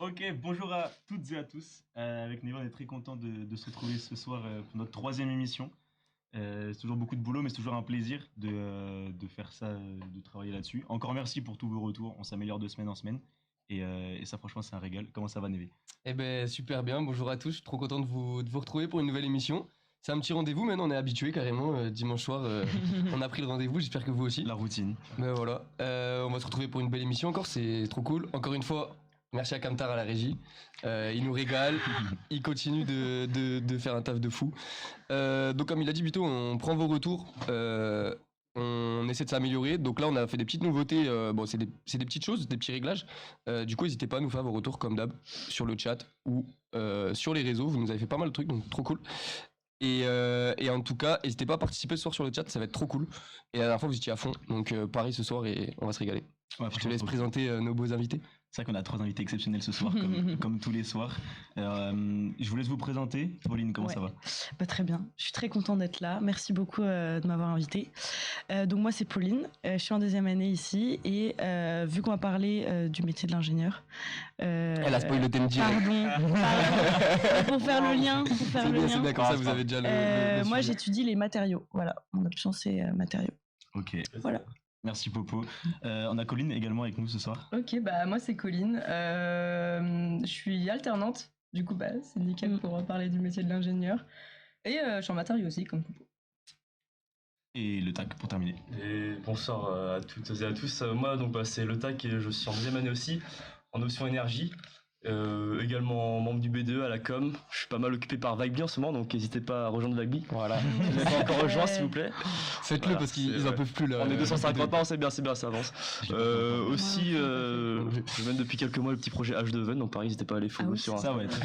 Ok, bonjour à toutes et à tous. Avec Néo, on est très content de se retrouver ce soir pour notre troisième émission. C'est toujours beaucoup de boulot, mais c'est toujours un plaisir de faire ça, de travailler là-dessus. Encore merci pour tous vos retours. On s'améliore de semaine en semaine. Et ça, franchement, c'est un régal. Comment ça va, Névé? Eh ben super bien, bonjour à tous, je suis trop content de vous retrouver pour une nouvelle émission. C'est un petit rendez-vous, maintenant on est habitué carrément, dimanche soir on a pris le rendez-vous, j'espère que vous aussi. La routine. Ben voilà, on va se retrouver pour une belle émission encore, c'est trop cool. Encore une fois, merci à Kamtar à la régie, il nous régale, il continue de faire un taf de fou. Donc comme il a dit Bito, on prend vos retours, on essaie de s'améliorer. Donc là, on a fait des petites nouveautés. Bon, c'est des petites choses, des petits réglages. Du coup, n'hésitez pas à nous faire vos retours comme d'hab sur le chat ou sur les réseaux. Vous nous avez fait pas mal de trucs, donc trop cool. Et en tout cas, n'hésitez pas à participer ce soir sur le chat, ça va être trop cool. Et la dernière fois, vous étiez à fond. Donc pareil ce soir et on va se régaler. Ouais, Je te franchement, laisse présenter nos beaux invités. c'est vrai qu'on a trois invités exceptionnels ce soir, comme tous les soirs. Je vous laisse vous présenter. Pauline, comment Ouais. ça va? Très bien, je suis très contente d'être là. Merci beaucoup de m'avoir invitée. Donc moi c'est Pauline, je suis en deuxième année ici et vu qu'on va parler du métier de l'ingénieur. Elle a spoilé le thème direct. Pardon. Pour faire le lien. C'est bien comme ça, vous avez déjà le Moi sujet. j'étudie les matériaux. Voilà, mon option c'est matériaux. Ok. Voilà. Merci, Popo. On a Colline également avec nous ce soir. Ok, bah moi c'est Colline. Je suis alternante, du coup bah c'est nickel pour parler du métier de l'ingénieur. Et je suis en matériaux aussi, comme Popo. Et le tac pour terminer. Et bonsoir à toutes et à tous. Moi, donc, c'est le TAC et je suis en deuxième année aussi, en option énergie. Également membre du B2 à la com. Je suis pas mal occupé par Vagby en ce moment, donc n'hésitez pas à rejoindre Vagby. Voilà. Si vous n'avez pas encore rejoint, s'il vous plaît. Faites-le Voilà, parce qu'ils c'est- en peuvent plus là. On est 250 pas, c'est bien, ça avance. Aussi, je mène depuis quelques mois le petit projet H2Ven, donc pareil, n'hésitez pas à aller follow Ah oui, sur Ça Insta. va être.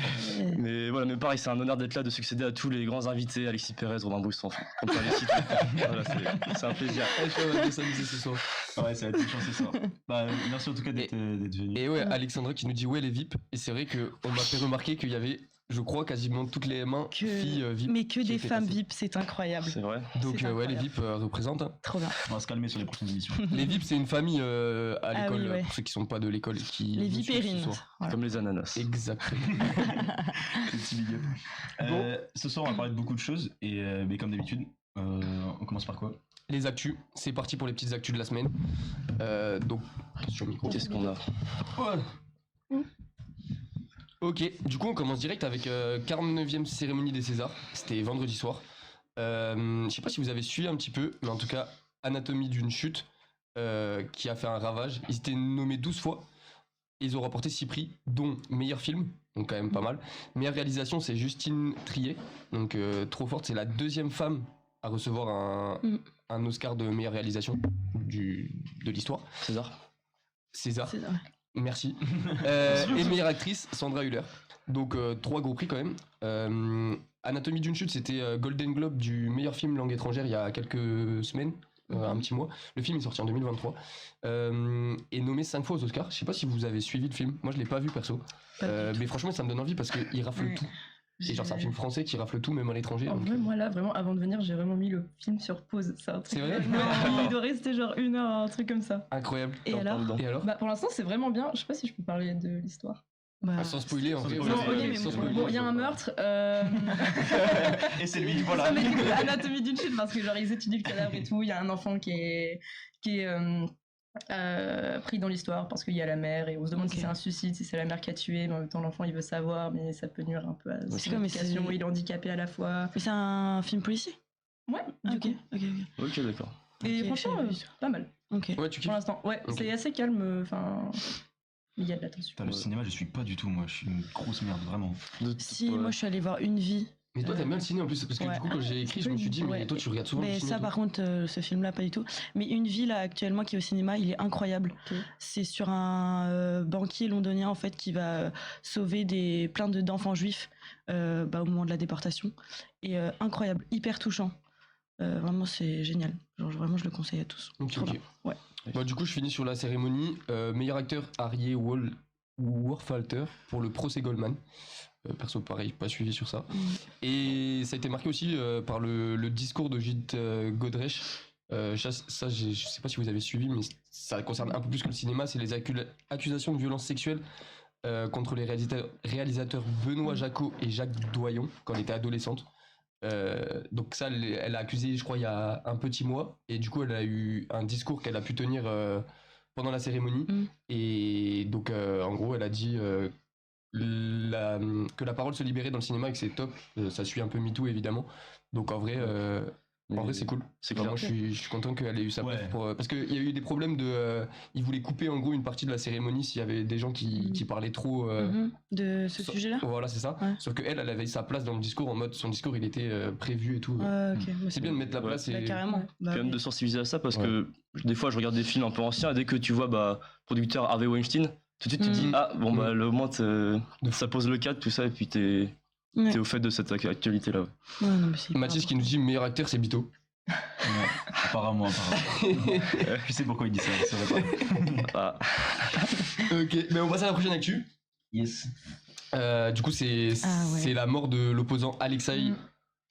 Mais voilà, mais pareil, c'est un honneur d'être là, de succéder à tous les grands invités, Alexis Pérez, Robin Brisson, on peut les citer. Voilà, c'est un plaisir. On va s'amuser ce soir. Ouais, ça va être une chance ce soir. Bah, merci en tout cas d'être venu. Et ouais, Alexandra qui nous dit ouais les VIP. Et c'est vrai qu'on m'a fait remarquer qu'il y avait, je crois, quasiment toutes les mains filles VIP. Mais que qui des étaient femmes passées. VIP, c'est incroyable. C'est vrai. Donc C'est ouais, les incroyable. VIP représentent. Hein. Trop bien. On va se calmer sur les prochaines émissions. Les VIP, c'est une famille à Ah l'école, oui, ouais. pour ceux qui sont pas de l'école et qui. Les nous suivent ce vipérines. soir. Voilà. Comme les ananas. Exactement. Petit big up. Ce soir, on va parler de beaucoup de choses. Et mais comme d'habitude, on commence par quoi? Les actus, c'est parti pour les petites actus de la semaine. Donc, attention au micro. Qu'est-ce qu'on a? Ok, du coup on commence direct avec 49e cérémonie des Césars. C'était vendredi soir. Je sais pas si vous avez suivi un petit peu, mais en tout cas, Anatomie d'une chute qui a fait un ravage. Ils étaient nommés 12 fois. Ils ont remporté 6 prix, dont meilleur film, donc quand même pas mal. Meilleure réalisation, c'est Justine Triet, donc trop forte. C'est la deuxième femme à recevoir un Oscar de meilleure réalisation de l'histoire. César. César. C'est- Merci. Et meilleure actrice, Sandra Hüller. Donc 3 gros prix quand même. Anatomie d'une chute, c'était Golden Globe du meilleur film langue étrangère il y a quelques semaines, un petit mois. Le film est sorti en 2023. Et nommé 5 fois aux Oscars. Je sais pas si vous avez suivi le film. Moi je l'ai pas vu perso. Pas du tout. Mais franchement ça me donne envie parce qu'il rafle Ouais. tout. Et genre c'est un film français qui rafle tout même à l'étranger. En donc, vrai, moi là, vraiment, avant de venir, j'ai vraiment mis le film sur pause. C'est un truc. C'est vrai Non, il doit rester genre 1 heure, un truc comme ça. Incroyable. Et alors Et alors Bah pour l'instant, c'est vraiment bien. Je sais pas si je peux parler de l'histoire. Bah, Sans spoiler en Sans vrai. spoiler. Non, Ouais, ok, ouais, mais sans bon, spoiler, il y a un meurtre. Et c'est lui, voilà. Non, mais du coup, Anatomie d'une chute, parce que genre ils étudient le cadavre et tout. Il y a un enfant qui est pris dans l'histoire parce qu'il y a la mère et on se demande si Ok. c'est un suicide, si c'est la mère qui a tué, mais en même temps l'enfant il veut savoir, mais ça peut nuire un peu à C'est son comme- mais éducation. c'est- Il est handicapé à la fois. Mais c'est un film policier. Ouais, Ah, du ok, coup. ok, ok. Ok, d'accord. Et Ok, franchement, j'avais vu ça. pas mal Ok. Ouais, tu kiffes. pour l'instant. Ouais, Ok. c'est assez calme. Enfin, mais il y a de l'attention. Putain, le cinéma, je suis pas du tout, moi. Je suis une grosse merde, vraiment. Si, moi je suis allée voir Une vie. Mais toi t'aimes bien le ciné en plus parce que Ouais. du coup quand j'ai écrit je me suis dit mais Ouais. toi tu regardes souvent le Mais ciné. ça, toi. par contre, ce film-là, pas du tout. Mais Une vie, là, actuellement, qui est au cinéma, il est incroyable. Ok. C'est sur un banquier londonien, en fait, qui va sauver plein d'enfants juifs au moment de la déportation. Et incroyable, hyper touchant. Vraiment, c'est génial. Genre, vraiment, je le conseille à tous. Ok, Trop ok. bien. Ouais. Bah, du coup, je finis sur la cérémonie. Meilleur acteur, Harry Worfalter pour le procès Goldman. Perso, pareil, pas suivi sur ça. Et ça a été marqué aussi par le discours de Judith Godrèche. Je sais pas si vous avez suivi, mais ça concerne un peu plus que le cinéma. C'est les accusations de violences sexuelles contre les réalisateurs Benoît Jacot et Jacques Doyon quand elle était adolescente. Donc ça, elle a accusé, je crois, il y a un petit mois, et du coup, elle a eu un discours qu'elle a pu tenir pendant la cérémonie, et donc en gros, elle a dit que la parole se libérait dans le cinéma et que c'est top. Ça suit un peu MeToo évidemment, donc en vrai c'est cool. C'est Enfin, clair. moi je suis content qu'elle ait eu sa place Ouais. parce qu'il y a eu des problèmes de ils voulaient couper en gros une partie de la cérémonie s'il y avait des gens qui parlaient trop De ce so- sujet-là. voilà, c'est ça. Ouais. Sauf qu'elle avait sa place dans le discours, en mode son discours il était prévu et tout. Ok. Bah, C'est bien de mettre la Ouais. place Bah, et carrément. Bah, Quand même oui. de sensibiliser à ça parce Ouais. que des fois je regarde des films un peu anciens et dès que tu vois producteur Harvey Weinstein, tout de suite tu te dis ah bon bah le moins ça pose le cadre tout ça et puis t'es Ouais. au fait de cette actualité là. Ouais, non, mais c'est hyper Mathis qui nous dit meilleur acteur c'est Bito. Ouais, apparemment. Je sais pourquoi il dit ça. Ça va pas. Ah, Ok, mais on passe à la prochaine actu. Yes. Du coup, c'est Ah ouais. c'est la mort de l'opposant Alexei,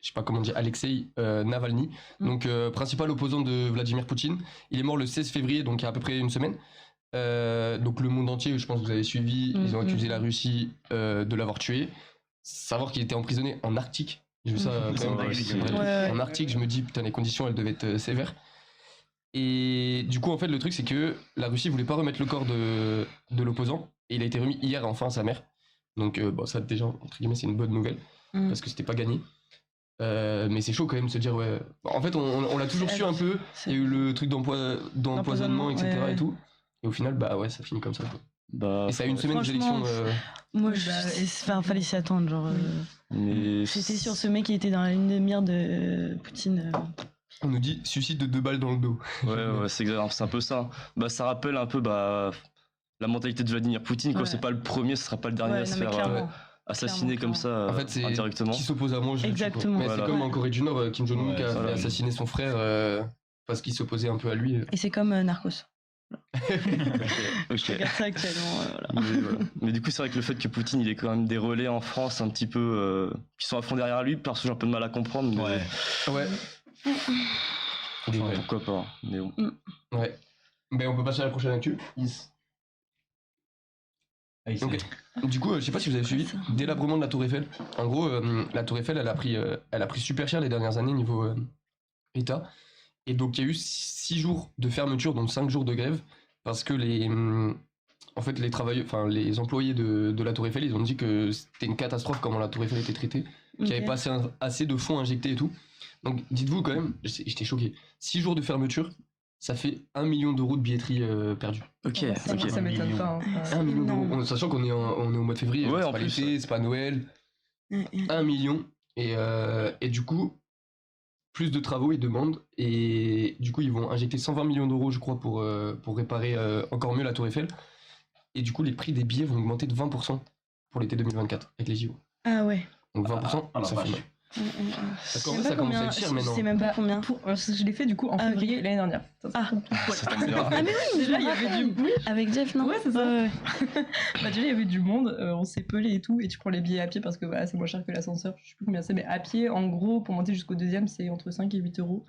je sais pas comment on dit, Alexei Navalny, donc principal opposant de Vladimir Poutine. Il est mort le 16 février, donc il y a à peu près une semaine. Donc le monde entier, je pense que vous avez suivi, ils ont accusé la Russie de l'avoir tué. Savoir qu'il était emprisonné en Arctique. J'ai vu ça C'est quand vrai, même. c'est Ouais, vrai. En Arctique, je me dis, putain, les conditions, elles devaient être sévères. Et du coup, en fait, le truc, c'est que la Russie voulait pas remettre le corps de l'opposant. Et il a été remis hier, enfin, à sa mère. Donc, bon, ça, déjà, entre guillemets, c'est une bonne nouvelle. Parce que c'était pas gagné. Mais c'est chaud quand même de se dire, ouais. En fait, on l'a toujours C'est su un peu. Il y a eu le truc d'empoisonnement, etc. ouais. Et tout. Et au final, bah ouais, ça finit comme ça. Quoi. bah, Et ça a une semaine des élections. Franchement, Moi, Oui, bah, enfin, fallait s'y attendre. Genre, mais j'étais sur ce mec qui était dans la ligne de mire de Poutine. On nous dit suicide de 2 balles dans le dos. ouais, c'est exact, c'est un peu ça. Bah ça rappelle un peu la mentalité de Vladimir Poutine quand Ouais. c'est pas le premier, ce sera pas le dernier Ouais, à se non, mais faire clairement. assassiner clairement. comme ça En fait, c'est indirectement. qui s'oppose à moi, je le tue, quoi. Exactement. Mais Voilà. c'est comme en Corée du Nord, Kim Jong-un Ouais, qui a voilà. fait assassiner son frère parce qu'il s'opposait un peu à lui. Et c'est comme Narcos. Ok. Je regarde ça actuellement. Voilà. Voilà. Mais du coup, c'est vrai que le fait que Poutine il ait quand même des relais en France un petit peu qui sont à fond derrière lui, perso j'ai un peu de mal à comprendre. Mais Ouais. Ouais. enfin, pourquoi pas. Mais bon. Ouais. Ben on peut passer à la prochaine actu. Ok. Du coup, je sais pas si vous avez suivi, ça délabrement de la Tour Eiffel. En gros, la Tour Eiffel, elle a pris super cher les dernières années niveau État. Et donc, il y a eu 6 jours de fermeture, donc 5 jours de grève, parce que en fait, les travailleurs, enfin, les employés de la Tour Eiffel, ils ont dit que c'était une catastrophe comment la Tour Eiffel était traitée, qu'il n'y avait pas assez de fonds injectés et tout. Donc, dites-vous quand même, j'étais choqué. 6 jours de fermeture, ça fait 1 million d'euros de billetterie perdue. Ok, ok. Ça m'étonne pas. 1 million énorme. d'euros, sachant qu'on est au mois de février, Ouais, c'est en pas plus, l'été, c'est pas Noël. 1 million. Et du coup, plus de travaux, ils demandent. Et du coup, ils vont injecter 120 millions d'euros, je crois, pour réparer encore mieux la Tour Eiffel. Et du coup, les prix des billets vont augmenter de 20% pour l'été 2024 avec les JO. Ah ouais. Donc 20%, Ah, la ça fait vache. mal. Parce qu'en Je vrai, sais ça pas commence à combien- être cher Je maintenant. sais même pas Bah, combien. Je l'ai fait du coup en Ah, ok. février l'année dernière. Ah. Ça tombe bien. Ah mais oui, Déjà, il y avait du bruit. Avec Jeff, non Ouais, c'est ça. Ouais. Bah, déjà, il y avait du monde, on s'est pelé et tout, et tu prends les billets à pied parce que voilà, c'est moins cher que l'ascenseur, je sais plus combien c'est, mais à pied, en gros, pour monter jusqu'au deuxième, c'est entre 5 et 8 euros.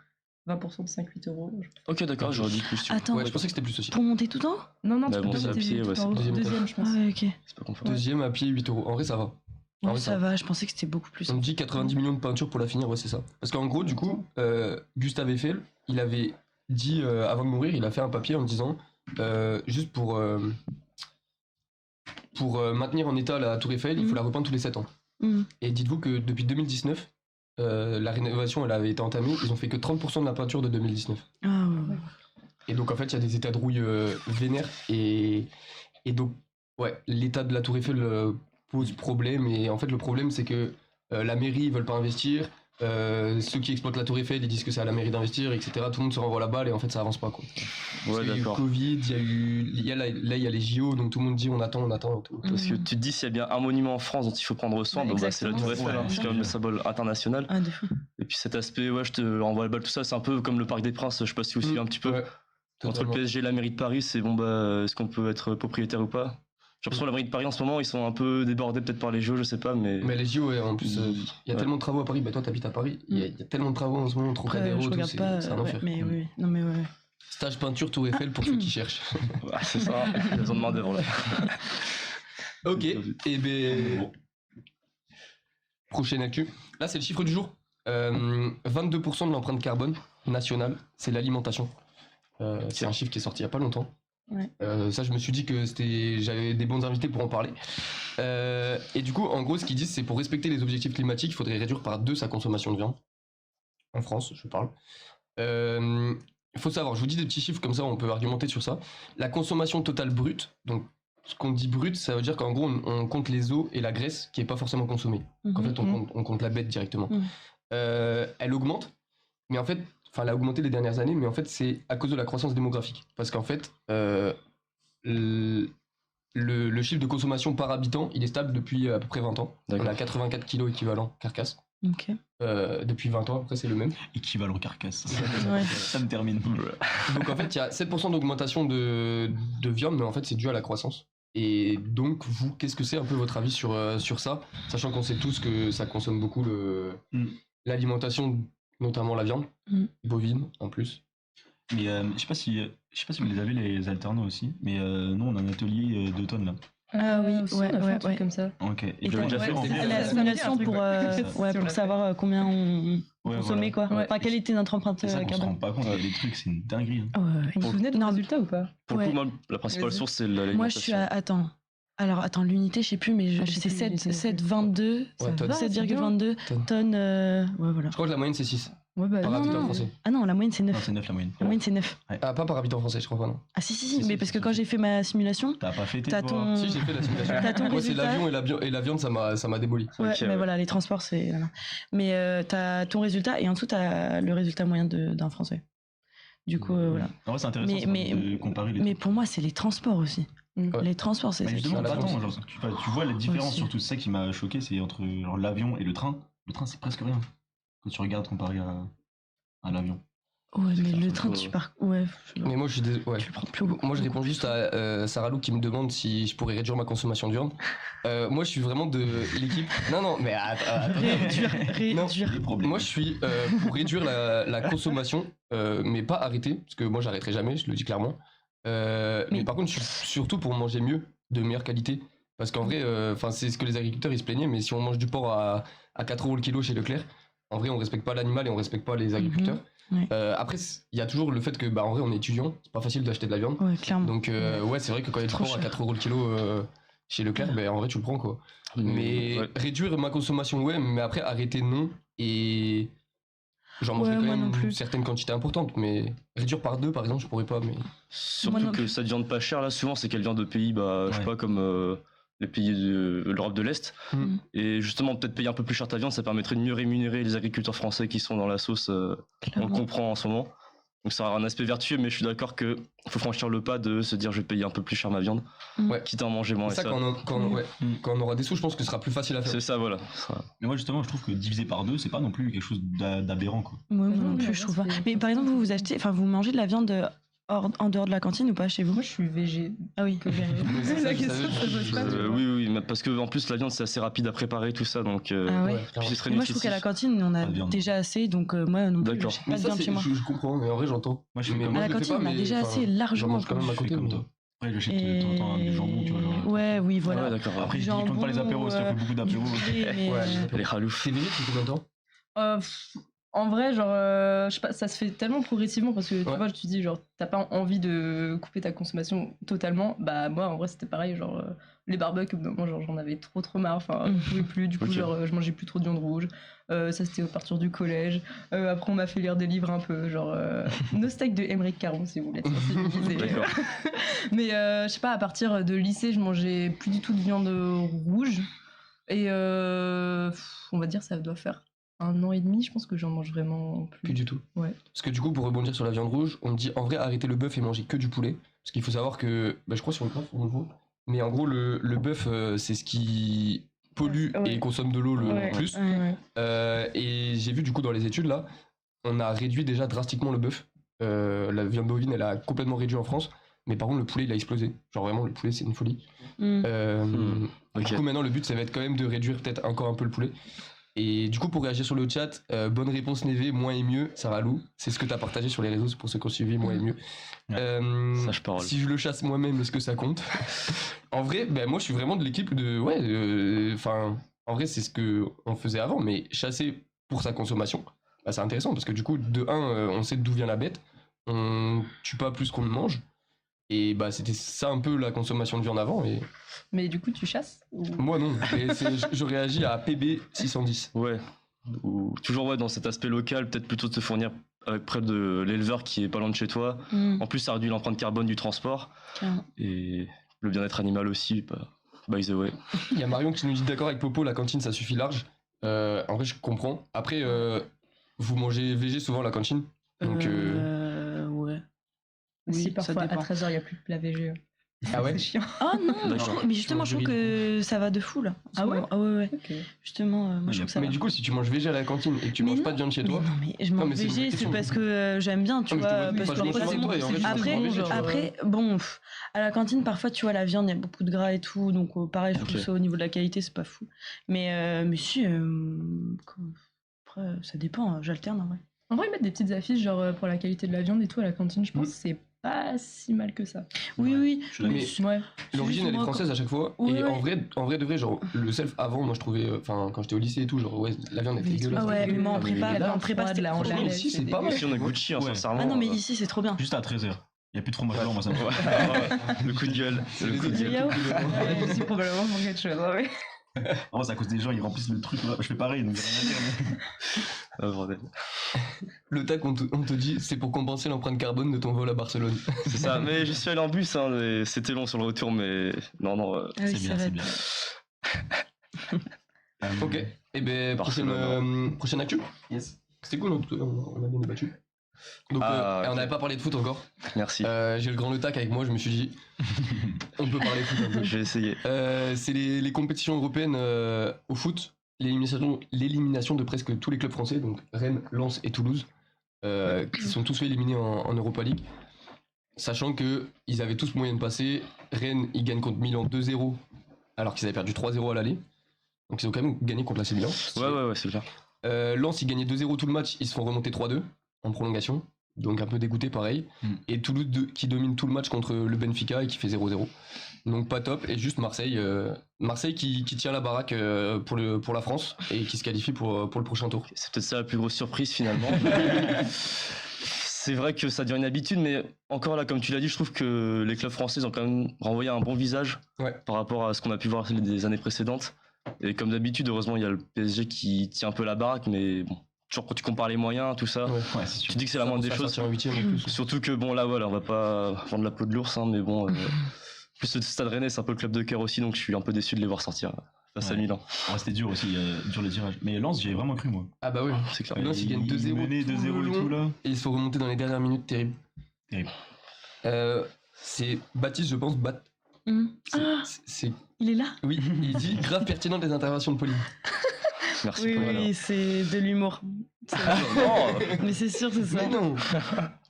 20% de 5-8 euros. Ok, d'accord, j'aurais dit plus. tu vois. Attends, Ouais, je pensais que c'était plus aussi. pour monter tout en haut Non, non, Bah, tu bon, peux c'est à monter pied, tout ouais, en c'est haut, deuxième deuxième, je pense. Ah ouais, ok. C'est pas confortable. Deuxième à pied, 8 euros. En vrai, ça va. Ah Ouais, ouais, ça va, je pensais que c'était beaucoup plus. On me dit 90 millions de peintures pour la finir, ouais, c'est ça. Parce qu'en gros, du coup, Gustave Eiffel, il avait dit, avant de mourir, il a fait un papier en disant, juste pour maintenir en état la Tour Eiffel, il faut la repeindre tous les 7 ans. Et dites-vous que depuis 2019, la rénovation, elle avait été entamée, ils ont fait que 30% de la peinture de 2019. Ah ouais. Et donc, en fait, il y a des états de rouille vénères. Et donc, ouais, l'état de la Tour Eiffel pose problème. Et en fait, le problème, c'est que la mairie, ils veulent pas investir. Ceux qui exploitent la Tour Eiffel, ils disent que c'est à la mairie d'investir, etc. Tout le monde se renvoie la balle et en fait, ça avance pas, quoi. Parce Ouais, qu'il y a eu le d'accord. Covid, là, il y a les JO, donc tout le monde dit on attend et tout. Parce que tu te dis, s'il y a bien un monument en France dont il faut prendre soin, Ouais, bon, bah, c'est la Tour exactement. Eiffel, hein. Ouais. C'est quand même le symbole international. Ah, de fou. Et puis cet aspect, ouais, je te renvoie la balle, tout ça, c'est un peu comme le Parc des Princes, je sais pas si vous suivez un petit peu. Ouais, Entre le totalement. PSG et la mairie de Paris, c'est bon, bah, est-ce qu'on peut être propriétaire ou pas? J'ai l'impression que la mairie de Paris en ce moment, ils sont un peu débordés peut-être par les jeux, je sais pas, mais. Mais les JO, ouais, en plus, il y a Ouais. tellement de travaux à Paris. Bah, toi, t'habites à Paris. Il y a tellement de travaux en ce moment, Après, Trocadéro, je tout, regarde pas. c'est un ouais, enfer. mais oui. Non, mais ouais. Stage peinture Tour Eiffel pour ceux qui cherchent. Ouais, c'est ça, ils ont demandé, voilà. Ok, et ben. Prochaine actu. Là, c'est le chiffre du jour. 22% de l'empreinte carbone nationale, c'est l'alimentation. C'est un chiffre qui est sorti il y a pas longtemps. Ouais. Ça, je me suis dit que j'avais des bons invités pour en parler. Et du coup, en gros, ce qu'ils disent, c'est pour respecter les objectifs climatiques, il faudrait réduire par 2 sa consommation de viande. En France, je parle. Il faut savoir, je vous dis des petits chiffres comme ça, on peut argumenter sur ça. La consommation totale brute, donc ce qu'on dit brut, ça veut dire qu'en gros, on compte les os et la graisse qui n'est pas forcément consommée. En fait, on compte la bête directement. Elle augmente, mais en fait, elle a augmenté les dernières années, mais en fait, c'est à cause de la croissance démographique. Parce qu'en fait, le chiffre de consommation par habitant, il est stable depuis à peu près 20 ans. D'accord. On a 84 kilos équivalent carcasse. Ok. Depuis 20 ans, après c'est le même. Équivalent carcasse. Ouais. Ça me termine. Donc en fait, il y a 7% d'augmentation de viande, mais en fait, c'est dû à la croissance. Et donc, vous, qu'est-ce que c'est un peu votre avis sur ça, sachant qu'on sait tous que ça consomme beaucoup l'alimentation, notamment la viande, bovine en plus. Mais je sais pas si vous les avez les alternants aussi, mais nous on a un atelier d'automne là. Ah oui, aussi, ouais, on a fait un ouais, truc ouais. comme ça. Ok. Et Et j'avais déjà fait ouais, en c'est vrai, la ça. simulation Ça me dit pour, un truc, ouais, Si on pour l'a savoir combien on Ouais, consommait, voilà. quoi. Ouais. Enfin, quelle était notre empreinte C'est ça qu'on se rend carbone. pas compte, il y a des trucs, c'est une dinguerie. Hein. Ah ouais, ouais. Vous vous souvenez de nos Non, résultats ou pas? Pour le Ouais. coup, moi, la principale Vas-y. source, c'est l'alimentation. Moi, je suis à. Attends, l'unité, je sais plus, mais Ah, je sais c'est plus 7,22. Ouais, tonnes. 7,22 Tonnes. tonnes. Ouais, voilà. Je crois que la moyenne c'est 6 Ouais, bah, par non, habitant non. français. Ah non, la moyenne, c'est Non, 9. c'est 9 la moyenne. La moyenne, c'est 9. Ah, pas par habitant français, je crois pas, non. Ah si, Si, mais si, parce si, que si, quand si. j'ai fait ma simulation, T'as pas fêté t'as toi ton. Si, j'ai fait la simulation. T'as ton Moi, c'est résultat. l'avion et l'avion, ça m'a démoli. Ouais, Ok, mais ouais. voilà, les transports, c'est. Voilà. Mais t'as ton résultat et en dessous, t'as le résultat moyen d'un Français. Du coup, voilà. En vrai, c'est intéressant ça, de comparer les Mais trucs. pour moi, c'est les transports aussi. Mm. Ouais. Les transports, c'est Bah, ça. justement, qui- attends, genre, tu vois la différence, Aussi. surtout c'est ça qui m'a choqué, c'est entre genre, l'avion et le train. Le train, c'est presque rien quand tu regardes comparé à l'avion. Ouais, mais ça, le ça, train, ça, tu pars. Ouais, Mais moi, je suis désolé. Ouais. tu le prends plus beaucoup. Moi, je réponds juste à Sarah Lou qui me demande si je pourrais réduire ma consommation de viande. Moi, je suis vraiment de l'équipe. Non, mais attends. Réduire. Les problèmes. Moi, je suis pour réduire la consommation, mais pas arrêter, parce que moi, j'arrêterai jamais, je le dis clairement. Mais par contre, je suis surtout pour manger mieux, de meilleure qualité. Parce qu'en vrai, c'est ce que les agriculteurs ils se plaignaient, mais si on mange du porc à 4 € le kilo chez Leclerc, en vrai, on respecte pas l'animal et on respecte pas les agriculteurs. Ouais. Après, il y a toujours le fait que, en vrai, on est étudiant, c'est pas facile d'acheter de la viande. Ouais, clairement. Donc, ouais, c'est vrai que quand il y a du Trop porc à cher. 4 € le kilo chez Leclerc, en vrai, tu le prends quoi. Mais Ouais. réduire ma consommation, ouais, mais après, arrêter, non. Et. J'en mangerai Ouais, quand moi même non plus. une certaine quantité importante, mais réduire par 2, par exemple, je pourrais pas. Mais Surtout non que plus. cette viande pas chère, là, souvent, c'est qu'elle vient de pays, je sais Ouais. pas, comme les pays de l'Europe de l'Est. Mm. Et justement, peut-être payer un peu plus cher ta viande, ça permettrait de mieux rémunérer les agriculteurs français qui sont dans la sauce. On le Clairement. comprend en ce moment. Donc ça aura un aspect vertueux, mais je suis d'accord qu'il faut franchir le pas de se dire je vais payer un peu plus cher ma viande, Ouais. quitte à en manger moins. ça, Et ça, quand on aura des sous, je pense que ce sera plus facile à faire. c'est ça, voilà. Mais moi, justement, je trouve que diviser par 2, c'est pas non plus quelque chose d'aberrant, quoi. Moi Ouais, non non, plus, mais je trouve pas. c'est- Mais par exemple, vous achetez, enfin, vous mangez de la viande en dehors de la cantine ou pas chez vous? Moi, je suis végé. Ah oui. Mais c'est ça, La je question savais, se pose pas. Oui, mais parce que en plus la viande c'est assez rapide à préparer tout ça, donc Ah ouais. Ouais, puis clairement. c'est très Et moi, je trouve qu'à la nutritif. cantine, on a Pas de viande. déjà assez, donc moi non plus, D'accord. j'ai pas Mais de ça, viande chez moi. je comprends, mais en vrai, j'entends. Moi, je fais Mais comme moi, À je la le fais cantine, pas, on a mais, déjà enfin, assez J'en largement. mange quand même à Je fais côté. comme mais- toi. Après, j'achète Et- de temps en temps du jambon, tu vois. Genre. Ouais, oui, voilà. Ouais, d'accord. Après, je compte pas les apéros, si on fait beaucoup d'apéros. du poulet, mais, Ouais, Les halouf. T'es végé depuis combien de temps En vrai, genre, je sais pas, ça se fait tellement progressivement parce que tu Ouais. vois, je te dis, genre, t'as pas envie de couper ta consommation totalement. Bah, moi, en vrai, c'était pareil, genre, les barbecues, moi, genre, j'en avais trop marre, enfin, je pouvais plus, du coup, Ok. genre, je mangeais plus trop de viande rouge. Ça, c'était à partir du collège. Après, on m'a fait lire des livres un peu, genre, Nos steaks de Émeric Caron, si vous voulez être sensibilisé. D'accord. Mais je sais pas, à partir de lycée, je mangeais plus du tout de viande rouge. Et on va dire, ça doit faire 1 an et demi, je pense que j'en mange vraiment Plus plus. du tout. Ouais. Parce que du coup, pour rebondir sur la viande rouge, on me dit en vrai arrêter le bœuf et manger que du poulet. Parce qu'il faut savoir que, je crois sur le graphe, on le voit. Mais en gros, le bœuf, c'est ce qui pollue Ouais. et consomme de l'eau le Ouais. plus. Ouais. Et j'ai vu du coup dans les études là, on a réduit déjà drastiquement le bœuf. La viande bovine, elle a complètement réduit en France. Mais par contre, le poulet, il a explosé. Genre vraiment, le poulet, c'est une folie. Mm. Du Ok. coup, maintenant, le but, ça va être quand même de réduire peut-être encore un peu le poulet. Et du coup, pour réagir sur le chat, bonne réponse Névé, moins et mieux, Sarah Lou. C'est ce que tu as partagé sur les réseaux, c'est pour ceux qui ont suivi, moins et mieux. Sage parole. Si je le chasse moi-même, est-ce que ça compte? En vrai, ben, moi je suis vraiment de l'équipe de. Ouais, enfin, en vrai, c'est ce qu'on faisait avant, mais chasser pour sa consommation, bah, c'est intéressant parce que du coup, de un, on sait d'où vient la bête, on tue pas plus qu'on ne mange. Et bah c'était ça un peu la consommation de viande avant. Et Mais du coup, tu chasses moi non, je réagis à PB 610. Ouais. Ou toujours ouais, dans cet aspect local, peut-être plutôt de te fournir près de l'éleveur qui est pas loin de chez toi. En plus, ça réduit l'empreinte carbone du transport. Carrément. Et le bien-être animal aussi, by the way. Il y a Marion qui nous dit d'accord avec Popo, la cantine ça suffit large. En vrai, je comprends. Après, vous mangez végé souvent à la cantine. Donc, Ouais. Si Oui, ça parfois à dépend. 13h, il n'y a plus de plat végé. Ah ouais. C'est chiant. Ah non, D'accord. mais justement, je trouve que ça va de fou là. en ce Ah ouais moment. Ah ouais. Ok. Justement, moi je trouve que ça Mais va. du coup, si tu manges végé à la cantine et que tu Mais manges non, pas de viande chez Mais toi, non, mais je Non, mange mais c'est une vraie végé, c'est question. parce que j'aime bien, tu Ah, mais je te vois. vois- Parce enfin, que je mange parfois, souvent c'est toi et en vrai, tu Après, manges végé, tu vois. après, bon, à la cantine, parfois, tu vois, la viande, il y a beaucoup de gras et tout, donc pareil, je trouve Ok. ça au niveau de la qualité, c'est pas fou. Mais si, après, ça dépend, j'alterne en vrai. En vrai, mettre des petites affiches genre pour la qualité de la viande et tout à la cantine, je pense que c'est pas si mal que ça. Oui, Ouais, oui, je suis d'accord. mais Ouais. l'origine elle est moi, française à chaque fois. Ouais, et ouais. en vrai de vrai, genre le self avant, moi je trouvais, enfin quand j'étais au lycée et tout, genre ouais, la viande était Mais dégueulasse. Ah ouais, mais moi en Ah, mais prépa, là, en prépa, c'était là, on franchement, l'a ici, c'est pas mal. Ici, on a Gucci, hein, Ouais. sincèrement. Ah non, mais ici, c'est trop bien. Juste à 13h. Il n'y a plus de fromage blanc, moi ça me fait. Le coup de gueule. C'est Le les coup de autres gueule. yaourt. qui- C'est probablement pour quelque chose. Ouais. En vrai, c'est à cause des gens, ils remplissent le truc. Je fais pareil, donc j'ai rien à dire. Ah, bordel. Le tac, on te dit, c'est pour compenser l'empreinte carbone de ton vol à Barcelone. C'est ça. Mais je suis allé en bus, hein, et c'était long sur le retour, mais non. Ah oui, C'est ça bien, va c'est être- bien. Ok. Et ben prochaine actu. Yes. C'était cool, on a bien débattu. Donc Ah, on ok. n'avait pas parlé de foot encore. Merci. J'ai le grand Le Tac avec moi, je me suis dit, on peut parler foot un peu. Je vais essayer. C'est les compétitions européennes au foot, l'élimination de presque tous les clubs français, donc Rennes, Lens et Toulouse, qui sont tous fait éliminer en Europa League. Sachant qu'ils avaient tous moyen de passer. Rennes, ils gagnent contre Milan 2-0, alors qu'ils avaient perdu 3-0 à l'aller. Donc ils ont quand même gagné contre l'AC Milan. Ouais, c'est clair. Lens, ils gagnaient 2-0 tout le match, ils se font remonter 3-2 en prolongation. Donc un peu dégoûté pareil. Et Toulouse qui domine tout le match contre le Benfica et qui fait 0-0. Donc pas top. Et juste Marseille, Marseille qui tient la baraque pour la France et qui se qualifie pour le prochain tour. C'est peut-être ça la plus grosse surprise finalement. C'est vrai que ça devient une habitude, mais encore là, comme tu l'as dit, je trouve que les clubs français ont quand même renvoyé un bon visage Ouais. par rapport à ce qu'on a pu voir les années précédentes. Et comme d'habitude, heureusement, il y a le PSG qui tient un peu la baraque, mais bon, toujours quand tu compares les moyens, tout ça, Ouais. Ouais, c'est tu sûr. te dis que c'est la moindre des choses. En huitième en plus. Surtout que bon, là, voilà, on va pas vendre la peau de l'ours, hein, mais bon, plus le Stade Rennais, c'est un peu le club de cœur aussi, donc je suis un peu déçu de les voir sortir face à Ouais. Milan. Ouais, c'était dur aussi, dur le tirage. Mais Lens, j'y ai vraiment cru, moi. Ah bah oui. C'est clair. Lens, ils gagnent 2-0 menaient tout 2-0 le et tout, long. là. Et ils se font remonter dans les dernières minutes, terrible. Terrible. C'est Baptiste, je pense, Hum. Ah, c'est il est là. oui, il dit grave pertinent des interventions de Pauline. Merci. Oui, Pauline. oui, c'est de l'humour. Non, Mais c'est sûr, c'est ça. Mais non.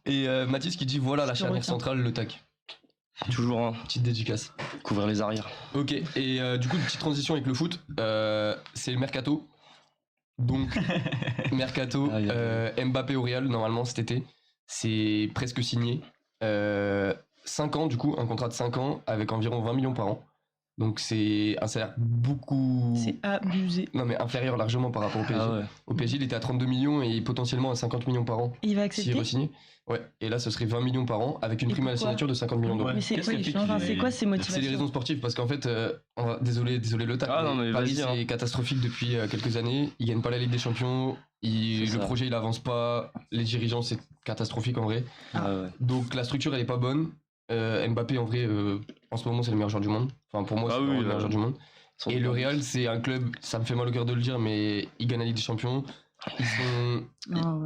Et Mathis qui dit voilà la Je charnière retiens. centrale, le tac. toujours Petite dédicace. couvrir les arrières. Ok, et du coup, petite transition avec le foot, c'est le mercato. Donc, mercato, Aïe, aïe, Mbappé au Real, normalement cet été, c'est presque signé. 5 ans, du coup, un contrat de 5 ans avec environ 20 millions par an. Donc, c'est un salaire beaucoup. C'est abusé. Non, mais inférieur largement par rapport au PSG. Ah ouais. Au PSG, il était à 32 millions et potentiellement à 50 millions par an Et il va s'il accepter. re-signait. Ouais, et là, ce serait 20 millions par an avec une Et prime à la pourquoi signature de 50 millions d'euros. Ouais. Mais c'est Qu'est-ce quoi, qui a fait enfin, qu'il c'est est- quoi ces C'est motivations les raisons sportives parce qu'en fait, désolé le tac, Ah mais non, mais Paris vas-y, hein. c'est catastrophique depuis quelques années. Ils gagnent pas la Ligue des Champions, C'est le ça. projet il avance pas, les dirigeants c'est catastrophique en vrai. Ah ouais. Donc la structure elle est pas bonne. Mbappé en vrai, en ce moment c'est le meilleur joueur du monde. Enfin pour moi Ah c'est oui, vraiment le meilleur joueur du monde. Sans Et le doute. Real c'est un club, ça me fait mal au cœur de le dire, mais ils gagnent la Ligue des Champions.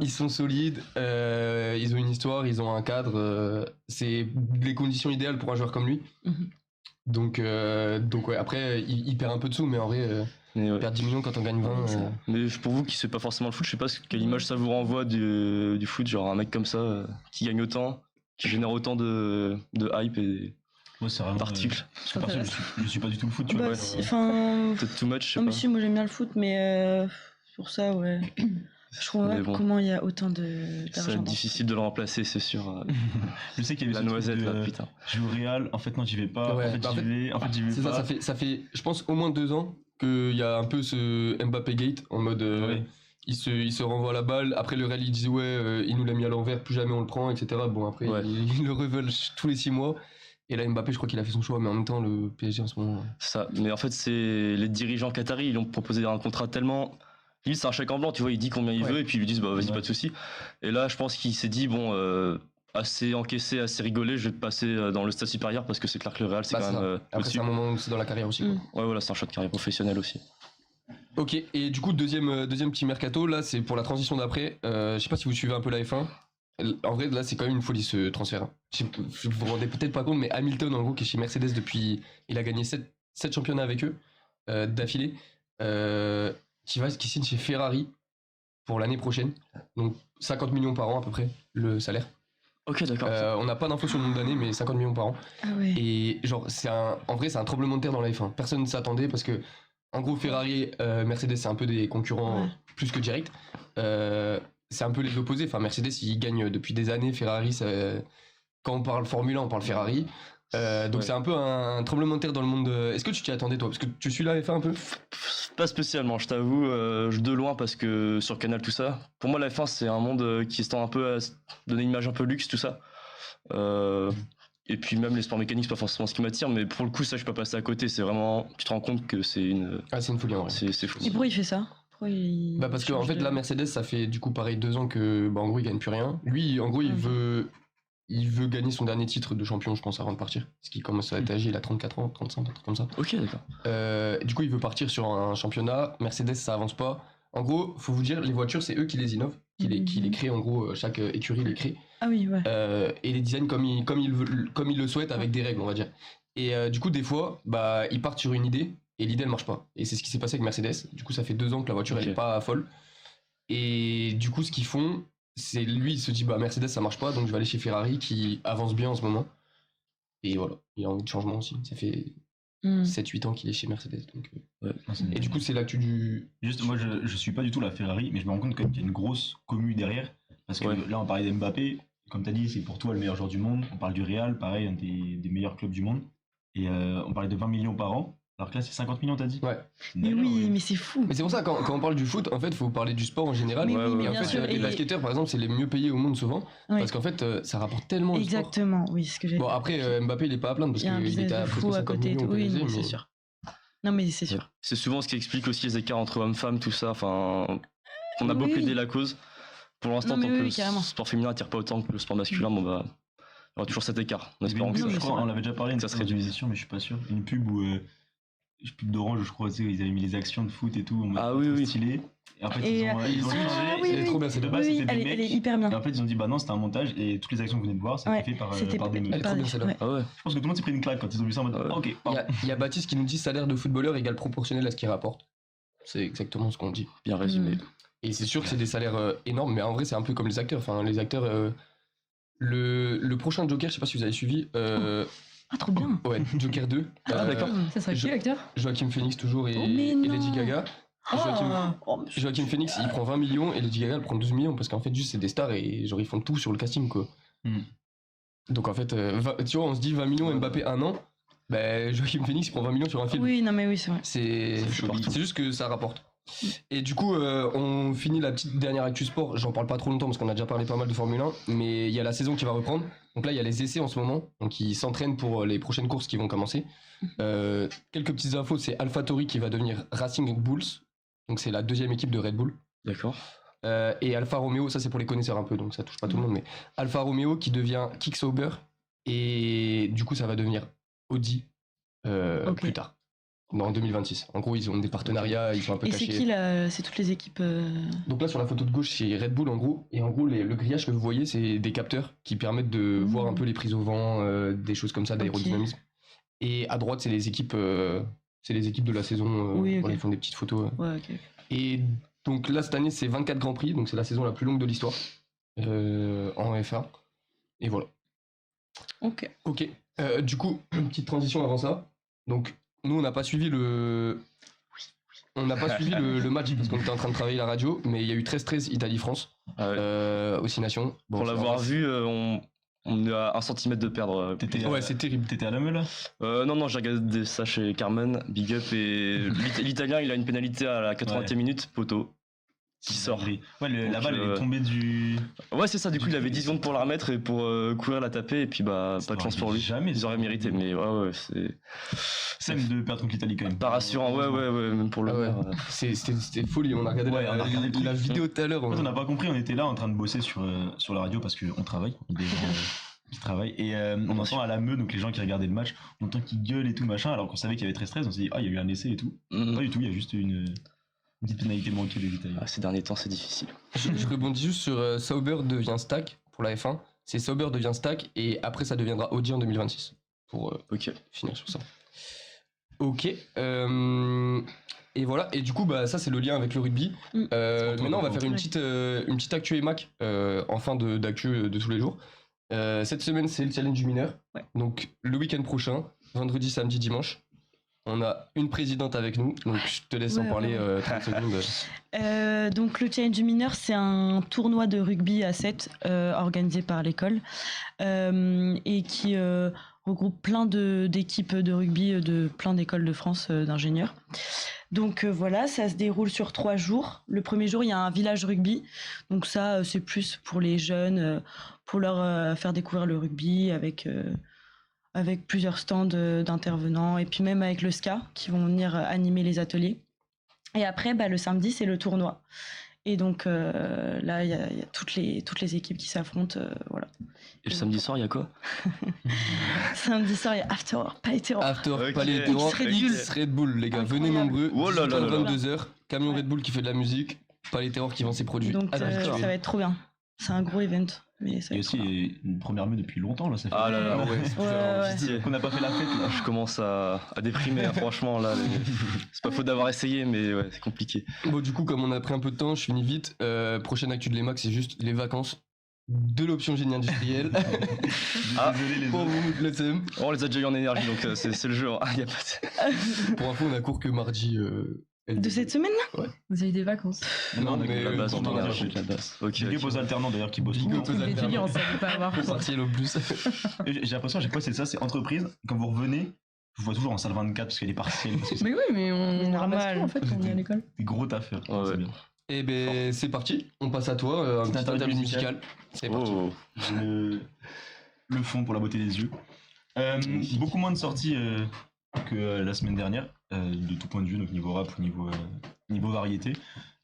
Ils sont solides, ils ont une histoire, ils ont un cadre. C'est les conditions idéales pour un joueur comme lui. Mhm. Donc ouais, après, il perd un peu de sous, mais en vrai, Mais ouais. perdre 10 millions quand on gagne 20. Mais pour vous qui ne savez pas forcément le foot, je sais pas quelle image ça vous renvoie du foot, genre un mec comme ça qui gagne autant, qui génère autant de hype et Moi, c'est vraiment. d'articles. Parce que perso, je suis pas du tout le foot, tu Bah, vois. si, enfin. Peut-être too much, je sais Non, mais pas. si, moi j'aime bien le foot, mais Pour ça, ouais. Je crois Mais pas bon, comment il y a autant ça va d'argent. être difficile de le remplacer, c'est sûr. Je sais qu'il y avait La ce truc noisette, de, là, putain. je joue au Real, en fait non j'y vais pas, Ouais, en fait bah, j'y vais, en fait j'y vais C'est pas. ça fait, je pense, au moins 2 ans qu'il y a un peu ce Mbappé Gate en mode. Ouais. Il se renvoie la balle. Après, le Real, il dit ouais, il nous l'a mis à l'envers, plus jamais on le prend, etc. Bon, après, Ouais. ils le reveulent tous les 6 mois. Et là, Mbappé, je crois qu'il a fait son choix, mais en même temps, le PSG en ce moment. Ça. Mais en fait, c'est les dirigeants qataris, ils lui ont proposé un contrat tellement. Limite, c'est un chèque en blanc, tu vois, il dit combien il Ouais. veut, et puis ils lui disent, bah vas-y, Ouais. pas de souci. Et là, je pense qu'il s'est dit, bon, assez encaissé, assez rigolé, je vais passer dans le stade supérieur parce que c'est clair que le Real, c'est Bah, quand c'est même ça. Après, au-dessus. c'est un moment aussi dans la carrière aussi. Quoi. Ouais, voilà, c'est un choix de carrière professionnelle aussi. Ok, et du coup, deuxième petit mercato, là, c'est pour la transition d'après. Je sais pas si vous suivez un peu la F1. En vrai, là, c'est quand même une folie ce transfert. Vous vous rendez peut-être pas compte, mais Hamilton, en gros, qui est chez Mercedes depuis. Il a gagné 7 championnats avec eux d'affilée. Qui signe chez Ferrari pour l'année prochaine. Donc 50 millions par an à peu près, le salaire. Ok, d'accord. On n'a pas d'infos sur le nombre d'années, mais 50 millions par an. Ah ouais. Et genre, en vrai, c'est un tremblement de terre dans la F1. Personne ne s'attendait parce que, en gros, Ferrari, Mercedes, c'est un peu des concurrents Ouais. plus que directs. C'est un peu les opposés. Enfin, Mercedes, ils gagnent depuis des années. Ferrari, quand on parle Formule 1, on parle Ferrari. Donc Ouais. c'est un peu un tremblement de terre dans le monde. Est-ce que tu t'y attendais, toi? Parce que tu suis la F1 un peu? Pas spécialement, je t'avoue, de loin parce que sur Canal, tout ça. Pour moi, la F1, c'est un monde qui se tend un peu à donner une image un peu luxe, tout ça. Et puis même les sports mécaniques, c'est pas forcément ce qui m'attire, mais pour le coup, ça, je peux pas passer à côté. C'est vraiment, tu te rends compte que c'est une, Ah, c'est une folie en vrai. c'est fou. Et pourquoi il fait ça? Pourquoi il Bah parce que en change fait de- là Mercedes ça fait du coup pareil 2 ans que bah en gros il gagne plus rien. Lui en gros Ok. il veut gagner son dernier titre de champion je pense avant de partir. Parce qu'il commence à être âgé, il a 34 ans, 35 un truc comme ça. Ok, d'accord. Du coup il veut partir sur un championnat. Mercedes ça avance pas. En gros faut vous dire les voitures c'est eux qui les innovent, qui les créent en gros chaque écurie les crée. Ah oui, ouais. Et les design comme ils le souhaitent avec des règles on va dire. Et du coup des fois bah ils partent sur une idée et l'idée elle marche pas. Et c'est ce qui s'est passé avec Mercedes. Du coup ça fait 2 ans que la voiture elle Ok. est pas folle. Et du coup ce qu'ils font c'est lui il se dit bah Mercedes ça marche pas donc je vais aller chez Ferrari qui avance bien en ce moment. Et voilà, il a envie de changement aussi. Ça fait Hmm. 7-8 ans qu'il est chez Mercedes. Donc, Non, c'est- Et du coup c'est l'actu du... Juste, moi, je suis pas du tout la Ferrari, mais je me rends compte quand même qu'il y a une grosse commu derrière. Parce que Ouais. là, on parlait d'Mbappé. Comme tu as dit, c'est pour toi le meilleur joueur du monde. On parle du Real, pareil, un des meilleurs clubs du monde. Et on parlait de 20 millions par an. Alors que là, c'est 50 millions, t'as dit? Ouais. Mais oui, mais c'est fou. Mais c'est pour ça, quand on parle du foot, en fait, il faut parler du sport en général. Mais ouais, oui, ouais. mais Et en bien fait, sûr. les et- basketteurs, par exemple, c'est les mieux payés au monde souvent. Ouais. Parce qu'en fait, ça rapporte tellement le sport. Exactement, oui, c'est ce que j'ai Bon, dit. après, Mbappé, il est pas à plaindre parce Il y a un qu'il business était à de presque fou à 50 côté et millions tout. au Oui, PSG, non, mais c'est mais- sûr. Non, mais c'est sûr. C'est souvent ce qui explique aussi les écarts entre hommes-femmes, tout ça. Enfin, on a beau Oui. plaider la cause. Pour l'instant, Non, mais tant que oui, le carrément. sport féminin n'attire pas autant que le sport masculin, bon bah, il y aura toujours cet écart. En Il y avait espérant une que pub, Non, je mais crois, c'est on l'avait déjà parlé Ça serait dans une dur. émission, mais je suis pas sûr. Une pub où. Pub d'Orange, je crois, tu sais, ils avaient mis les actions de foot et tout. En mode Ah oui, trop oui. stylé. Et en fait, Et, ils ont changé. ah oui, C'est oui. trop bien, De c'est base, Oui, c'était des elle est mecs. hyper bien. Et en fait, ils ont dit, bah non, c'était un montage et toutes les actions que vous venez de voir, c'était Ouais, fait par c'était des mecs. Elle est trop bien, celle-là. ouais. Ah ouais. Je pense que tout le monde s'est pris une claque quand ils ont vu ça en mode, Ouais. ok, Il y pardon. il y a Baptiste qui nous dit salaire de footballeur égale proportionnel à ce qu'il rapporte. C'est exactement ce qu'on dit. Bien résumé. Et c'est sûr que c'est des salaires énormes, mais en vrai, c'est un peu comme les acteurs. Enfin, les acteurs. Le prochain Joker, je sais pas si vous avez suivi. Ah, trop bien. Ouais, Joker 2. Ah, d'accord. Ça serait Je- qui l'acteur? Joachim Phoenix toujours et, Oh, mais et Lady non. Gaga. Joachim, Ah. Oh, mais- Joachim Phoenix, il prend 20 millions et Lady Gaga, elle prend 12 millions parce qu'en fait, juste c'est des stars et genre ils font tout sur le casting quoi. Hmm. Donc en fait, tu vois, on se dit 20 millions Mbappé un an, bah Joachim Phoenix il prend 20 millions sur un film. Oui, non, mais oui, c'est vrai. C'est folie. c'est juste que ça rapporte. Et du coup, on finit la petite dernière actu sport. J'en parle pas trop longtemps parce qu'on a déjà parlé pas mal de Formule 1, mais il y a la saison qui va reprendre. Donc là, il y a les essais en ce moment, donc ils s'entraînent pour les prochaines courses qui vont commencer. Quelques petites infos, c'est AlphaTauri qui va devenir Racing Bulls, donc c'est la deuxième équipe de Red Bull. D'accord. Et Alfa Romeo, ça c'est pour les connaisseurs un peu, donc ça touche pas tout le monde, mais Alfa Romeo qui devient Kick Sauber, et du coup ça va devenir Audi Ok. plus tard, en 2026. En gros, ils ont des partenariats, ils sont un peu Et c'est cachés. qui là? C'est toutes les équipes. Donc là sur la photo de gauche c'est Red Bull en gros, et en gros le grillage que vous voyez c'est des capteurs qui permettent de voir un peu les prises au vent, des choses comme ça, d'aérodynamisme. Et à droite c'est les équipes de la saison, Oui, ok. voilà, ils font des petites photos. Ouais, ok. Et donc là cette année c'est 24 Grands Prix, donc c'est la saison la plus longue de l'histoire en F1. Et voilà. Ok. Ok. Du coup, une petite transition avant ça. Donc, nous, on n'a pas suivi On n'a pas suivi le match parce qu'on était en train de travailler la radio, mais il y a eu 13-13 Italie-France, Ah ouais. aussi nation. Bon, Pour ça l'avoir va. vu, on est à 1 centimètre de perdre. Ouais, c'est terrible. T'étais à la meule là? Non, j'ai regardé ça chez Carmen, Big Up, et l'Italien, il a une pénalité à la 80e minute, poteau, qui sort. Ouais, la Donc, balle elle est tombée du. Ouais, c'est ça, du coup, il avait 10 secondes pour la remettre et pour courir la taper, et puis bah, pas de chance pour lui. Jamais. Ils auraient mérité, mais ouais, c'est Même de perdre contre l'Italie quand même. pas rassurant, ouais, même pour le Ah ouais. maire. C'était folie, on a regardé, Ouais, on a regardé le truc. la vidéo tout à l'heure. En fait, on n'a pas compris, on était là en train de bosser sur la radio parce qu'on travaille, on est des gens qui travaillent. Et on entend à la meute, donc les gens qui regardaient le match, on entend qu'ils gueulent et tout machin, alors qu'on savait qu'il y avait 13-13, on s'est dit, ah, il y a eu un essai et tout. Mhm. Pas du tout, il y a juste une petite pénalité manquée des Italiens. Ah, ces derniers temps, c'est difficile. Je rebondis juste sur Sauber devient Stack pour la F1. C'est Sauber devient Stack et après ça deviendra Audi en 2026. Pour Ok. finir sur ça. Ok. Et voilà. Et du coup, bah, ça c'est le lien avec le rugby. Maintenant, on va faire une petite actu EMAC en fin d'actu de tous les jours. Cette semaine, c'est le challenge du mineur. Ouais. Donc, le week-end prochain, vendredi, samedi, dimanche, on a une présidente avec nous. Donc, je te laisse en Ouais, parler vraiment. 30 secondes. Donc le Challenge du mineur, c'est un tournoi de rugby à 7 organisé par l'école et qui regroupe plein d'équipes de rugby de plein d'écoles de France d'ingénieurs. Donc voilà, ça se déroule sur 3 jours. Le premier jour, il y a un village rugby. Donc ça, c'est plus pour les jeunes, pour leur faire découvrir le rugby avec plusieurs stands d'intervenants et puis même avec le SCA qui vont venir animer les ateliers. Et après, le samedi, c'est le tournoi. Et donc là, il y a toutes les équipes qui s'affrontent. Voilà. Et le samedi soir, il y a quoi? Samedi soir, il y a After Work, Palais Terror. After Ok. Palais Terror, X Red Bull. X Red Bull, les gars. Venez Incroyable. nombreux. Oh là là là là. 22h. Camion Ouais. Red Bull qui fait de la musique. Palais Terror qui vend ses produits. Donc ça Habitués. va être trop bien. C'est un gros event. Mais ça Il y va a être trop bien. aussi une première meute depuis longtemps là, ça fait. Ah là là, Ah ouais, c'est Ouais. Pitié. Qu'on n'a pas fait la fête là. Je commence à déprimer, hein, franchement, là. C'est pas faute d'avoir essayé, mais ouais, c'est compliqué. Bon, du coup, comme on a pris un peu de temps, je finis vite. Prochaine actu de l'EMAC, c'est juste les vacances de l'option génie industrielle. Ah, Désolé les Pour autres. vous, le thème. On les a déjà eu en énergie, donc c'est le jeu. Hein. Y a pas de... Pour info, on a cours que mardi. De cette semaine-là Vous avez des vacances. Non, on a mais que la base, on on en a a lâché. la base. Ok, Big up ok. aux alternants d'ailleurs qui bossent Big tout le up temps. aux Les alternants. étudiants, ça ne peut pas avoir. Partiel au plus. Et j'ai l'impression à chaque fois c'est ça, c'est entreprise. Quand vous revenez, je vous vois toujours en salle 24 parce qu'il y a des partiels, parce que c'est Mais oui, mais on Mais ramasse normal. tout en fait quand on est à l'école. des gros taf. Ouais, C'est ouais. bien. Et ben, c'est parti. On passe à toi. Un Petite petit interlude interlude musicale. musical. C'est parti. Oh. Le fond pour la beauté des yeux. Beaucoup moins de sorties que la semaine dernière, de tout point de vue, donc niveau rap ou niveau variété.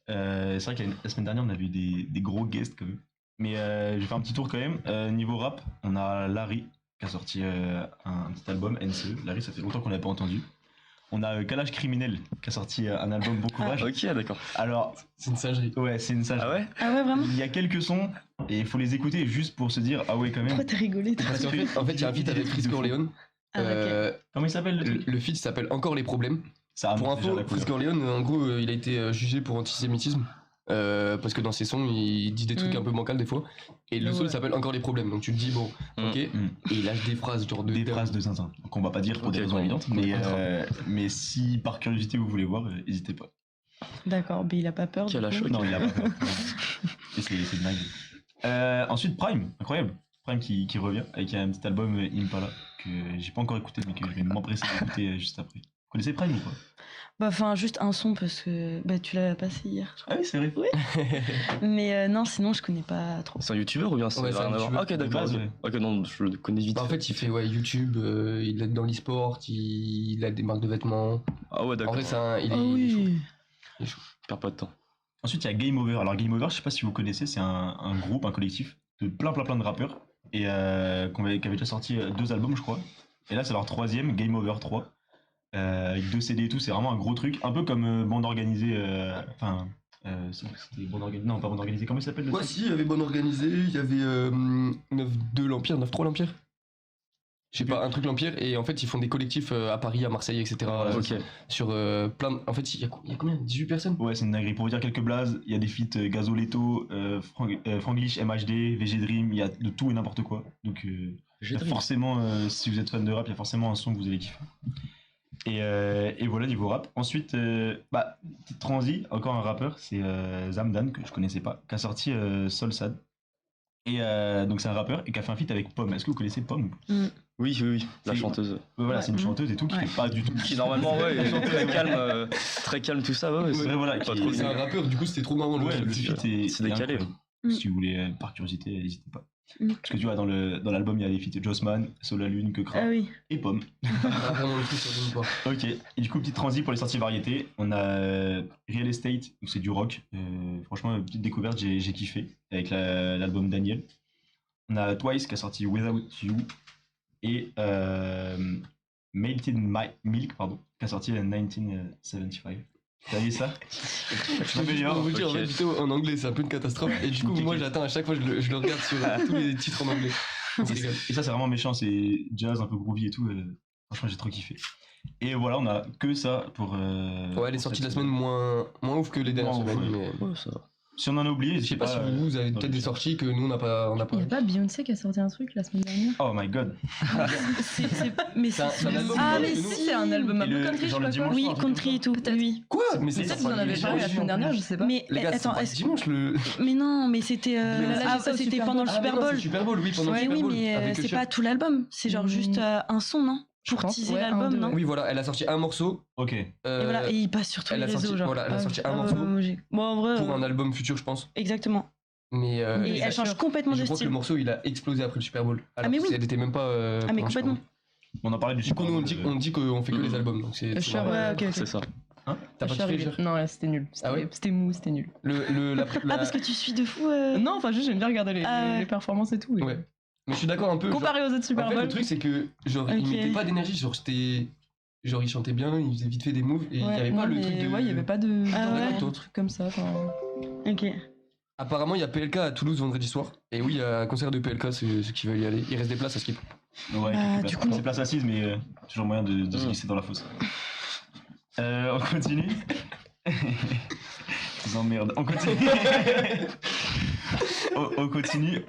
C'est vrai que la semaine dernière, on avait eu des gros guests quand même. Mais je vais faire un petit tour quand même. Niveau rap, on a Larry qui a sorti un petit album, NCE. Larry, ça fait longtemps qu'on l'a pas entendu. On a Kalash Criminel qui a sorti un album Bon Courage. Ok, d'accord. Alors, C'est une singerie. ouais, c'est une sage. Ah ouais? Ah ouais, vraiment? Il y a quelques sons et il faut les écouter juste pour se dire ah ouais quand même. Pourquoi t'as rigolé toi? Parce qu'en fait, il y a un feat avec Frisco Orleans. Ah, ok. Comment il s'appelle le truc? Le feat s'appelle Encore les problèmes. Ça Pour remonte déjà info, la couleur. Frisco Orleans, en gros, il a été jugé pour antisémitisme. Parce que dans ses sons, il dit des trucs Mm. un peu bancals des fois. Et le son, Ouais. il s'appelle Encore les problèmes. Donc tu te dis, bon, ok. Et il lâche des phrases, genre de. Des phrases de Zinzin. Donc on va pas dire pour Ok, des raisons bon, évidentes, on mais, écoutera. mais si par curiosité vous voulez voir, n'hésitez pas. D'accord, mais il a pas peur. Qui a du la coup. choc. Non, il a pas peur. Et c'est dingue. Ensuite, Prime, incroyable. Prime qui revient avec un petit album Impala que j'ai pas encore écouté, mais que je vais m'empresser d'écouter juste après. Vous connaissez Prime ou pas? Enfin, juste un son parce que tu l'as passé hier. je Ah oui, c'est vrai. Oui. crois. Mais non, sinon je connais pas trop. C'est un youtubeur ou bien c'est Ouais, c'est un rien à voir? youtubeur. Ah, ok, d'accord. De base, Ok, ouais. Ok, non, je le connais vite. Bah, en fait, il fait YouTube, il aide dans l'e-sport, il a des marques de vêtements. Ah ouais, En d'accord. vrai, il est Ah chaud. oui. Perds pas de temps. Ensuite, il y a Game Over. Alors, Game Over, je sais pas si vous connaissez, c'est un groupe, un collectif de plein de rappeurs et qui avait déjà sorti 2 albums, je crois. Et là, c'est leur 3e, Game Over 3, avec 2 CD et tout. C'est vraiment un gros truc, un peu comme Bande Organisée. Enfin, c'était Bande Organisée. Non, pas Bande Organisée. Comment il s'appelle le Ouais, truc si, il y avait Bonne Organisée, il y avait 9-2 l'Empire, 9-3 l'Empire. Je sais pas, un truc l'Empire, et en fait, ils font des collectifs à Paris, à Marseille, etc. Ok. Sur plein de... En fait, il y a combien 18 personnes? Ouais, c'est une dinguerie. Pour vous dire quelques blazes, il y a des feats Gazoletto, Franglish, MHD, VG Dream, il y a de tout et n'importe quoi. Donc, il y a forcément, si vous êtes fan de rap, il y a forcément un son que vous allez kiffer. Et voilà, niveau rap. Ensuite, petite transi, encore un rappeur, c'est Zamdan, que je connaissais pas, qui a sorti Soul Sad. Et donc c'est un rappeur et qui a fait un feat avec Pomme. Est-ce que vous connaissez Pomme? Oui, la C'est- chanteuse. Voilà, c'est une Ouais. chanteuse et tout, qui Ouais. fait pas du tout. Qui normalement, ouais, est très calme tout ça, ouais. Ouais, voilà, pas qui- trop C'est un rappeur, du coup c'était trop marrant. Ouais, le le feat est c'est décalé. incroyable. Mm. Si vous voulez, par curiosité, n'hésitez pas. Mm. Parce que tu vois, dans l'album, il y a les feats Jossman, Sola Lune, Kekra Ah oui. et Pomme. Ah, vraiment le truc sur le pas. Ok, et du coup, petite transi pour les sorties variétés. On a Real Estate, où c'est du rock. Franchement, petite découverte, j'ai kiffé avec l'album Daniel. On a Twice qui a sorti Without You. Et Melted Milk, qui a sorti 1975. T'as vu ça? Je peux vous dire, en ok. fait, vidéo en anglais, c'est un peu une catastrophe. Et du coup, Ok, moi, ok. j'attends à chaque fois, je le regarde sur tous les titres en anglais. On se régale. Et ça, c'est vraiment méchant, c'est jazz, un peu groovy et tout. Franchement, j'ai trop kiffé. Et voilà, on a que ça pour. Ouais, les sorties de la semaine moins ouf que les dernières Moins ouf, semaines. ouais. Mais... Ça va. Si on en a oublié, Je sais pas si vous avez dans peut-être le des chat. sorties que nous, on n'a pas. Il y a pas Beyoncé qui a sorti un truc la semaine dernière? Oh my god. Mais C'est un c'est album Ah, que mais nous- si, C'est un album un Et peu le- country, je genre sais le pas quoi. dimanche Oui, soir, un truc country et tout. Peut-être. Oui. Quoi? Mais Peut-être que vous en avez les parlé la gens, semaine dernière, je sais pas. Mais Les gars, attends, c'est pas dimanche le. mais non, mais c'était Mais là, j'ai ça au c'était Super pendant Bowl. le Ah, mais Super non, c'est Bowl. le Super Bowl, oui, pendant le Mais Super oui, Bowl. mais avec c'est Usher. pas tout l'album, c'est genre juste un son, non? Pour pense, teaser ouais, un, l'album, deux, non? ouais. Oui, voilà, elle a sorti un morceau. Ok. Et voilà, et il passe sur tous elle les a réseaux, sorti- genre. voilà, elle a sorti un ouais, morceau. Bon, en vrai, Pour un album futur, je pense. exactement. Mais Et et elle change complètement je de crois que le style. morceau il a explosé après le Super Bowl. Alors mais que oui. elle était même pas. Ah, mais pendant le Super complètement. Bowl. On en parlait du Du coup, nous on dit qu'on fait que les Mhm. albums. Donc c'est Usher, marrant. Ouais, ok, ok. C'est ça. T'as pas Usher, kiffé il est- Usher Non, là, c'était nul. Ah ouais C'était mou, c'était nul. Ah, parce que tu suis de fou. Non, enfin, juste, j'aime bien regarder Ah ouais. les performances et tout. et- Ouais. Mais je suis d'accord un peu. genre- Comparé aux autres Super En fait, Bowl. le truc c'est que genre il Ok. mettait pas d'énergie. Genre c'était. Genre il chantait bien, il faisait vite fait des moves et il y Ouais, avait non, pas le mais truc de. ouais, il y avait pas de Ah ouais. de trucs comme ça. enfin. Ok. Apparemment il y a PLK à Toulouse vendredi soir. Et oui, il y a un concert de PLK, ceux qui veulent y aller. Il reste des places à skip. Ouais, Bah, quelques du places. coup- C'est place assise, mais toujours moyen de se glisser dans la fosse. On continue. Je vous emmerde. On continue. on continue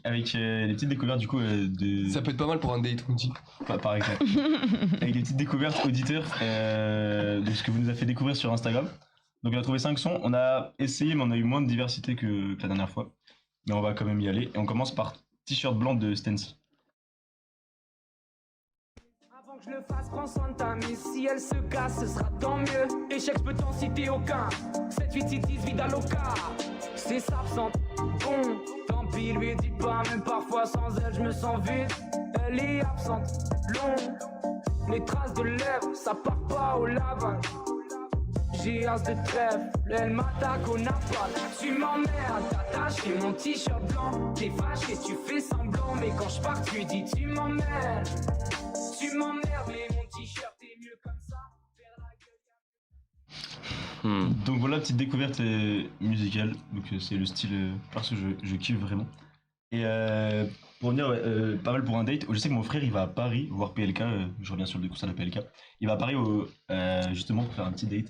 avec les petites découvertes du coup de. Ça peut être pas mal pour un date, on dit. Par exemple. Avec des petites découvertes auditeurs de ce que vous nous avez fait découvrir sur Instagram. Donc on a trouvé 5 sons. On a essayé, mais on a eu moins de diversité que la dernière fois. Mais on va quand même y aller. Et on commence par T-shirt blanc de Stancy. Avant que je le fasse, prends soin de ta mise. Si elle se casse, ce sera tant mieux. Échec, je peux t'en citer aucun. 7, 8, 6, 10, vida loca. C'est ça, absente. Bon, tant pis, lui dis pas, même parfois sans elle, je me sens vide. Elle est absente, long. Les traces de lèvres, ça part pas au lavage. J'ai as de trèfle, elle m'attaque au napalm. Tu m'emmerdes, t'attaches et mon t-shirt blanc. T'es fâché, tu fais semblant, mais quand je pars, tu dis tu m'emmerdes. Tu m'emmerdes, mais mon t-shirt est mieux comme ça. Faire la gueule. Donc voilà, petite découverte musicale. Donc c'est le style parce que je kiffe vraiment. Et pour venir, pas mal pour un date. Je sais que mon frère il va à Paris voir PLK. Je reviens sur le concert de PLK. Il va à Paris justement pour faire un petit date.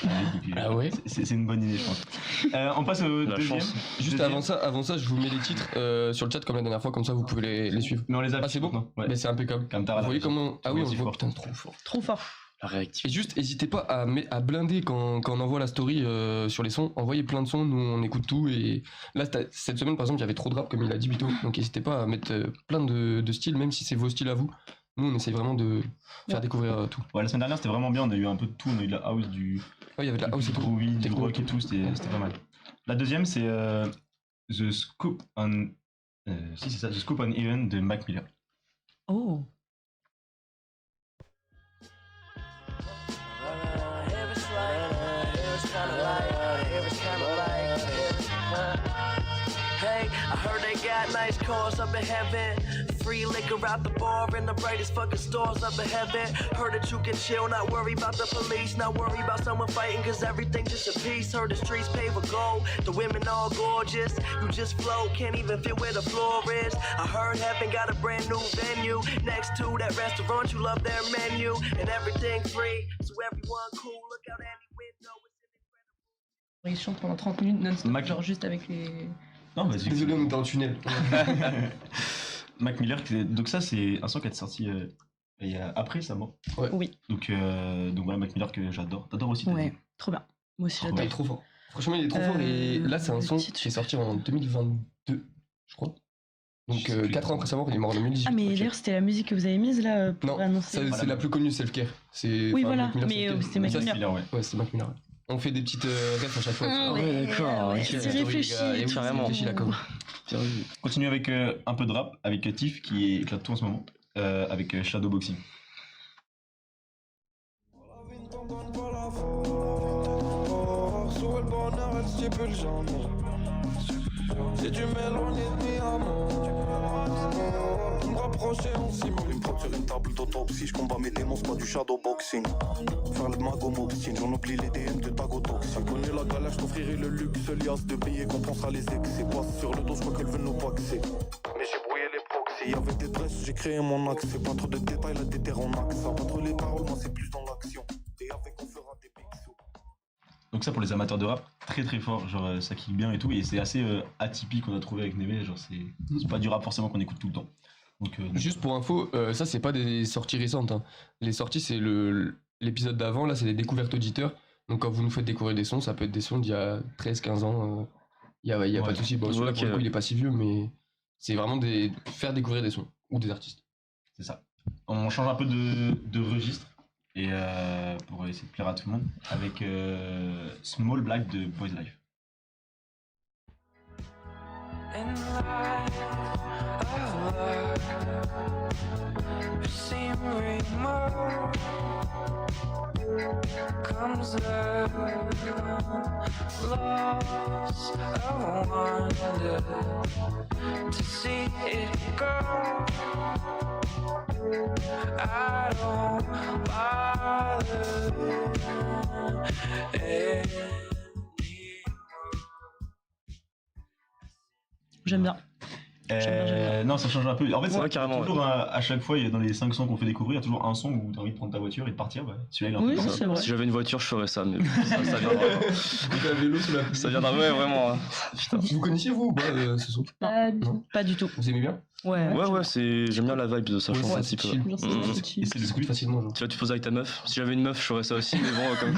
Et puis, Ah ouais. C'est une bonne idée, je pense. On passe au La deuxième. chance. Juste Deuxième. avant ça, je vous mets les titres sur le chat comme la dernière fois, comme ça vous pouvez les suivre. Mais on les a. Ah, c'est bon maintenant. Ouais. Mais c'est impeccable. Comme tard à Vous la voyez régie. comment. Ah C'est oui, on aussi le voit, fort. putain, trop fort. Trop fort. La Et réactivité. juste, n'hésitez pas à blinder quand on envoie la story sur les sons. Envoyez plein de sons, nous on écoute tout. Et là, cette semaine par exemple, il y avait trop de rap, comme il a dit Bito. Donc n'hésitez pas à mettre plein de styles, même si c'est vos styles à vous. Nous on essaye vraiment de faire découvrir tout. Ouais, la semaine dernière c'était vraiment bien. On a eu un peu de tout. On a eu de la house, du Ouais, il y avait de la house et tout. groovy, du Techno et rock et tout. C'était pas mal. La deuxième c'est The Scoop on. Si c'est ça, The Scoop on Even de Mac Miller. Oh. Hey, I heard they got nice cars up in heaven. Free liquor out the bar in the brightest fucking stores up in heaven. Heard that you can chill, not worry about the police, not worry about someone fighting, cause everything just a piece. Heard the streets paved with gold, the women all gorgeous. You just float, can't even feel where the floor is. I heard heaven got a brand new venue next to that restaurant, you love their menu, and everything free, so everyone cool. Look out any window, it's Il chante pendant 30 minutes non-stop, Mac- genre juste avec les. Non, vas-y. Désolé, on était en tunnel. Mac Miller, donc ça c'est un son qui est sorti Et après sa mort. Ouais. Oui. Donc voilà, Mac Miller que j'adore. T'adores aussi? Ouais, trop bien. Moi aussi, Trop Il j'adore. est trop fort. Franchement, il est trop fort. Et là, c'est un le son titre, qui est sorti en 2022, je crois. Donc Je sais plus. 4 ans après sa mort, il est mort en 2018. Ah, mais Ok. d'ailleurs, c'était la musique que vous avez mise là pour Non, annoncer. c'est la plus connue, Self-Care. Oui, voilà, Mac Miller, mais, Self-Care. c'était Mac Ça, Miller. Miller, ouais. Ouais, c'est Mac Miller. Ouais. On fait des petites refs à chaque fois. Ah ouais, d'accord, ouais, ok. c'est Story, réfléchi. les gars, et et oui, tout. carrément. réfléchi, la com. Continue avec un peu de rap, avec Tiff qui éclate tout en ce moment, avec Shadowboxing. Sur le bonheur, elle stipule jamais. Si tu m'éloignes de mi amour, me rapprocher, on simule. Une prod sur une table d'autopsie, je combats mes démons, c'est pas du shadowboxing. Faire le mago m'obstine, j'en oublie les DM de tagotoxie. Connais la galère, je t'offrirai le luxe, liasse de billets, compensera les excès. Passe sur le dos, je crois qu'elles veulent nous paxer. Mais j'ai brouillé les proxys, y'avait des dresses, j'ai créé mon accès. Pas trop de détails, la déterre en axe. Pas trop les paroles, moi c'est plus dans l'action. Et avec on fera des pixels. Donc ça pour les amateurs de rap, très très fort, genre ça kick bien et tout, et c'est assez atypique qu'on a trouvé avec Neve, genre c'est pas du rap forcément qu'on écoute tout le temps. Donc, Juste pour info, ça c'est pas des sorties récentes. Hein. Les sorties c'est l'épisode d'avant, là c'est des découvertes auditeurs. Donc quand vous nous faites découvrir des sons, ça peut être des sons d'il y a 13-15 ans. Il y a Ouais. pas de souci. Bon, celui-là, Ok. pour le coup, il est pas si vieux, mais c'est vraiment faire découvrir des sons ou des artistes. c'est ça. On change un peu de registre, et pour essayer de plaire à tout le monde, avec Small Black de Boys Life. In life, you seem remote. Comes love, lost, I wonder to see it go. I don't bother anymore. J'aime bien. J'aime bien. Non, ça change un peu. En fait, Ouais, carrément, toujours à chaque fois, dans les 5 sons qu'on fait découvrir, il y a toujours un son où t'as envie de prendre ta voiture et de partir. Bah, celui-là, il est un Oui, peu comme c'est ça. vrai. Si j'avais une voiture, je ferais ça, mais ça viendra. Un vélo sous la Ça viendra, ouais, vraiment. Hein. Putain. Vous connaissiez vous ou pas ce son Pas du Non. tout. Pas du tout. Vous aimez bien? Ouais. Ouais, j'aime bien la vibe de sa Ouais, chanson un c'est petit peu. chill. Genre, c'est Mhm. trop chill. Et c'est le J'écoute squid. facilement. Genre. Tu vois, tu poses avec ta meuf. Si j'avais une meuf, je ferais ça aussi, mais bon, comme.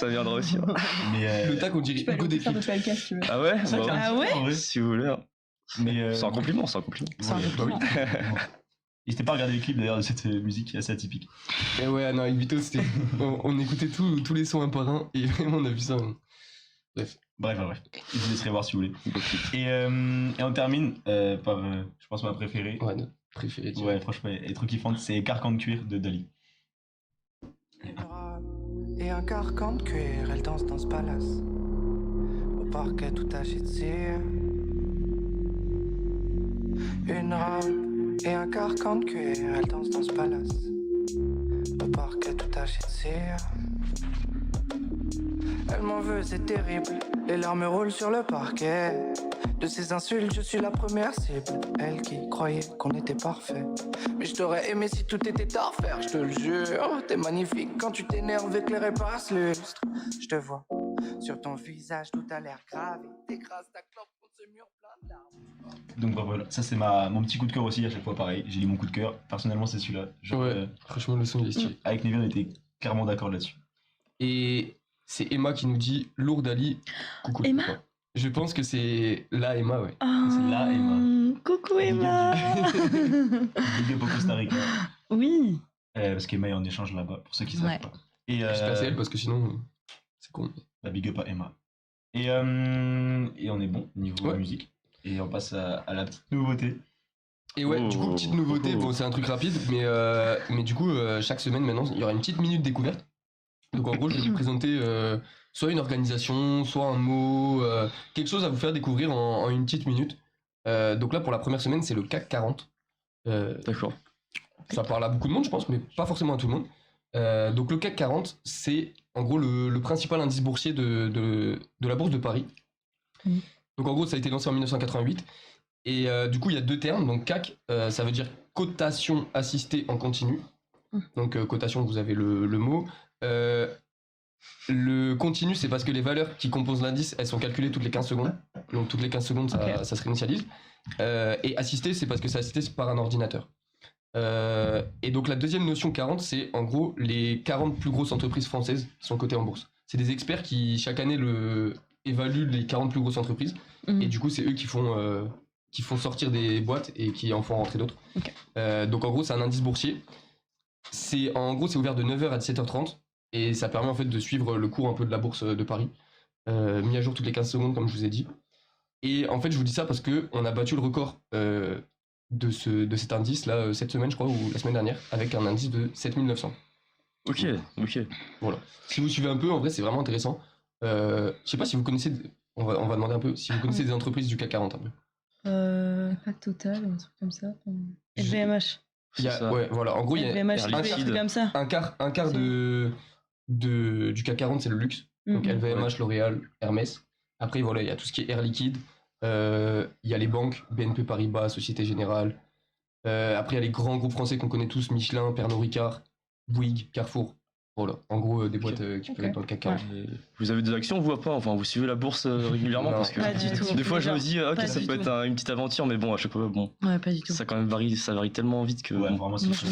Ça viendra aussi. Hein. Mais, Le tac, on dirait Tu peux aller Hugo au concert de Déclic. PLK si tu veux. Ah ouais, c'est vrai qu'il y a un Ah petit ouais peu, en vrai. si vous voulez. Hein. Mais, C'est un compliment, c'est un compliment. C'est un ouais, compliment. N'hésitez pas à regarder les clips d'ailleurs de cette musique qui est assez atypique. Et ouais, non, avec Vito, c'était. On écoutait tous les sons un par un et vraiment on a vu ça. Bref. Je vous laisserai voir si vous voulez. Et on termine par, je pense, ma préférée. Ouais, notre préféré. tu Ouais, franchement, elle est trop kiffante. C'est Carcan de cuir de Dali. Une robe et un carcan de cuir, elle danse dans ce palace. Au parquet tout taché de cire. Une robe et un carcan de cuir, elle danse dans ce palace. Au parquet tout taché de cire. Elle m'en veut, c'est terrible. Les larmes roulent sur le parquet. De ces insultes, je suis la première cible. Elle qui croyait qu'on était parfait. Mais je t'aurais aimé si tout était à refaire, je te le jure. T'es magnifique quand tu t'énerves, éclairé par ce lustre. Je te vois sur ton visage, tout a l'air gravé. T'écrases ta clope contre ce mur plein de larmes. Donc bah, voilà, ça c'est mon petit coup de cœur aussi, à chaque fois pareil. J'ai dit mon coup de cœur. Personnellement, c'est celui-là. Genre, Ouais, franchement, le son il est stylé. avec Neville, on était clairement d'accord là-dessus. Et c'est Emma qui nous dit Lourd Ali. Coucou. Emma Ouais. Je pense que c'est la Emma, ouais. C'est là, Emma. Coucou Emma. Big up au Costa Rica. Oui. Parce qu'Emma est en échange là-bas, pour ceux qui savent Ouais. pas. Et J'espère que c'est elle parce que sinon, c'est con. la big up à Emma. Et on est bon niveau Ouais. musique. Et on passe à la petite nouveauté. Et ouais, du coup, Oh. petite nouveauté, bon, c'est un truc rapide, mais du coup, chaque semaine maintenant, il y aura une petite minute découverte. Donc en gros, je vais vous présenter soit une organisation, soit un mot, quelque chose à vous faire découvrir en une petite minute. Donc là, pour la première semaine, c'est le CAC 40. D'accord. Ça parle à beaucoup de monde, je pense, mais pas forcément à tout le monde. Donc le CAC 40, c'est en gros le principal indice boursier de la bourse de Paris. Mhm. Donc en gros, ça a été lancé en 1988. Et du coup, il y a deux termes. Donc CAC, ça veut dire cotation assistée en continu. Donc cotation, vous avez le mot. Le continu, c'est parce que les valeurs qui composent l'indice, elles sont calculées toutes les 15 secondes. Donc toutes les 15 secondes, ça se réinitialise. Et assisté, c'est parce que c'est assisté par un ordinateur. Et donc la deuxième notion 40, c'est en gros les 40 plus grosses entreprises françaises qui sont cotées en bourse. C'est des experts qui chaque année évaluent les 40 plus grosses entreprises. Et du coup, c'est eux qui font sortir des boîtes et qui en font rentrer d'autres. Donc en gros, c'est un indice boursier. C'est ouvert de 9h à 17h30 et ça permet en fait de suivre le cours un peu de la bourse de Paris, mis à jour toutes les 15 secondes comme je vous ai dit. Et en fait, je vous dis ça parce que on a battu le record de cet indice là cette semaine, je crois, ou la semaine dernière, avec un indice de 7900. Ok. Voilà. Si vous suivez un peu, en vrai, c'est vraiment intéressant. Je sais pas si vous connaissez, on va demander un peu, si vous connaissez des entreprises du CAC 40 un peu. Pas Total, un truc comme ça. LVMH. Ouais, voilà. En gros, il y a LVMH, Air un Liquide. truc comme ça. un quart du CAC 40, c'est le luxe. Donc Mhm. LVMH, L'Oréal, Hermès. Après, voilà, il y a tout ce qui est Air Liquide. Il y a les banques, BNP Paribas, Société Générale. Après, il y a les grands groupes français qu'on connaît tous, Michelin, Pernod Ricard, Bouygues, Carrefour. Voilà, en gros, des boîtes qui peuvent être dans le CAC 40. Vous avez des actions, vous, ou pas? Enfin, vous suivez la bourse régulièrement? Non. Parce que Pas du tout. des fois, je me dis, ok, Pas ça du peut tout. être une petite aventure, mais bon, à chaque fois, bon, Ouais, pas du tout. ça quand même varie, ça varie tellement vite que Ouais, bon, vraiment, Moi, c'est je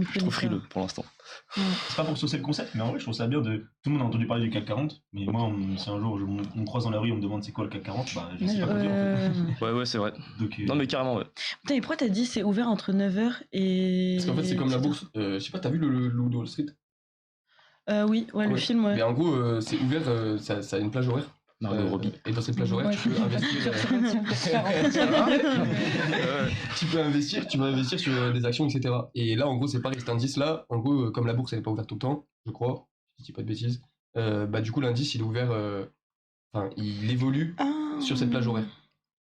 m'y je suis trop connais frileux pas. pour l'instant. pas pour saucer le concept, mais en vrai, je trouve ça bien de. Tout le monde a entendu parler du CAC 40, mais moi, si un jour on me croise dans la rue et on me demande c'est quoi le CAC 40, bah, je sais pas quoi dire en fait. Ouais, c'est vrai. Donc, Non, mais carrément, ouais. Putain, et pourquoi t'as dit c'est ouvert entre 9h et. Parce qu'en fait, c'est comme la bourse. Je sais pas, t'as vu le Loup de Wall Street? Oui, ouais, le Ouais. film, ouais. Mais en gros, c'est ouvert, ça a une plage horaire. Margot Robbie. Et dans cette plage horaire, Ouais, tu peux investir. Tu peux investir sur des actions, etc. Et là, en gros, c'est pareil, cet indice-là, en gros, comme la bourse, elle n'est pas ouverte tout le temps, je crois, si je dis pas de bêtises, bah, du coup, l'indice, il est ouvert, enfin, il évolue Ah. sur cette plage horaire.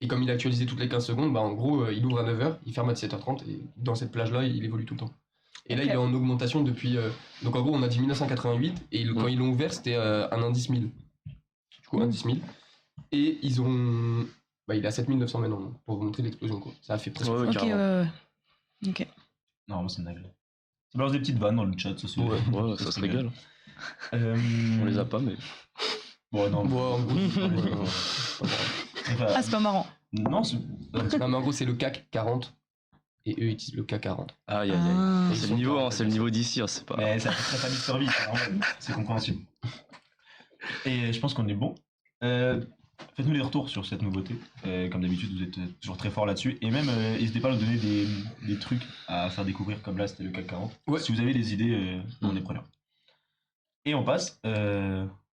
Et comme il est actualisé toutes les 15 secondes, bah, en gros, il ouvre à 9h, il ferme à 17h30, et dans cette plage-là, il évolue tout le temps. Et là, il est en augmentation depuis. Donc, en gros, on a dit 1988, et quand ils l'ont ouvert, c'était un indice 1000. Du coup, indice 1000. Et ils ont. Bah, il est à 7900 maintenant, donc, pour vous montrer l'explosion, quoi. Ça a fait presque. Ouais, Ok, carrément. ouais. Ok. non, moi, c'est une dinguerie. Ça balance des petites vannes dans le chat, ça se Ouais, ça se régale. On les a pas, mais. Bon, non. Bon, en gros, Enfin, Ah, c'est pas marrant. non, c'est. non, mais en gros, c'est le CAC 40. Et eux, ils utilisent le CAC 40. Aïe, aïe, Ah. aïe. C'est le niveau, hein, c'est le niveau d'ici, hein, c'est pas. Mais ça fait très Mister V, c'est compréhensible. Et je pense qu'on est bon. Faites-nous les retours sur cette nouveauté. Comme d'habitude, vous êtes toujours très fort là-dessus. Et même, n'hésitez pas à nous donner des trucs à faire découvrir, comme là, c'était le CAC 40. Ouais. Si vous avez des idées, on est preneurs. Et on passe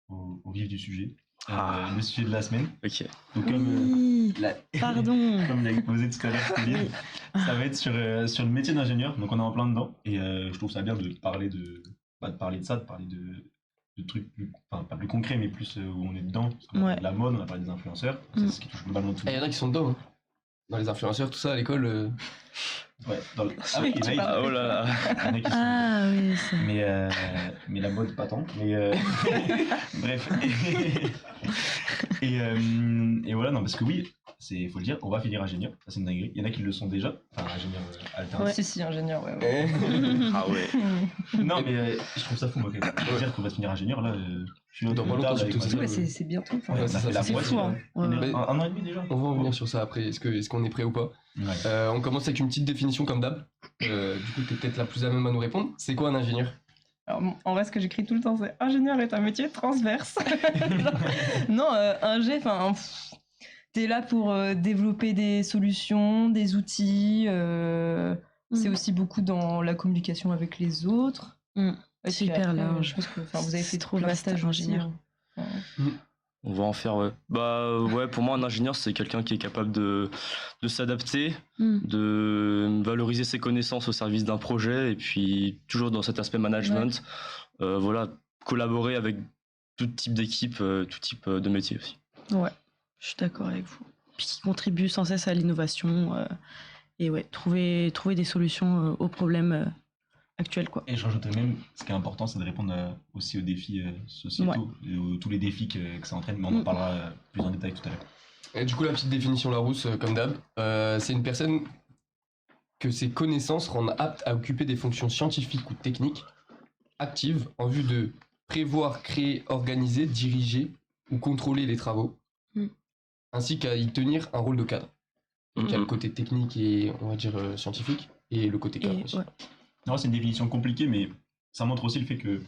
au vif du sujet. Le sujet de la semaine. Ok. Donc, comme, Oui. Pardon. comme l'a exposé tout à l'heure, Céline, ça va être sur le métier d'ingénieur. Donc, on est en plein dedans. Et je trouve ça bien de parler de ça, de parler de trucs plus, enfin, pas plus concrets, mais plus où on est dedans. Parce qu'on a parlé de la mode, on a parlé des influenceurs. C'est ce qui touche globalement tout Il y en a qui sont dedans, hein. Dans les influenceurs, tout ça, à l'école. Ouais, ah oui, là, Ah, oh là là. il y en a qui sont- Ah oui, ça. mais la mode, pas tant. Mais bref. Et voilà, non, parce que oui, faut le dire, on va finir ingénieur. Ça, c'est une dinguerie. Il y en a qui le sont déjà. Enfin, ingénieur alternatif. Si, ingénieur, ouais. Ah ouais. Non, mais je trouve ça fou, moi, quand même. Dire qu'on va finir ingénieur, là, je suis Dans pas longtemps, surtout, avec c'est ma ça. sœur. C'est bientôt. enfin. Ouais, on a c'est fait ça, la c'est moitié. fou, hein. là. Ouais. Un an et demi déjà. On va revenir sur ça après. Est-ce qu'on est prêt ou pas? Ouais. On commence avec une petite définition comme d'hab. Du coup, t'es peut-être la plus à même à nous répondre. C'est quoi un ingénieur? Alors, en vrai, ce que j'écris tout le temps, c'est ingénieur est un métier transverse. Non, ingé, enfin, t'es là pour développer des solutions, des outils. C'est aussi beaucoup dans la communication avec les autres. Mm. Et C'est puis hyper après, large. Je pense que vous avez C'est fait trop plein de vaste, stages aussi, ingénieur. hein. On va en faire, ouais. Bah ouais, pour moi, un ingénieur, c'est quelqu'un qui est capable de s'adapter, Mm. de valoriser ses connaissances au service d'un projet, et puis toujours dans cet aspect management, voilà, collaborer avec tout type d'équipe, tout type de métier aussi. Ouais, je suis d'accord avec vous. Puis qui contribue sans cesse à l'innovation et ouais, trouver des solutions aux problèmes actuels, quoi. Et je rajouterais même, ce qui est important, c'est de répondre aussi aux défis sociétaux, et tous les défis que ça entraîne, mais on en parlera plus en détail tout à l'heure. Et du coup, la petite définition Larousse, comme d'hab, c'est une personne que ses connaissances rendent apte à occuper des fonctions scientifiques ou techniques actives en vue de prévoir, créer, organiser, diriger ou contrôler les travaux, Mm. ainsi qu'à y tenir un rôle de cadre. Donc il y a le côté technique et on va dire scientifique, et le côté cadre Et, aussi. ouais. Non, c'est une définition compliquée, mais ça montre aussi le fait que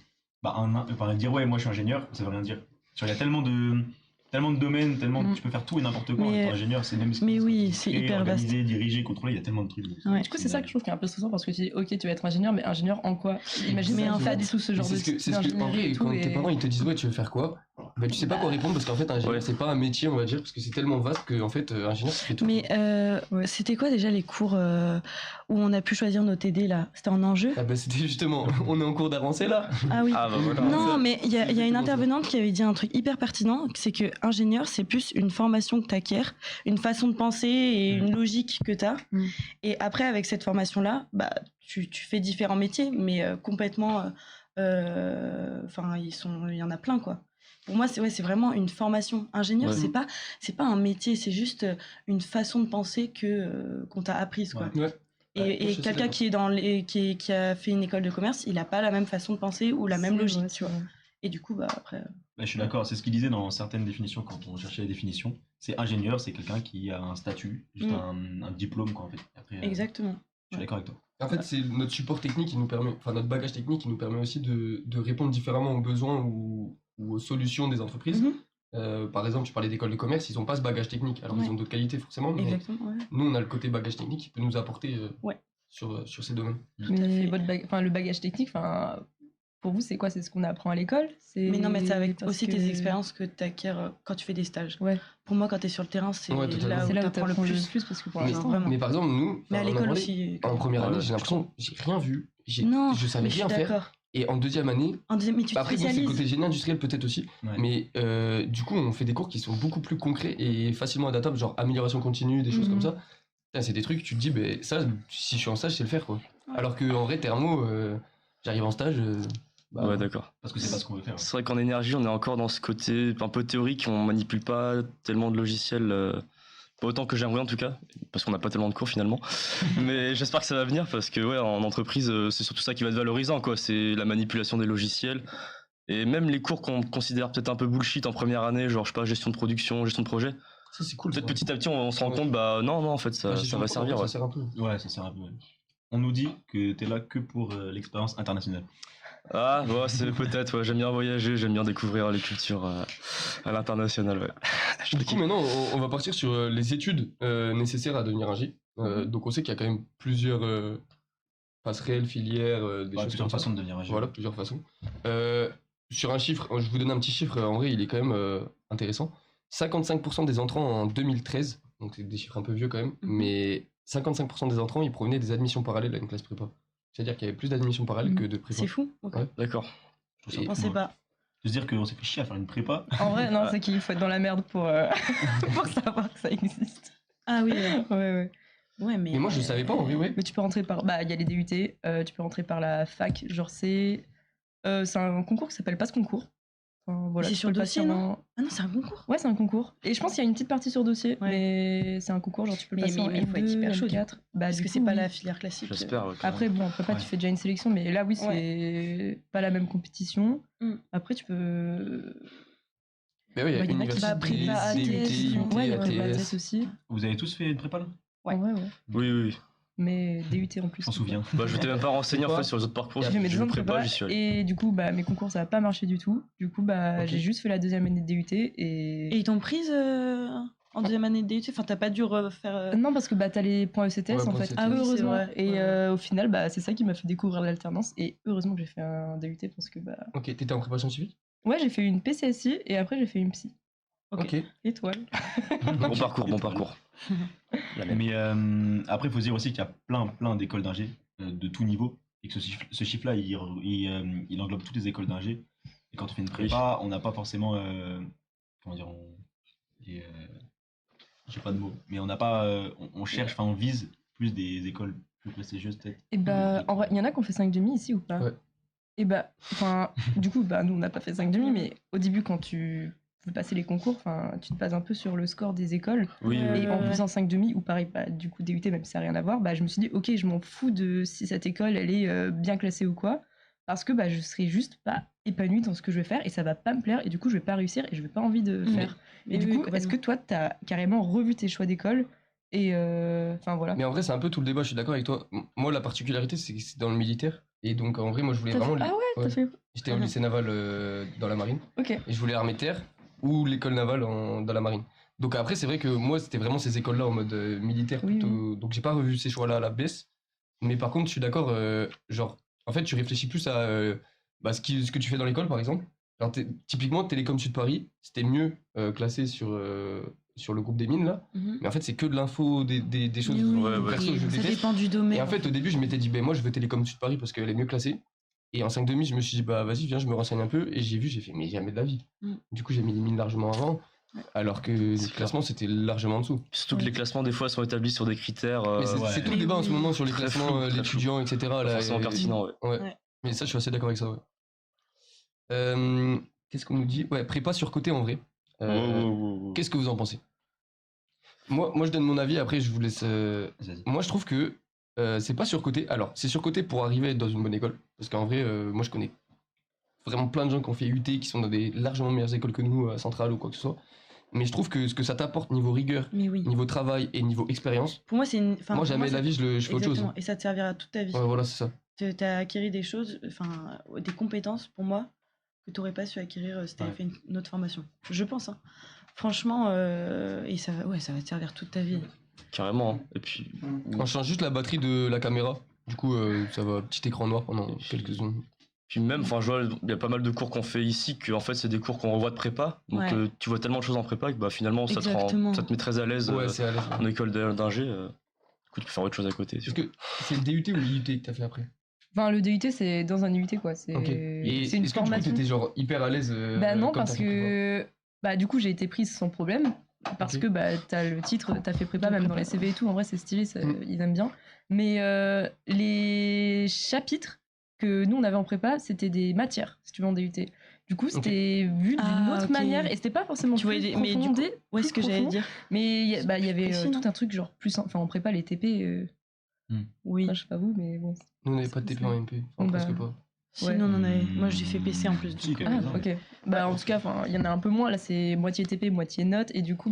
dire ouais, moi je suis ingénieur, ça veut rien dire. Il y a tellement de domaines, tu peux faire tout et n'importe quoi. Mais- En étant ingénieur, c'est même. mais oui, c'est créer, hyper vaste. organiser, diriger, contrôler, il y a tellement de trucs. Ouais. Du coup, c'est ça que je trouve qui est un peu stressant parce que tu dis, ok, tu vas être ingénieur, mais ingénieur en quoi? Imagine, Mais mais en en fait- fait, du tout ce genre C'est de ce que, en d'ingénierie vrai, et tout, quand tes et- parents ils te disent ouais tu veux faire quoi, bah tu sais pas quoi répondre parce qu'en fait ingénieur Ouais. c'est pas un métier on va dire parce que c'est tellement vaste que en fait ingénieur ça fait tout. Mais c'était quoi déjà les cours où on a pu choisir nos TD là? C'était en enjeu? Ah bah c'était justement, on est en cours d'avancée là. Ah oui. Ah bah voilà. Non, mais il y a une exactement ça. intervenante qui avait dit un truc hyper pertinent, c'est que ingénieur, c'est plus une formation que tu acquiers, une façon de penser et une logique que tu as. Mm. Et après, avec cette formation-là, bah, tu fais différents métiers, mais complètement... Enfin, il y en a plein, quoi. Pour moi, c'est vraiment une formation. Ingénieur, Ouais. c'est pas un métier, c'est juste une façon de penser qu'on t'a apprise, quoi. Ouais. Et, Ouais, et je suis quelqu'un d'accord. qui est dans qui a fait une école de commerce, il n'a pas la même façon de penser ou la même C'est logique, vrai, tu vois. c'est vrai. Et du coup, bah après. Je suis d'accord, c'est ce qu'il disait dans certaines définitions quand on cherchait les définitions. C'est ingénieur, c'est quelqu'un qui a un statut, juste un diplôme, quoi, en fait. Après, Exactement. je suis d'accord avec toi. En fait c'est notre support technique qui nous permet, enfin notre bagage technique qui nous permet aussi de répondre différemment aux besoins ou aux solutions des entreprises. Mhm. Par exemple tu parlais d'école de commerce, ils ont pas ce bagage technique, alors Ouais. ils ont d'autres qualités forcément, mais Exactement, ouais. nous on a le côté bagage technique qui peut nous apporter Ouais. sur ces domaines. Tout à fait. Mais le bagage technique, pour vous, c'est quoi? C'est ce qu'on apprend à l'école? Mais non, mais c'est avec Parce aussi que- tes expériences que tu acquiers quand tu fais des stages. Ouais. Pour moi, quand tu es sur le terrain, c'est Ouais, totalement. là C'est où là où tu apprends le t'apprends plus. parce que pour Mais, l'instant, vraiment. mais par exemple nous, Mais à enfin, on en l'école parlait, aussi. en première année Ouais, j'ai l'impression j'ai rien vu, Non, je savais mais je suis rien faire. d'accord. Et en deuxième année, En deuxième, mais tu te après bon, c'est le spécialises. côté génie industriel peut-être aussi, Ouais. mais du coup on fait des cours qui sont beaucoup plus concrets et facilement adaptables, genre amélioration continue, des choses Mhm. comme ça. Putain, c'est des trucs tu te dis ben ça si je suis en stage je sais le faire quoi. Ouais. Alors que en vrai thermo j'arrive en stage bah, Ouais, d'accord. Parce que c'est pas ce qu'on veut faire. C'est vrai qu'en énergie, on est encore dans ce côté un peu théorique, on manipule pas tellement de logiciels, pas autant que j'aimerais en tout cas, parce qu'on n'a pas tellement de cours finalement. Mais j'espère que ça va venir parce que ouais, en entreprise, c'est surtout ça qui va être valorisant, quoi. C'est la manipulation des logiciels. Et même les cours qu'on considère peut-être un peu bullshit en première année, genre je sais pas, gestion de production, gestion de projet. ça c'est cool. Peut-être ça. petit à petit, on se rend Ouais. compte, bah non, en fait, ça, Ouais, ça gestion va de servir. projet, Ouais. ça sert un peu. Ouais, ça sert un peu. Ouais. On nous dit que t'es là que pour l'expérience internationale. Ah, ouais, c'est peut-être, ouais, j'aime bien voyager, j'aime bien découvrir les cultures à l'international, ouais. Je Du coup, kiffe. maintenant, on va partir sur les études nécessaires à devenir ingé. Donc, on sait qu'il y a quand même plusieurs passerelles, filières, des Ouais, choses plusieurs comme ça. façons de devenir ingénieur. Voilà, plusieurs façons. Sur un chiffre, je vous donne un petit chiffre, en vrai, il est quand même intéressant. 55% des entrants en 2013, donc c'est des chiffres un peu vieux quand même, mais 55% des entrants, ils provenaient des admissions parallèles à une classe prépa. C'est-à-dire qu'il y avait plus d'admissions parallèles que de prépa. C'est fou. Ok. Ouais. D'accord. Je trouve ça Et- Je pensais cool, ouais. pas. De se dire qu'on s'est fait chier à faire une prépa. En vrai, non, c'est qu'il faut être dans la merde pour, pour savoir que ça existe. Ah oui. Ouais, Ouais. ouais, mais. Mais moi, je savais pas, en vrai, ouais. Mais tu peux rentrer par. Bah, il y a les DUT, tu peux rentrer par la fac. Genre, c'est un concours qui s'appelle Passe-Concours. Enfin, voilà, C'est tu sur peux le dossier, passer non en- Ah non, c'est un concours. Ouais, c'est un concours. Et je pense qu'il y a une petite partie sur dossier, Ouais. mais c'est un concours, genre tu peux le Mais- passer en mais il faut être M2, hyper chaud, du M4. Bah, Parce du que coup, c'est pas oui. la filière classique. J'espère, ouais, quand Après, même. bon, en prépa, Ouais. tu fais déjà une sélection, mais là, oui, c'est pas la même compétition. Mm. Après, tu peux. Mais oui, il y a Bah, il y en a qui université, va prépa, DUT, ATS, Ouais, il y a prépa ATS. ATS aussi. Vous avez tous fait une prépa là? Ouais. Ouais. Oui. Mais DUT en plus. Je m'en souviens. Bah, je m'étais même pas renseigné en Quoi fait sur les autres parcours. J'ai fait mes J'ai 2 ans vu de prépa, prépa j'y suis allé. et du coup, bah, mes concours, ça a pas marché du tout. Du coup, bah, Ok. j'ai juste fait la deuxième année de DUT Et et. ils t'ont prise en deuxième année de DUT. Enfin, t'as pas dû refaire. Non, parce que bah, t'as les points ECTS Ouais, en points fait. ECTS. Ah oui, c'est heureusement. vrai. Et Ouais. au final, bah, c'est ça qui m'a fait découvrir l'alternance. Et heureusement que j'ai fait un DUT parce que, bah. Ok, t'étais en prépa scientifique? Ouais, j'ai fait une PCSI et après, j'ai fait une psy. Ok. Étoile. Bon parcours. La même. Mais après, il faut se dire aussi qu'il y a plein d'écoles d'ingé de tout niveau. Et que ce chiffre-là, il englobe toutes les écoles d'ingé. Et quand on fait une prépa, on n'a pas forcément. Comment dire j'ai pas de mots. Mais on n'a pas. On cherche, enfin, on vise plus des écoles plus prestigieuses, peut-être. Et bah, en vrai, il y en a qui ont fait 5,5 ici ou pas? Ouais. Et bah, enfin, du coup, bah, nous, on n'a pas fait 5,5, mais au début, quand tu veux passer les concours, enfin, tu te bases un peu sur le score des écoles. Oui, Ouais. Et en faisant 5,5 ou pareil, bah, du coup, DUT, même si ça n'a rien à voir, bah, je me suis dit, ok, je m'en fous de si cette école, elle est bien classée ou quoi. parce que je serai juste pas épanouie dans ce que je vais faire et ça va pas me plaire et du coup je vais pas réussir et je vais pas envie de faire. Et Oui, du oui, coup, est-ce que toi t'as carrément revu tes choix d'école et enfin voilà. Mais en vrai, c'est un peu tout le débat, je suis d'accord avec toi. Moi, la particularité, c'est que c'est dans le militaire. Et donc, en vrai, moi, je voulais T'as vraiment. fait- Ah ouais, t'as fait. J'étais au lycée naval dans la marine. Ok. Et je voulais l'armée de terre ou l'école navale dans la marine. Donc, après, c'est vrai que moi, c'était vraiment ces écoles-là en mode militaire Oui, plutôt. Donc, j'ai pas revu ces choix-là à la baisse. Mais par contre, je suis d'accord, genre, en fait, tu réfléchis plus à ce que tu fais dans l'école, par exemple. Alors, typiquement, Télécom Sud Paris, c'était mieux classé sur le groupe des mines, là. Mhm. Mais en fait, c'est que de l'info, des choses Mais oui, perso que je ça déteste. dépend du domaine. Et en fait, au début, je m'étais dit, ben moi, je veux Télécom Sud Paris parce qu'elle est mieux classée. Et en 5,5, je me suis dit, bah vas-y, viens, je me renseigne un peu. Et j'ai fait, mais jamais de la vie. Mm. Du coup, j'ai mis les mines largement avant. Ouais. Alors que le classement, c'était largement en dessous. Surtout que les classements, des fois, sont établis sur des critères. Mais c'est tout le Mais débat en oui. ce moment sur les Très classements, flou, très l'étudiant, etc. pas Là, forcément pertinent, ouais. Ouais. Mais ça, je suis assez d'accord avec ça, ouais. Qu'est-ce qu'on nous dit? Ouais, prépa surcoté en vrai. Qu'est-ce que vous en pensez? Moi, je donne mon avis, après, je vous laisse. Vas-y. Moi, je trouve que c'est pas surcoté. Alors, c'est surcoté pour arriver à être dans une bonne école. Parce qu'en vrai, moi, je connais vraiment plein de gens qui ont fait UT, qui sont dans des largement meilleures écoles que nous, à Centrale ou quoi que ce soit. Mais je trouve que ce que ça t'apporte niveau rigueur, Mais oui. niveau travail et niveau expérience, Pour moi, c'est une. enfin, moi, pour jamais de la vie, je fais autre chose. Exactement. Et ça te servira toute ta vie. Ouais, voilà, c'est ça. Tu as acquis des choses, des compétences pour moi que tu n'aurais pas su acquérir si tu avais Ouais. fait une autre formation. Je pense. Hein. Franchement, et ça va te servir toute ta vie. Carrément. Hein. Et puis, On change juste la batterie de la caméra. Du coup, ça va petit écran noir pendant quelques secondes. puis même, enfin, je vois, il y a pas mal de cours qu'on fait ici que en fait, c'est des cours qu'on revoit de prépa. Donc, Ouais. tu vois tellement de choses en prépa que finalement, ça Exactement. te met très à l'aise Ouais, c'est à l'aise. en école d'ingé. Du coup, tu peux faire autre chose à côté. Est-ce que c'est le DUT ou le IUT que t'as fait après? Enfin, le DUT, c'est dans un IUT, quoi. C'est Ok. Et c'est une est-ce que du coup, formation. t'étais genre hyper à l'aise Bah non, comme parce t'as fait prépa? que du coup, j'ai été prise sans problème. Parce Ok. que t'as le titre, t'as fait prépa, même dans les CV et tout. En vrai, c'est stylé, Mm. ils aiment bien. Mais les chapitres que nous, on avait en prépa, c'était des matières, si tu veux, en DUT. Du coup, c'était vu d'une Ah, autre ok. manière et c'était pas forcément Tu plus voyais mais du coup, profondé, ouais, plus ce que j'allais profond. dire. Mais il y avait précis, non tout un truc genre plus... Enfin, en prépa, les TP... Oui. enfin, je sais pas vous, mais bon. Nous, on n'avait pas de TP en MP. Enfin, Bah, presque pas. Si, Ouais. non, on en avait. Moi, j'ai fait PC en plus. Si, donc, quand Ah, même. ok. En tout cas, il y en a un peu moins. Là, c'est moitié TP, moitié notes. Et du coup,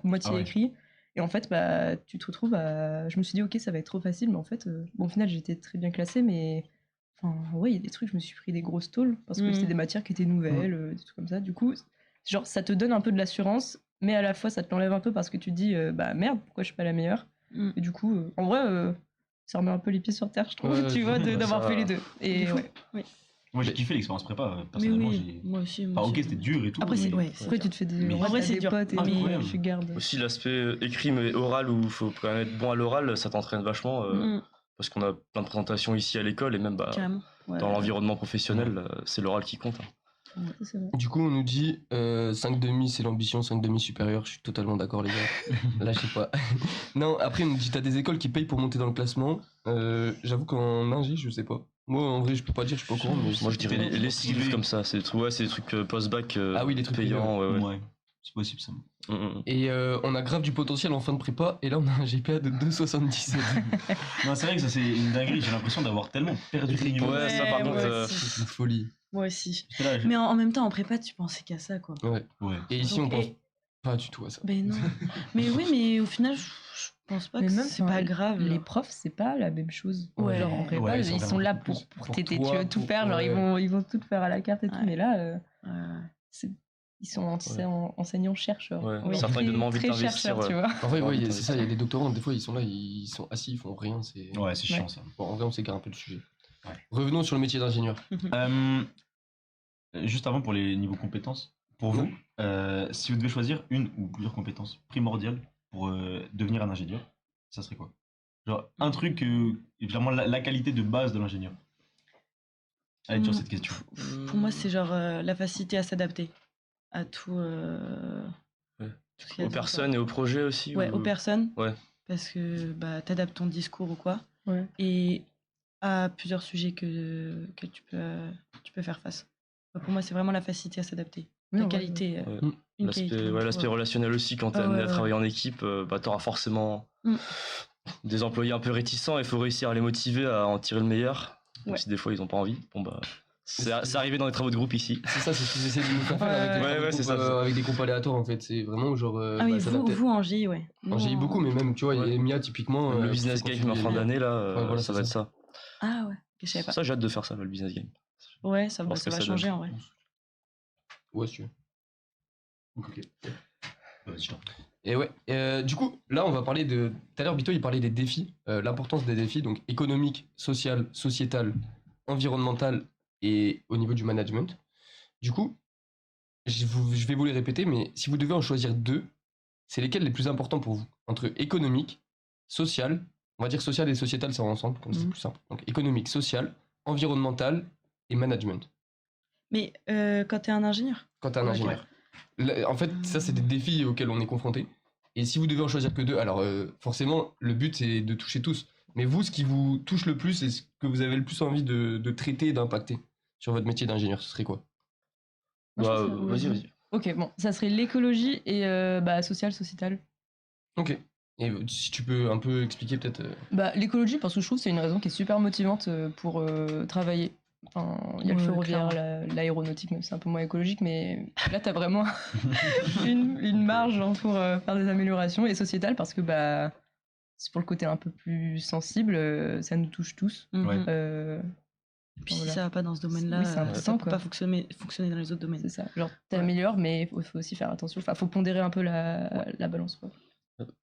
moitié Ah ouais. écrit. Et en fait, tu te retrouves à... Je me suis dit, ok, ça va être trop facile. Mais en fait, au final, j'étais très bien classée. Mais enfin, ouais, il y a des trucs, je me suis pris des grosses tôles. Parce que Mhm. c'était des matières qui étaient nouvelles, des trucs comme ça. Du coup, genre, ça te donne un peu de l'assurance. Mais à la fois, ça te l'enlève un peu parce que tu te dis, merde, pourquoi je suis pas la meilleure? Mm. Et du coup, en vrai, ça remet un peu les pieds sur terre, je trouve, Ouais, tu vois, ouais, d'avoir ça fait va. les deux. Et Du coup, ouais. Moi, j'ai kiffé l'expérience prépa. Mais Personnellement, oui, moi aussi. Enfin, ok, c'était dur et tout. Après, c'est. mais- Ouais, Après, tu te fais des. Mais- En vrai, t'as c'est des dur. Potes et mais- Incroyable. tu gardes. Aussi, l'aspect écrit mais oral où il faut quand même être bon à l'oral, ça t'entraîne vachement. Parce qu'on a plein de présentations ici à l'école et même Carrément. Ouais. dans l'environnement professionnel, c'est l'oral qui compte. Hein. Ouais, c'est vrai. Du coup, on nous dit 5,5 c'est l'ambition, 5,5 supérieur. Je suis totalement d'accord, les gars. Là, je sais pas. Non, après, on nous dit t'as des écoles qui payent pour monter dans le classement. J'avoue qu'en ingé, je sais pas. Moi, en vrai, je peux pas dire, je suis pas au courant. Mais Moi, je dirais Privé. les cibles comme ça. C'est des trucs post-bac Ah oui, les trucs payants. ouais. Ouais, c'est possible ça. Et on a grave du potentiel en fin de prépa. Et là, on a un GPA de 2,77. Non, c'est vrai que ça, c'est une dinguerie. J'ai l'impression d'avoir tellement perdu de niveau. Ouais, ça, par Ouais, contre, moi aussi. C'est une folie. Moi aussi. J'étais là, Mais en même temps, en prépa, tu pensais qu'à ça, quoi. Ouais. Ouais. Et ici, Donc, on pense et- pas du tout à ça. Ben non. Mais oui, mais au final, je pense pas Mais que même, c'est enfin, pas grave. Les profs, c'est pas la même chose. Ouais. Genre en prépa, Ouais, ils sont là pour t'aider, tu toi, veux tout pour- faire, genre ouais. ils vont tout faire à la carte et tout, Ouais. mais là, Ouais. ils sont enseignants-chercheurs. Ouais. Oui, Certains, ils donnent envie de très t'investir, chercheurs, tu vois. En vrai, Ouais, ouais, putain, c'est ça. Il y a des doctorants, des fois, ils sont là, ils sont assis, ils font rien. C'est... Ouais, c'est chiant ça. Bon, en vrai, on s'égare un peu du sujet. Ouais. Revenons sur le métier d'ingénieur. Juste avant pour les niveaux compétences, pour vous, si vous devez choisir une ou plusieurs compétences primordiales pour devenir un ingénieur, ça serait quoi? Genre un truc, vraiment la qualité de base de l'ingénieur. Allez, sur cette question. Pour moi, c'est genre la facilité à s'adapter à tout. Ouais. tout ce qu'il y a Aux dedans, personnes et aux projets aussi. quoi. Ouais, ou- aux personnes. Ouais. Parce que t'adaptes ton discours ou quoi. Ouais. Et à plusieurs sujets que tu peux faire face. Pour moi, c'est vraiment la facilité à s'adapter. Oui, La en vrai, qualité. Ouais. Une qualité. L'aspect relationnel aussi, quand t'es Ah, amené ouais, à ouais. travailler en équipe, t'auras forcément Mm. des employés un peu réticents, il faut réussir à les motiver à en tirer le meilleur. Même Ouais. si des fois ils ont pas envie. Bon bah, C'est arrivé dans les travaux de groupe ici. C'est ça, c'est ce qu'ils essaient de nous faire faire avec, Ouais, des c'est groupes, ça. avec des groupes aléatoires en fait. C'est vraiment genre. Ah oui, s'adapter. vous en GI, ouais. En GI beaucoup, mais même, tu vois, Ouais. et Mia typiquement. Le qui business fait game en fin configurer- d'année, là, Ouais, voilà, ça c'est va être ça. ça. Ah ouais, que je savais pas. Ça, j'ai hâte de faire ça, le business game. Ouais, ça, Voir ça ce que va ça changer donne. en vrai. Ouais, si tu veux. Ok. Vas-y, je t'en prie. Et ouais, du coup, là, on va parler de. Tout à l'heure, Bito, il parlait des défis, l'importance des défis, donc économique, social, sociétal, environnemental et au niveau du management. Du coup, je vais vous les répéter, mais si vous devez en choisir 2, c'est lesquels les plus importants pour vous? Entre économique, social, on va dire social et sociétal, c'est ensemble, comme ça, c'est plus simple. Donc économique, social, environnemental et management. Mais quand t'es un ingénieur. Quand t'es un Ouais, ingénieur. Là, en fait, ça, c'est des défis auxquels on est confronté. Et si vous devez en choisir que 2, alors forcément, le but, c'est de toucher tous. Mais vous, ce qui vous touche le plus et ce que vous avez le plus envie de traiter et d'impacter sur votre métier d'ingénieur, ce serait quoi? Moi, je Bah, pense que ça- vas-y. Ok, bon, ça serait l'écologie et social, sociétal. Ok. Et si tu peux un peu expliquer peut-être... Bah, l'écologie, parce que je trouve que c'est une raison qui est super motivante pour travailler. Enfin, il y a le Ouais, ferroviaire, l'aéronautique, même si c'est un peu moins écologique, mais là, t'as vraiment une marge genre, pour faire des améliorations. Et sociétal, parce que bah, c'est pour le côté un peu plus sensible, ça nous touche tous. Ouais. Puis Voilà. si ça va pas dans ce domaine-là, Oui, c'est ça important, peut quoi. pas fonctionner dans les autres domaines. C'est ça. Genre, t'améliores, mais il faut aussi faire attention. Enfin, faut pondérer un peu la balance. Quoi.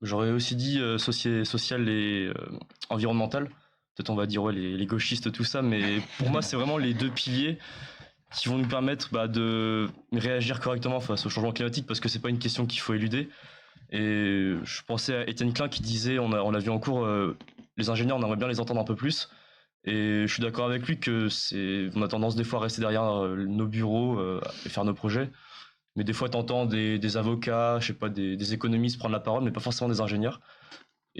J'aurais aussi dit social et environnemental. Peut-être on va dire ouais, les gauchistes, tout ça, mais pour moi, c'est vraiment les 2 piliers qui vont nous permettre de réagir correctement face au changement climatique parce que c'est pas une question qu'il faut éluder. Et je pensais à Étienne Klein qui disait, on l'a vu en cours, les ingénieurs, on aimerait bien les entendre un peu plus. Et je suis d'accord avec lui que on a tendance des fois à rester derrière nos bureaux et faire nos projets. Mais des fois, t'entends des avocats, je sais pas, des économistes prendre la parole, mais pas forcément des ingénieurs.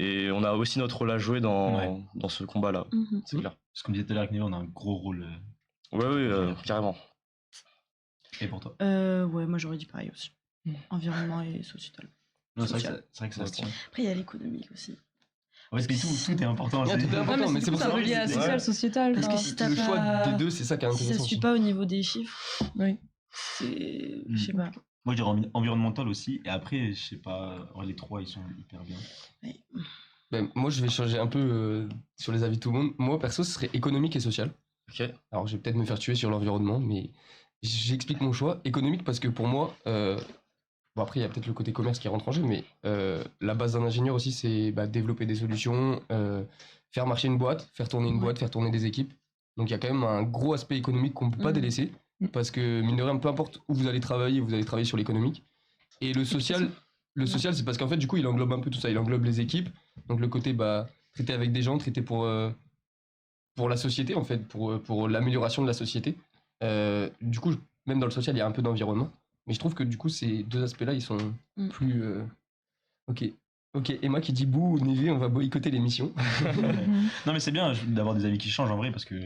Et on a aussi notre rôle à jouer dans ce combat-là, c'est clair. Parce qu'on disait tout à l'heure avec Néo, on a un gros rôle. Oui, carrément. Et pour toi? Ouais, moi j'aurais dit pareil aussi. Environnement et sociétal. Non, c'est Social. vrai que ça se tient. Après, il y a l'économique aussi. Ouais, parce que tout est important. Ouais, tout est important, mais c'est pour ça ça veut lier à social, sociétal. Parce que enfin, si t'as le pas... choix des 2, c'est ça qui est Si ça intéressant. suit aussi. pas au niveau des chiffres, Oui. c'est... Je sais pas. Moi, je dirais environnemental aussi. Et après, je sais pas, les 3, ils sont hyper bien. Ouais. Ben, moi, je vais changer un peu sur les avis de tout le monde. Moi, perso, ce serait économique et social. Ok. Alors, je vais peut-être me faire tuer sur l'environnement, mais j'explique mon choix. Économique parce que pour moi, bon après il y a peut-être le côté commerce qui rentre en jeu, mais la base d'un ingénieur aussi c'est développer des solutions, faire marcher une boîte, faire tourner une boîte, faire tourner des équipes. Donc il y a quand même un gros aspect économique qu'on ne peut pas délaisser, parce que mine de rien, peu importe où vous allez travailler sur l'économique. Et le social c'est parce qu'en fait du coup il englobe un peu tout ça, il englobe les équipes, donc le côté traiter avec des gens, traiter pour la société en fait, pour l'amélioration de la société. Du coup, même dans le social, il y a un peu d'environnement. Mais je trouve que du coup, ces 2 aspects-là, ils sont plus... Ok, Emma qui dit bouh, Nivé, on va boycotter l'émission. Non, mais c'est bien d'avoir des avis qui changent en vrai parce que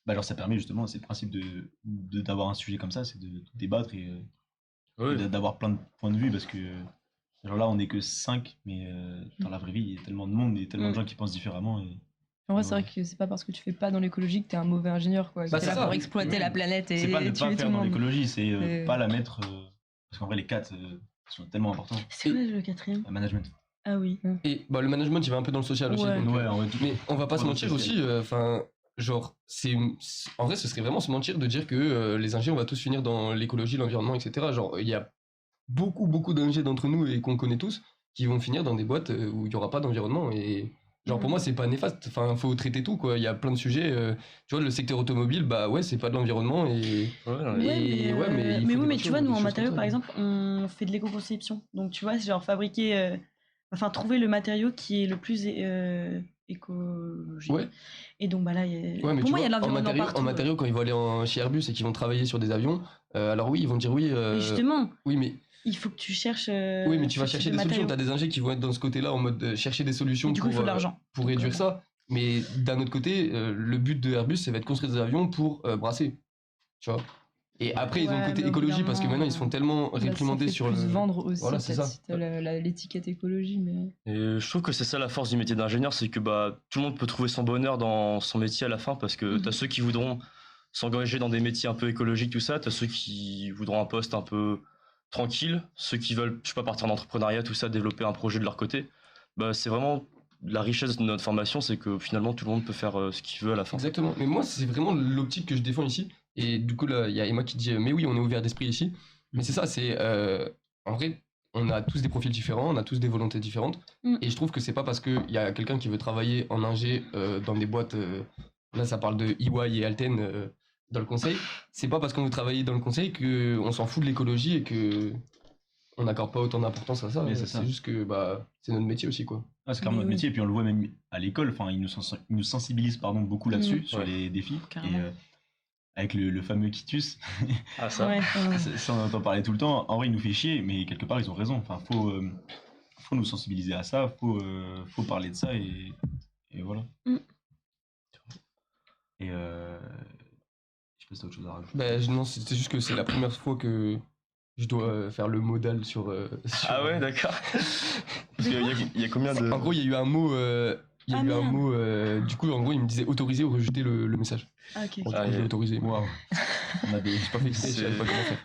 genre, ça permet justement, c'est le principe d'avoir un sujet comme ça, c'est de débattre et d'avoir plein de points de vue parce que genre là, on est que 5, mais dans la vraie vie, il y a tellement de monde et tellement de gens qui pensent différemment. Et... En vrai, c'est vrai que c'est pas parce que tu fais pas dans l'écologie que t'es un mauvais ingénieur, quoi. Bah, T'es c'est là ça. pour exploiter la planète et C'est pas ne tuer pas tout faire le dans monde. l'écologie, c'est Et- pas la mettre. Parce qu'en vrai, les 4 sont tellement importants. C'est quoi le 4e? Le management. Ah oui. Et le management, il va un peu dans le social aussi. Ouais. donc, Ouais, en vrai, tout- mais on va pas tout se dans mentir le aussi, social. en vrai, ce serait vraiment se mentir de dire que les ingés, on va tous finir dans l'écologie, l'environnement, etc. Genre, il y a beaucoup d'ingés d'entre nous et qu'on connaît tous qui vont finir dans des boîtes où il y aura pas d'environnement et genre pour moi c'est pas néfaste, enfin faut traiter tout quoi, il y a plein de sujets, tu vois le secteur automobile c'est pas de l'environnement et Mais il faut oui, des mais tu vois, nous en choses matériaux comme par ça. exemple, on fait de l'éco-conception. Donc tu vois, c'est genre fabriquer, trouver le matériau qui est le plus écologique. Ouais. Et donc là, Ouais, mais pour tu moi, il y a de vois, l'environnement partout. en matériaux, quand ils vont aller chez Airbus et qu'ils vont travailler sur des avions, alors oui, ils vont dire oui. Mais justement, Oui, mais il faut que tu cherches. oui, mais tu vas ce type chercher de des solutions. matériaux. T'as des ingés qui vont être dans ce côté-là en mode chercher des solutions Et du coup, il faut de l'argent. pour Donc, réduire ça. Mais d'un autre côté, le but de Airbus, c'est de construire des avions pour brasser. Tu vois. Et après, ils ont le Ouais, côté mais au bout écologie d'un parce que moment, maintenant, ils se font tellement réprimander ça fait sur plus le. vendre aussi, Voilà, c'est peut-être, ça. si t'as l'étiquette écologie, mais... Et je trouve que c'est ça la force du métier d'ingénieur, c'est que tout le monde peut trouver son bonheur dans son métier à la fin parce que t'as ceux qui voudront s'engager dans des métiers un peu écologiques, tout ça. T'as ceux qui voudront un poste un peu tranquille, ceux qui veulent, je sais pas, partir en entrepreneuriat, tout ça, développer un projet de leur côté. Bah, c'est vraiment la richesse de notre formation, c'est que finalement tout le monde peut faire ce qu'il veut à la fin. Exactement. Mais moi, c'est vraiment l'optique que je défends ici. Et du coup, là, il y a Emma qui dit mais oui, on est ouvert d'esprit ici. Mais c'est ça, c'est. En vrai, on a tous des profils différents, on a tous des volontés différentes. Et je trouve que c'est pas parce qu'il y a quelqu'un qui veut travailler en ingé dans des boîtes. Là, ça parle de EY et Alten dans le conseil. C'est pas parce qu'on veut travailler dans le conseil qu'on s'en fout de l'écologie et que. On n'accorde pas autant d'importance à ça. Mais C'est juste que c'est notre métier aussi, quoi. Ah, c'est clairement notre métier, et puis on le voit même à l'école, enfin, ils nous sensibilisent beaucoup là-dessus, sur Ouais. les défis. Carrément. Et avec le fameux quitus, Ah, ça. Ouais, ça on entend parler tout le temps. En vrai, il nous fait chier, mais quelque part, ils ont raison. Enfin, faut nous sensibiliser à ça, faut parler de ça, et voilà. Et je sais pas si t'as autre chose à rajouter. Non, c'était juste que c'est la première fois que je dois faire le modal sur. Ah ouais, d'accord. Parce qu'il y a combien de. En gros, il y a eu un mot. Du coup, en gros, il me disait autoriser ou rejeter le message. Ah, ok. Bon, ok. du coup, j'ai autorisé. Waouh. On a des. J'ai pas fait exprès, je savais pas comment faire.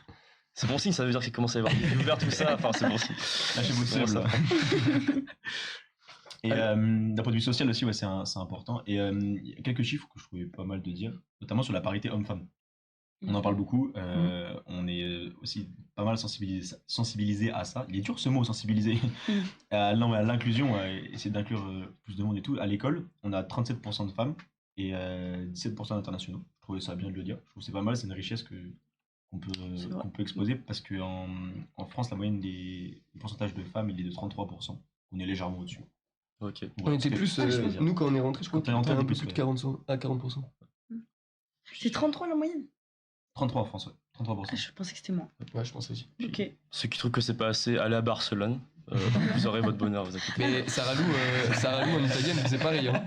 C'est bon signe, ça veut dire qu'il commence à y avoir des ouvert tout ça. Enfin, c'est bon signe. Lâchez vos Comment seuls, ça là. Et d'un point de vue social aussi, ouais, c'est important. Et il y a quelques chiffres que je trouvais pas mal de dire, notamment sur la parité homme-femme. On en parle beaucoup. On est aussi pas mal sensibilisé à ça. Il est dur ce mot, sensibiliser. À l'inclusion, essayer d'inclure plus de monde et tout. À l'école, on a 37% de femmes et 17% d'internationaux. Je trouvais ça bien de le dire. Je trouve que c'est pas mal, c'est une richesse qu'on peut exposer parce qu'en France, la moyenne du pourcentage de femmes, il est de 33%. On est légèrement au-dessus. Ok. On était plus. Nous, quand on est rentré, je crois Quand on est qu'on rentré, était on un peu était plus de plus, 40%. C'est 33 la moyenne? 33 en France, ouais. 33%. Ah, je pensais que c'était moins. Ouais, je pense aussi. Ok. Ceux qui trouvent que c'est pas assez, allez à Barcelone. Vous aurez votre bonheur, vous inquiétez pas. Mais Sarah Lou en italienne, elle faisait pareil. Hein.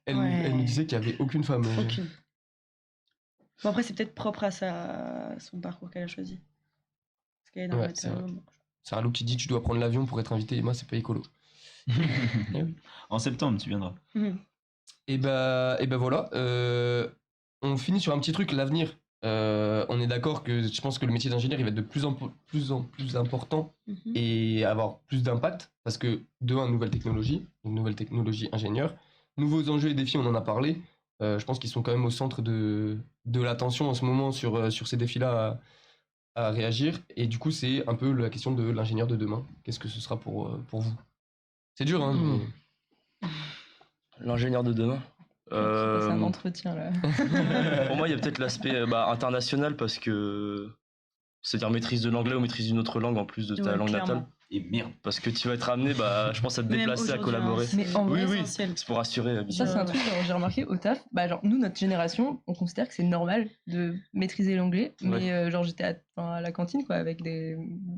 Elle nous disait qu'il y avait aucune femme. Aucune. Bon, après, c'est peut-être propre à son parcours qu'elle a choisi. Parce qu'elle est dans Ouais, le c'est vrai. météo. Sarah Lou qui dit tu dois prendre l'avion pour être invité. Et moi, c'est pas écolo. En septembre, tu viendras. Et bah voilà. On finit sur un petit truc, l'avenir. On est d'accord que je pense que le métier d'ingénieur il va être de plus en plus important et avoir plus d'impact parce que de un, nouvelle technologie ingénieur, nouveaux enjeux et défis, on en a parlé. Je pense qu'ils sont quand même au centre de l'attention en ce moment sur ces défis-là à réagir. Et du coup, c'est un peu la question de l'ingénieur de demain. Qu'est-ce que ce sera pour vous? C'est dur, hein mais... L'ingénieur de demain. C'est un entretien là. Pour moi, il y a peut-être l'aspect international parce que c'est-à-dire maîtrise de l'anglais ou maîtrise d'une autre langue en plus de ta Ouais, langue clairement. natale. Et merde. Parce que tu vas être amené, je pense, à te Même déplacer, à aujourd'hui, collaborer. hein, Mais en vrai, oui, essentiel. c'est pour assurer. Ça, c'est un truc, genre, j'ai remarqué au taf, genre, nous, notre génération, on considère que c'est normal de maîtriser l'anglais, mais genre, j'étais à la cantine, quoi, avec des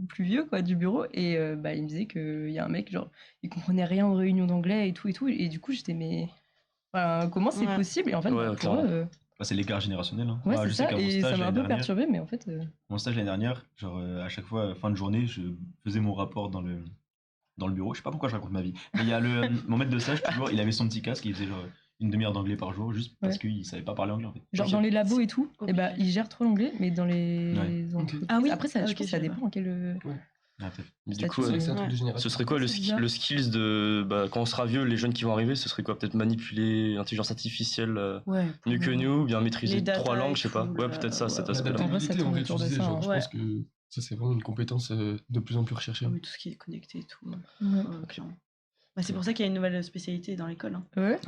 plus vieux, quoi, du bureau, et il me disait qu'il y a un mec, genre, il comprenait rien aux réunions d'anglais et tout, et du coup, j'étais, mais comment c'est possible? Et en fait, Ouais, pour clairement. eux, C'est l'écart générationnel. Hein. ouais, Je c'est sais ça, qu'à mon et ça stage m'a un l'année peu dernière, perturbé, mais en fait, mon stage l'année dernière, genre à chaque fois, fin de journée, je faisais mon rapport dans le bureau. Je sais pas pourquoi je raconte ma vie. Mais il y a mon maître de stage, toujours, il avait son petit casque, il faisait genre une demi-heure d'anglais par jour, juste parce qu'il savait pas parler anglais en fait. genre, dans les labos et tout, Ok. et ils gèrent trop l'anglais, mais dans les Ouais. entreprises. Ah oui, Après, ça, je ok, pense que ça je sais dépend en quel. Ah, peut-être. Mais du statut, coup, C'est un truc Ouais. de génération. ce serait quoi C'est bizarre. le skills de quand on sera vieux, les jeunes qui vont arriver, ce serait quoi? Peut-être manipuler l'intelligence artificielle Ouais. mieux que nous, ou bien maîtriser Les data 3 langues, et je sais pas. tout, Ouais, peut-être ça, cet aspect-là. En vrai, ça L'adaptabilité, tourne on va autour de utiliser, ça, genre, hein. je pense que ça c'est vraiment une compétence de plus en plus recherchée. Oui, tout ce qui est connecté et tout. Ouais. Clairement. C'est pour ça qu'il y a une nouvelle spécialité dans l'école. Hein. Ouais.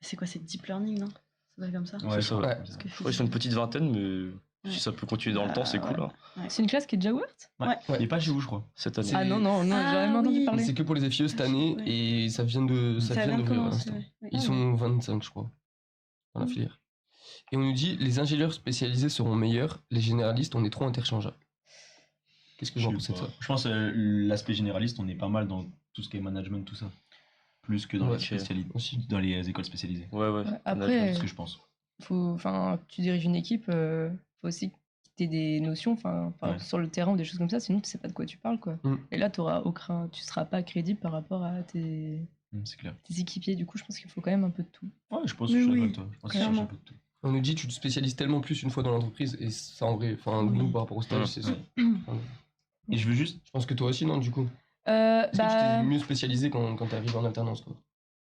C'est quoi, c'est deep learning, non? Ça doit être comme ça? Ouais, ça, ouais. ouais. Parce que Je crois qu'ils sont une petite vingtaine, mais si ça peut continuer dans le temps, c'est cool. Hein. C'est une classe qui est déjà ouverte? Ouais. Il est pas chez vous, je crois. Cette année. C'est- Ah non, j'ai jamais entendu oui. parler. C'est que pour les FIE cette année Ouais. et ça vient d'ouvrir à commencer, l'instant. ouais. Ils sont 25, je crois, dans la filière. Et on nous dit les ingénieurs spécialisés seront meilleurs, les généralistes, on est trop interchangeables. Qu'est-ce que vous en Je pensez sais de pas. ça? Je pense l'aspect généraliste, on est pas mal dans tout ce qui est management, tout ça. Plus que dans Ouais, les spécialités, aussi. dans les écoles spécialisées. Ouais. Après, C'est ce que je pense. tu diriges une équipe, faut aussi que tu aies des notions, Ouais. sur le terrain ou des choses comme ça, sinon tu sais pas de quoi tu parles, quoi. Mm. Et là, tu seras pas crédible par rapport à tes C'est clair. équipiers. Du coup, je pense qu'il faut quand même un peu de tout. Ouais, je pense Mais que je suis oui, d'accord avec toi. Je pense que je cherche un peu de tout. On nous dit tu te spécialises tellement plus une fois dans l'entreprise et ça en vrai, enfin nous par rapport au stage, c'est ça. Et je veux juste. Je pense que toi aussi non du coup. Est-ce que tu Bah... t'es mieux spécialisé quand t'es arrivé en alternance quoi?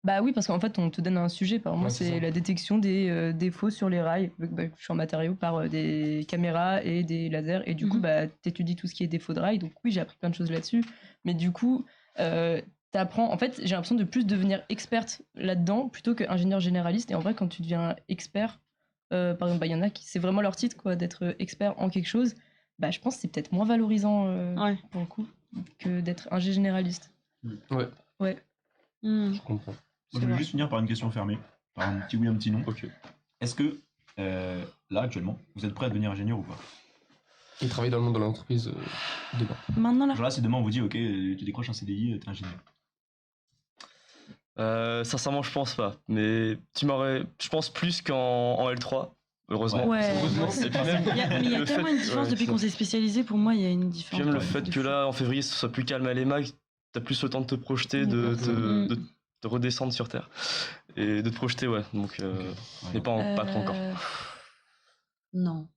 Bah oui, parce qu'en fait, on te donne un sujet. Par exemple, Ouais, c'est c'est ça. la détection des défauts sur les rails. Bah, je suis en matériaux par des caméras et des lasers. Et du coup, bah, t'étudies tout ce qui est défauts de rails. Donc oui, j'ai appris plein de choses là-dessus. Mais du coup, t'apprends... En fait, j'ai l'impression de plus devenir experte là-dedans plutôt qu'ingénieur généraliste. Et en vrai, quand tu deviens expert, par exemple, bah, y en a qui... C'est vraiment leur titre, quoi, d'être expert en quelque chose. Bah, je pense que c'est peut-être moins valorisant, pour le coup, que d'être ingé généraliste. Ouais. Ouais. Je comprends. Moi, je vais juste finir par une question fermée, par un petit oui, un petit non. Ok. Est-ce que, là, actuellement, vous êtes prêt à devenir ingénieur ou pas? Et travailler dans le monde de l'entreprise demain. Maintenant, là. Genre là, si demain on vous dit, ok, tu décroches un CDI, t'es ingénieur. Sincèrement, je pense pas. Mais je pense plus qu'en L3, heureusement. Ouais. Heureusement, Et puis même, Mais il y a le tellement fait- une différence ouais, depuis qu'on s'est spécialisé. Pour moi, il y a une Puis différence. même le de fait que fou. là, en février, ce soit plus calme à l'EMAG, t'as plus le temps de te projeter, de redescendre sur Terre. Et de te projeter, ouais. Donc, mais pas trop encore. Non.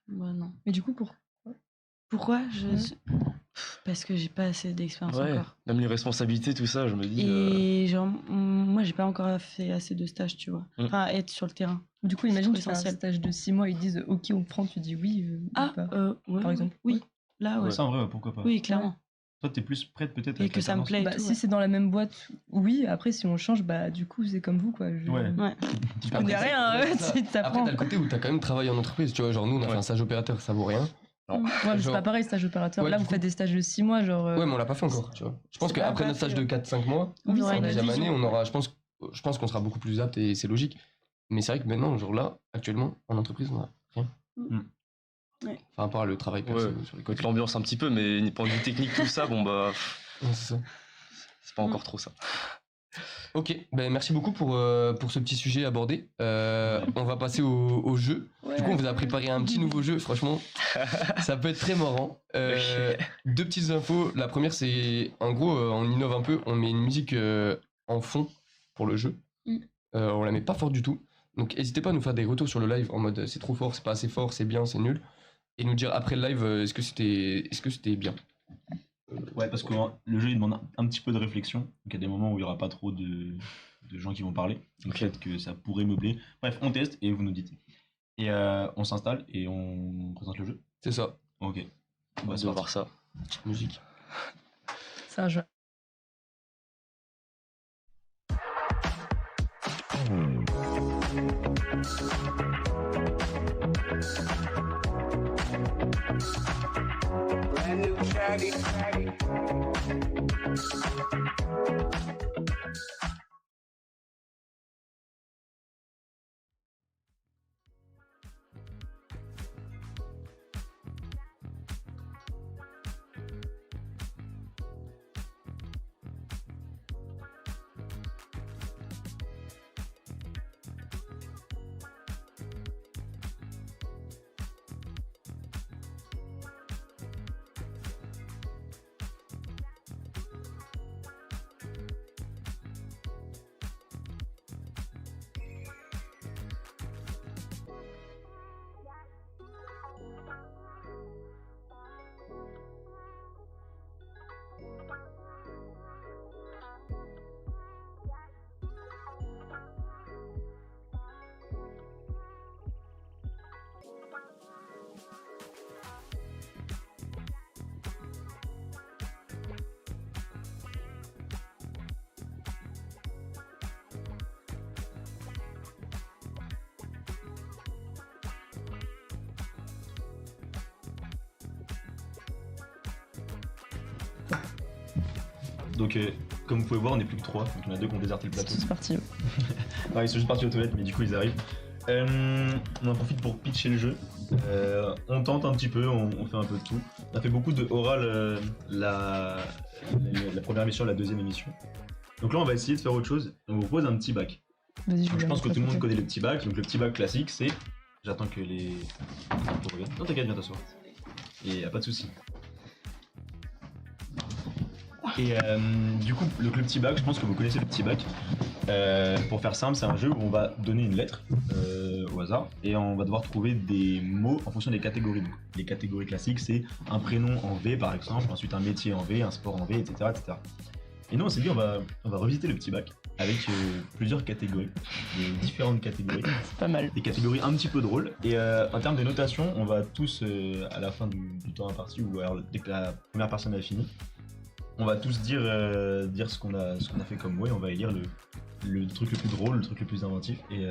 Ouais, non. Mais du coup, Pourquoi Parce que j'ai pas assez d'expérience Ouais, encore. même les responsabilités, tout ça, je me dis. Et genre, moi, j'ai pas encore fait assez de stages, tu vois. Enfin, être sur le terrain. Du coup, imagine trop tu fais un essentiel. stage de 6 mois, ils disent OK, on prend, tu dis oui. ou Ah, pas. ouais, par exemple. Oui, là, ouais. Ça, en vrai, ouais, pourquoi pas. Oui, clairement. Toi, t'es plus prête peut-être Et avec que ça me l'alternance plaît. Et Bah, tout, si ouais. c'est dans la même boîte, oui. Après, si on change, bah du coup, c'est comme vous, quoi. Ouais. Ouais. Je connais rien, Après, tu Après, t'apprends. t'as le côté où t'as quand même travaillé en entreprise. Tu vois, genre nous, on a fait un stage opérateur, ça vaut rien. Ouais, mais c'est Genre- pas pareil, stage opérateur. Ouais, Là, du vous coup- faites des stages de 6 mois, genre. Ouais, mais on l'a pas fait encore, tu vois. Je pense C'est qu'après pas notre stage fait, de 4-5 mois, On aura en une deuxième année, vision. on aura, je pense qu'on sera beaucoup plus apte et c'est logique. Mais c'est vrai que maintenant, genre là, actuellement, en entreprise, on a rien. Ouais. Enfin, à part le travail perso Ouais, sur les Côté côtés. l'ambiance un petit peu, mais point de vue technique, tout ça, bon bah, Ouais, c'est ça. c'est pas encore trop ça. Ok, ben merci beaucoup pour ce petit sujet abordé. On va passer au jeu. Du coup, on vous a préparé un petit nouveau jeu. Franchement, ça peut être très marrant. Deux petites infos. La première, c'est en gros, on innove un peu. On met une musique en fond pour le jeu. On la met pas fort du tout. Donc, n'hésitez pas à nous faire des retours sur le live en mode c'est trop fort, c'est pas assez fort, c'est bien, c'est nul. Et nous dire après le live est-ce que c'était bien. Ouais, parce que le jeu il demande un petit peu de réflexion. Donc il y a des moments où il n'y aura pas trop de gens qui vont parler. Donc peut-être que ça pourrait meubler. Bref, on teste et vous nous dites. Et on s'installe et on présente le jeu. C'est ça. Ok. On va voir ça. Petite musique. C'est un jeu. Brand new shaggy. Donc comme vous pouvez voir, on n'est plus que 3. Donc il y en a 2 qui ont déserté le plateau. C'est parti. Ouais, ils sont juste partis aux toilettes, mais du coup ils arrivent. On en profite pour pitcher le jeu. On tente un petit peu, on fait un peu de tout. On a fait beaucoup de oral la première émission, la deuxième émission. Donc là on va essayer de faire autre chose. On vous propose un petit bac. Vas-y, Donc, je pense que tout le monde connaît le petit bac. Donc le petit bac classique c'est... J'attends que les... Non t'inquiète, viens t'asseoir. Et y a pas de souci. Et du coup, le petit bac, je pense que vous connaissez le petit bac. Pour faire simple, c'est un jeu où on va donner une lettre au hasard et on va devoir trouver des mots en fonction des catégories. Donc, les catégories classiques, c'est un prénom en V par exemple, ensuite un métier en V, un sport en V, etc. etc. Et nous, on s'est dit, on va revisiter le petit bac avec plusieurs catégories, des différentes catégories. C'est pas mal. Des catégories un petit peu drôles. Et en termes de notation, on va tous, à la fin du temps imparti, ou alors dès que la première personne a fini, on va tous dire ce qu'on a fait comme mot et on va élire le truc le plus drôle, le truc le plus inventif. Et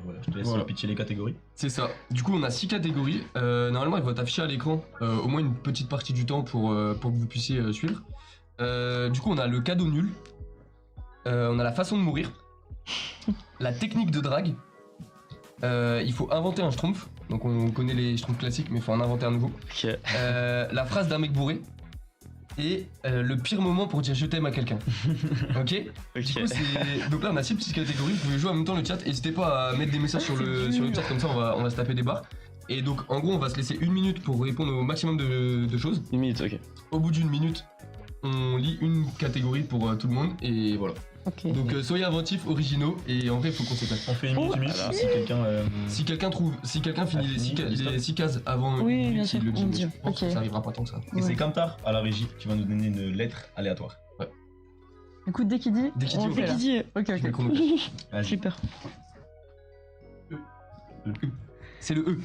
voilà, je te laisse pitcher les catégories. C'est ça. Du coup, on a 6 catégories. Normalement, elles vont afficher à l'écran au moins une petite partie du temps pour que vous puissiez suivre. Du coup, on a le cadeau nul. On a la façon de mourir. La technique de drague. Il faut inventer un schtroumpf. Donc, on connaît les schtroumpfs classiques, mais il faut en inventer un nouveau. Ok. La phrase d'un mec bourré. Et le pire moment pour dire je t'aime à quelqu'un. Ok. Du coup, donc là, on a 6 petites catégories. Vous pouvez jouer en même temps le chat. N'hésitez pas à mettre des messages sur le chat, comme ça, on va se taper des barres. Et donc, en gros, on va se laisser 1 minute pour répondre au maximum de choses. 1 minute, ok. Au bout d'1 minute, on lit une catégorie pour tout le monde. Et voilà. Ok. Donc, soyez inventifs, originaux. Et en vrai, il faut qu'on s'éclate. On fait une minute, voilà. si quelqu'un Si quelqu'un finit les 6 cases avant Oui, une bien minute, sûr, il le dit. on dit. Je pense que Ok. ça arrivera pas tant que ça. Et c'est Kamtar à la régie qui va nous donner une lettre aléatoire. Écoute, dès qu'il dit, Dès qu'il dit, on on fait fait là. Qui dit Ok, Je mets le ok. chrono. Vas-y. J'ai peur. C'est le E.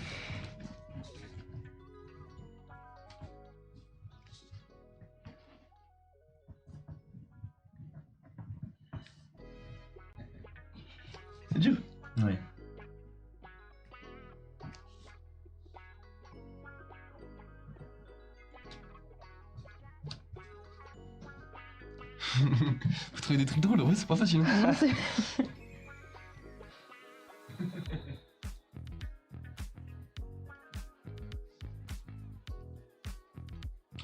C'est dur. Ouais. Vous trouvez des trucs drôles, ouais, c'est pas facile. Hein. Non, c'est-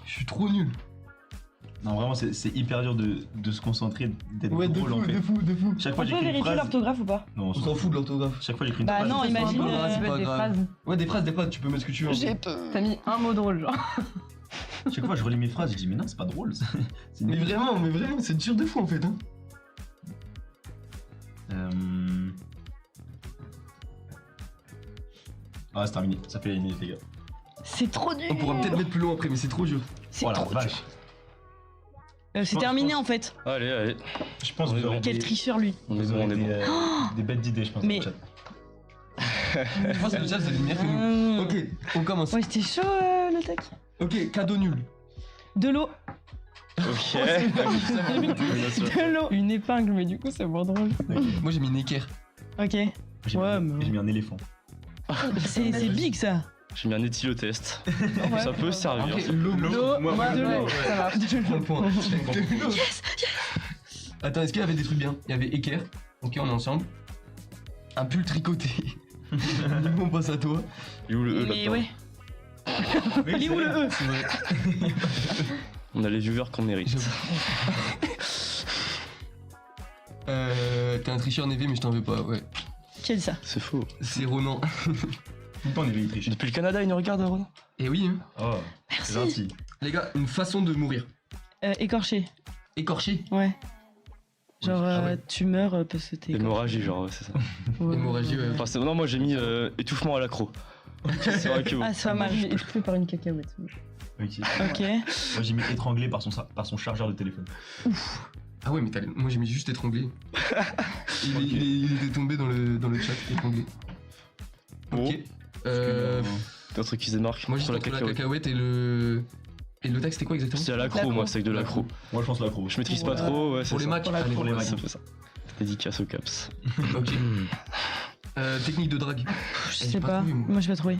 Je suis trop nul. Non, vraiment, c'est hyper dur de se concentrer, d'être Ouais, de drôle en fou, fait. de fou, de fou. Chaque On fois, peut j'écris une vérifier phrase. l'orthographe ou pas Non, On s'en fout de l'orthographe. Chaque fois, j'écris une Bah phrase. non, Ça imagine. peut c'est pas être des grave. phrases. Ouais, des phrases, tu peux mettre ce que tu veux. T'as mis un mot drôle, genre. Chaque fois, je relis mes phrases, je dis, mais non, c'est pas drôle. C'est Mais nul. vraiment, c'est dur de fou en fait. Hein. Ah, c'est terminé. Ça fait les gars. C'est trop dur. On pourra peut-être mettre plus loin après, mais c'est trop dur. C'est Oh la trop vache. dur. C'est pense- terminé je en fait. Allez, allez. Je pense que On est vous aurez bon. Quel des, tricheur lui. On est vous bon, aurez on est bon. des bêtes d'idées, je pense. Mais- dans le chat. Je pense que le chat, vous allez mieux que nous. Ok, on commence. Ouais, c'était chaud le tech. Ok, cadeau nul. De l'eau. Ok. De l'eau. Une épingle, mais du coup, c'est moins drôle. Moi j'ai mis une équerre. Ok. J'ai Ouais, mis, mais- j'ai mis un éléphant. C'est big ça. J'ai mis un éthylotest. Ouais. Ça peut servir. Ok, ça. l'eau. L'eau, Moi, moi, de ouais, l'eau, ça marche. Je prends le point. De l'eau. Attends, est-ce qu'il y avait des trucs bien? Il y avait équerre. Ok, on est ensemble. Un pull tricoté. On passe à toi. Il est où le E Mais là-dedans ouais. Il est où le E? C'est vrai. On a les viewers qu'on mérite. T'es un tricheur Névé, mais je t'en veux pas, ouais. Qui a dit ça? C'est faux. C'est Ronan. Tout le temps, on est venu tricher. Depuis le Canada, il nous regarde, Ronan. Et oui, hein. Oh, c'est gentil. Les gars, une façon de mourir. Écorché. Écorché. Ouais. Genre Ah ouais. tu meurs parce que t'es. Hémorragie, genre, ouais, c'est ça. Ouais. Hémorragie, ouais. Enfin, non, moi j'ai mis étouffement à l'accro. C'est vrai que. Ah, c'est pas mal. Il est étouffé par une cacahuète. Ok. Ok. Moi, j'ai mis étranglé par son chargeur de téléphone. Ah ouais, mais moi j'ai mis juste étranglé. Il était tombé dans le chat, étranglé. Oh. Ok. Un truc qui se démarque. Moi, juste Entre entre la cacahuète et le. Et le texte, c'était quoi exactement? C'est à l'accro, moi, c'est avec de l'accro. Moi, je pense l'accro. Je maîtrise Pour, pas trop, ouais, c'est Pour les ça. Macs. Allez, pour les ouais, Macs. c'est C'est ça. Dédicace au CAPS. Ok. Technique de drague. Je J'ai sais pas pas. trouvé, moi. Moi, je vais trouver.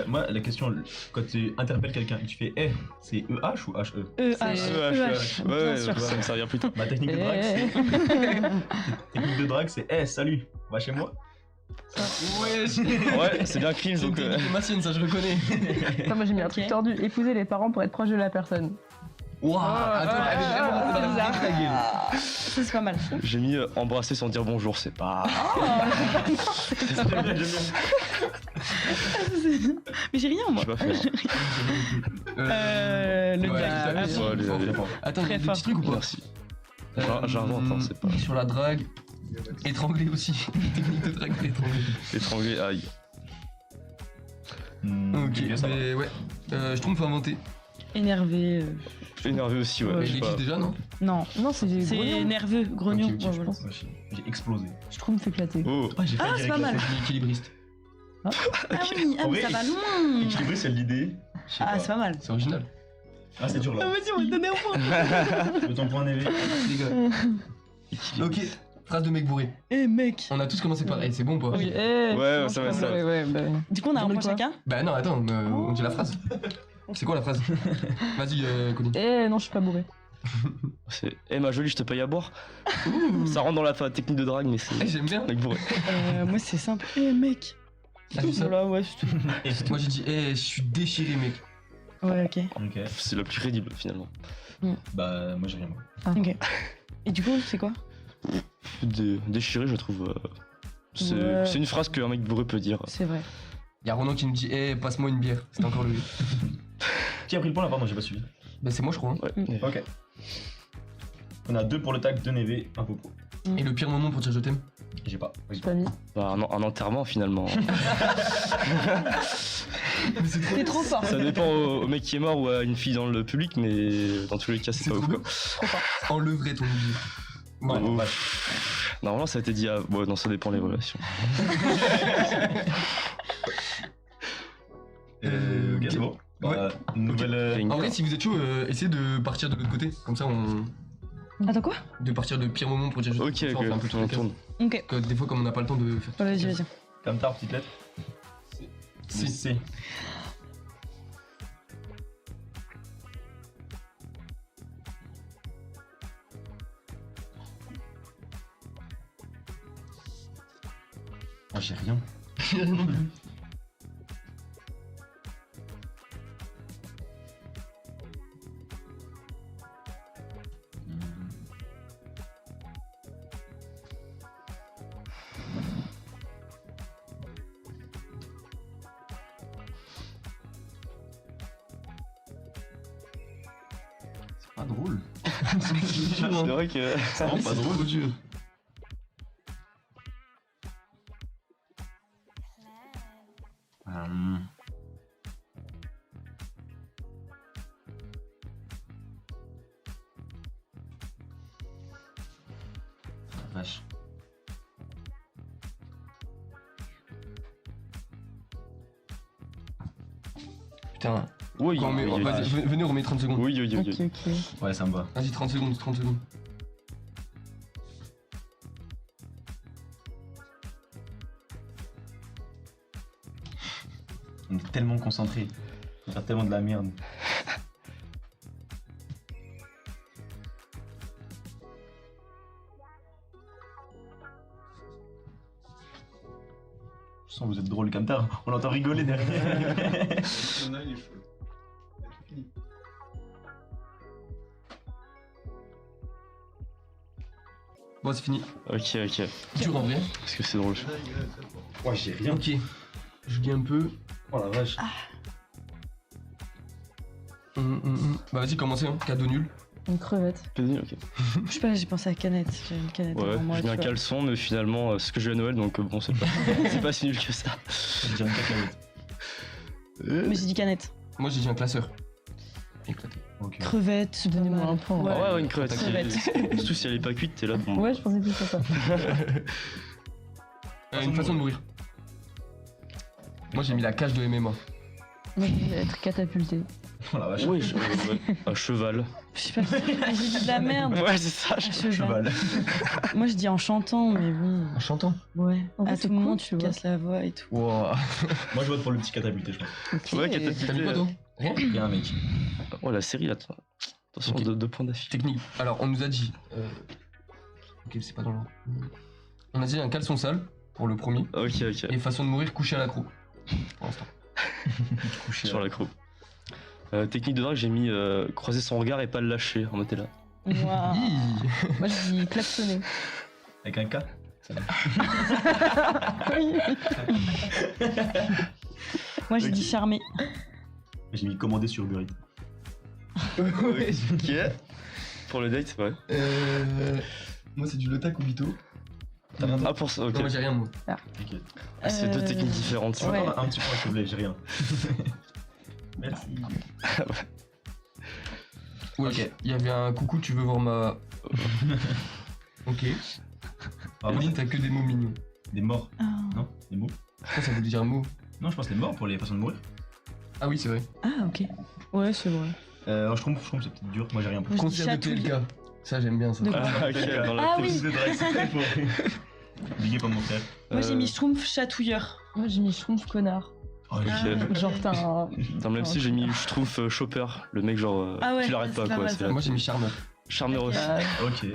Moi, la question, quand tu interpelles quelqu'un et que tu fais Eh, c'est EH ou HE? E-H. C'est- E-H. Ouais, Bien sûr. ça me servira plus tard. Ma technique de drague, c'est Eh, salut, va chez moi. Ouais, Ouais, c'est bien cringe c'est une donc. technique massienne, ça je reconnais. Ça, moi, j'ai mis un Ok. truc tordu. Épouser les parents pour être proche de la personne. Waouh, attends, elle est vraiment c'est dans la bizarre. ta gueule. Ça, c'est pas mal. J'ai mis embrasser sans dire bonjour, c'est pas. Mais j'ai rien, moi. Je vais pas faire. Le Ouais, gars. tout à Ah, fait. Ouais, allez, Fort, allez. fort. Attends, Très il y a des fort. petits trucs ou pas Merci. J'invente, hein, c'est pas. Sur la drague, étrangler aussi. Technique de drague, étrangler. Étranglé, aïe. Ok, ça va. mais ouais. Je trouve qu'il faut inventer. Énervé. Énervé aussi, ouais. Mais je il sais pas. existe déjà, non? Non, Non, c'est des c'est grognons. nerveux, grognon. Ok, ok, Ouais, je voilà. Ouais, j'ai explosé. Je trouve me fait éclater. Oh, J'ai Ah, c'est pas mal. Équilibriste. Ah oui, En mais vrai, ça va loin. Équilibré, c'est l'idée. Je sais Ah, pas. c'est pas mal. C'est original. Ah, c'est dur là. Vas-y, on va te donner un point. Le temps point élevé. Les gars. Ok, phrase de mec bourré. Eh mec. On a tous commencé par. Eh, c'est bon ou pas? Oui. Ouais, ça va, ça va. Ouais, bah. Du coup, on a un Dis-nous point quoi. chacun. Bah non, attends, on dit la phrase. C'est quoi la phrase? Vas-y, Colin. Non, je suis pas bourré. C'est. Eh ma jolie, je te paye à boire. Ça rentre dans la technique de drague, mais c'est. Eh, j'aime bien. Mec bourré. Moi, c'est simple. Eh mec. Ah, juste ça. Voilà, ouais, c'est tout. Moi j'ai dit, je suis déchiré, mec. Ouais, ok. Ok. C'est la plus crédible finalement. Bah, moi j'ai rien. Ok. Et du coup, c'est quoi? Déchiré, je trouve. C'est Ouais. c'est une phrase qu'un mec bourré peut dire. C'est vrai. Y'a Ronan qui nous dit, passe-moi une bière. C'était encore lui. Qui a pris le point là? Pardon, j'ai pas suivi. Bah c'est moi, je crois. Hein. Ouais. Ok. On a 2 pour le tag, 2 névé, 1 popo. Et le pire moment pour dire je t'aime? J'ai pas. Vas-y. Pas mis. Bah, un enterrement finalement. T'es trop fort. Ça dépend au mec qui est mort ou à une fille dans le public, mais dans tous les cas, c'est C'est pas ouf trop quoi. Enleverait ton oubli. Ouais, Ouf. bah, Normalement, ça a été dit à. Ouais, non, ça dépend les relations. ok, c'est bon. Bah, nouvelle. Ok. En vrai, si vous êtes chaud, essayez de partir de l'autre côté. Comme ça, on. Attends, quoi? De partir de pire moment pour dire je t'aime. Ok, Comme ça, on fait un peu ok, tous on les cas. tourne. Ok. Que des fois, comme on n'a pas le temps de faire. Vas-y, vas-y. Comme tard, petite lettre. Si. C. Ah, j'ai rien. C'est pas drôle. C'est vrai que. C'est vraiment pas drôle. Vache. Putain. Oui, Quoi, on met- oui, vas-y, venez, on met 30 secondes. oui, oui, oui. Ok. Ouais, ça me va. Vas-y, 30 secondes, 30 secondes. On est tellement concentrés. On fait tellement de la merde. Je sens que vous êtes drôle comme tard. On l'entend rigoler derrière. Bon, c'est fini. Ok, ok. Dur en vrai. Parce que c'est drôle. Ouais, j'ai rien. Ok. Je dis un peu. Oh la vache. Bah, vas-y, commencez, hein. Cadeau nul. Une crevette. Ok. Je sais pas, j'ai pensé à canette. J'ai une canette Ouais, devant moi. j'ai mis un tu vois. caleçon, mais finalement, c'est ce que j'ai à Noël, donc bon, c'est pas, c'est pas si nul que ça. J'ai déjà une cacahuète. Mais j'ai dit canette. Moi, j'ai dit un classeur. Éclaté. Ok. Crevette, Donnez-moi un point. Ouais. Ah ouais, une crevette. Crevette. Surtout si elle est pas cuite, t'es là. Bon. Ouais, je pensais plus à ça. Une façon de mourir. Moi, j'ai mis la cage de MMA. Moi, je vais être catapulté. Oh la vache. Oui, ouais. Un cheval. Je sais pas. J'ai dit de la merde. Ouais, c'est ça. Un cheval. Cheval. Moi, je dis en chantant, mais bon. En chantant. Ouais. En vrai, À c'est tout moment, cool, tu tu vois. casses la voix et tout. Wow. Moi, je vote pour le petit catapulté, je pense. Ouais, T'as mis quoi, toi? Rien. Il y a un mec. Oh, la série là, toi. Attention, Ok. deux points d'affilée. Technique. Alors, on nous a dit. Ok, c'est pas dans l'ordre. On a dit un caleçon sale pour le premier. Ok, ok. Et façon de mourir couché à l'accro. Pour l'instant. Couché Sur la croix. Technique de drague, j'ai mis croiser son regard et pas le lâcher en mode t'es là. Waouh. Hi. Moi, je dis klaxonner. Avec un K. Oui. Moi, j'ai Ok. dit charmer. J'ai mis commander sur Uber Eats. Ok. Pour le date, ouais. Moi, c'est du Lotac ou Vito. Ah, pour ça, ok. Non, moi, j'ai rien, moi. Ok. Ah, c'est deux techniques différentes. Tu vois, un petit point s'il te plaît, j'ai rien. Merci. Ouais, Ok. il y avait un coucou, tu veux voir ma. Ok. Ah, Eline, t'as que des mots mignons. des morts, Ah. non? Des mots? Je pense que ça veut dire mot. Non, je pense les morts pour les façons de mourir. Ah oui, c'est vrai. Ah, ok. Ouais, c'est vrai. Je trouve c'est peut-être dur. Moi, j'ai rien. Moi, je dis Concert de chatouille. PLK. Ça, j'aime bien ça. De- Ah, ok, dans la Ah pause. oui. De drague, c'est très fort. Big up à mon frère. Moi, j'ai mis schtroumpf chatouilleur. Moi, j'ai mis schtroumpf connard. Ok. Genre, t'as un. Dans le même style, j'ai mis, je trouve, Chopper. Le mec, genre, Ah ouais, tu l'arrêtes c'est pas, pas quoi. mal, C'est ça. la- Moi, j'ai mis charmeur. Charmeur aussi. Ok.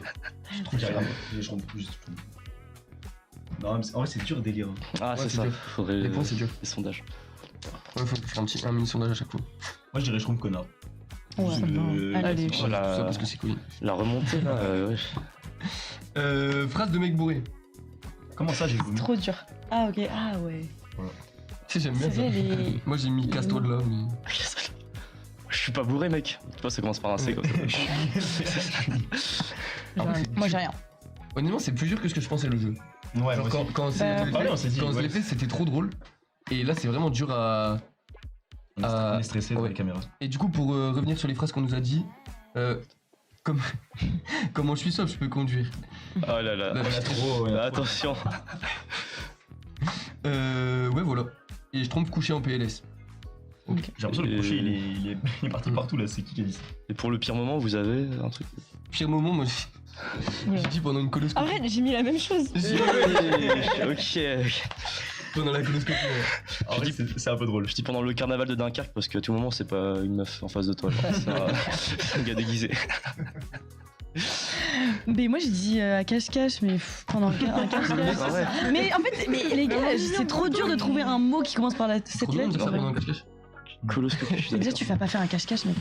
Je trouve j'ai rien. Je trouve juste. Non, mais en vrai, c'est dur délire. Ah, Ouais, c'est c'est ça. dur. Faudrait Les points, c'est dur. les sondages. Ouais, faut faire un mini sondage à chaque fois. Moi, je dirais je trouve connard. Ouais, C'est ça le- va. Allez. c'est- Oh, la- Tout ça parce que c'est cool. La remontée, là, ouais. Phrase de mec bourré. Comment ça, j'ai vomi? Trop dur. Ah, ok. Ah, ouais. Tu sais, j'aime bien C'est ça. vrai, les. Moi, j'ai mis casse-toi de là, mais. Je suis pas bourré, mec. Tu vois, ça commence par un C, comme ça. Après, c'est Moi, j'ai dur. rien. Honnêtement, c'est plus dur que ce que je pensais le jeu. Ouais, Genre, moi aussi. quand Bah, on on s'est dit, se ouais. l'est fait, c'était trop drôle. Et là, c'est vraiment dur à. On est stressé devant ouais. les caméras. Et du coup, pour revenir sur les phrases qu'on nous a dit, comme... comment je suis sobre, je peux conduire. Oh là là. Là, On a trop. Attention. Ouais, voilà. Et je trompe couché en PLS. J'ai l'impression que le crochet, il est parti partout là. C'est qui a dit ça? Et pour le pire moment, vous avez un truc? Pire moment, moi, j'ai dit pendant une coloscopie. En vrai, j'ai mis la même chose. Ok. Pendant la coloscopie. Ouais. En vrai, c'est un peu drôle. Je dis pendant le carnaval de Dunkerque parce que à tout moment, c'est pas une meuf en face de toi. genre. C'est un gars déguisé. Mais moi, j'ai dit à cache-cache, mais pendant un cache-cache. Ah ouais. Mais en fait, mais les gars, c'est trop dur de trouver un mot qui commence par cette Trop bien de lettre. faire ça pendant le cache-cache. Coloscopie, je suis Mais déjà, d'accord. tu vas pas faire un cache-cache, mec.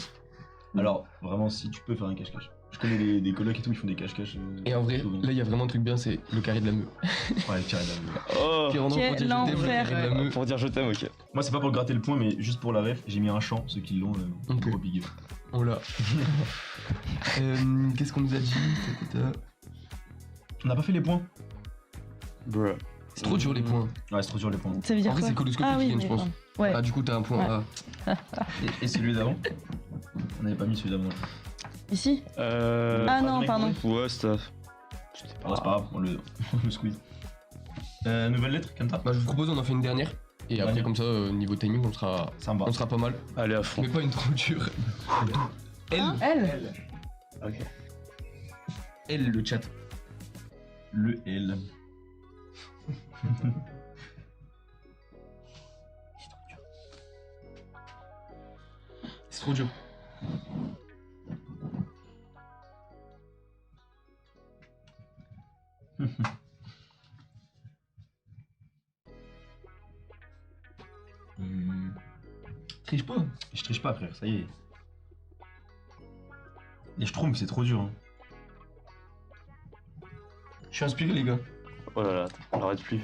Alors, vraiment, si tu peux faire un cache-cache. Je connais des colocs et tout, ils font des cache-cache. Et en vrai, souvent. là, il y a vraiment un truc bien, c'est le carré de la meuf. Ouais, carré de la meuf. Oh. Pierre Ronan, pour dire je Quel t'aime, le enfer. carré de la meuf. Pour dire je t'aime, ok. Moi, c'est pas pour gratter le point, mais juste pour la ref, j'ai mis un chant. Ceux qui l'ont, Ok. gros big up. On l'a. Qu'est-ce qu'on nous a dit? On n'a pas fait les points. Bruh. C'est trop dur les points. Ouais, c'est trop dur les points. Ça veut dire En vrai, quoi? c'est coloscopie Ah qui oui, gagne, je mais pense. ouais. Ah, du coup, t'as un point. Ouais. Ah. Et celui d'avant? On n'avait pas mis celui d'avant. Ici? Ah Ah non, pardon. Ouais, c'était. Oh, c'est pas grave, on le squeeze. Nouvelle lettre, comme ça? Bah, je vous propose, on en fait une dernière. Et après, Dernière. comme ça, niveau timing, on sera pas mal. Allez à fond. Mais pas une trop dure. Elle. Elle. Ok. Elle, le chat. Le L. C'est trop dur. Triche pas. Je triche pas, frère, ça y est. Et je trouve c'est trop dur. Hein. Je suis inspiré, les gars. Oh là là, on l'arrête plus.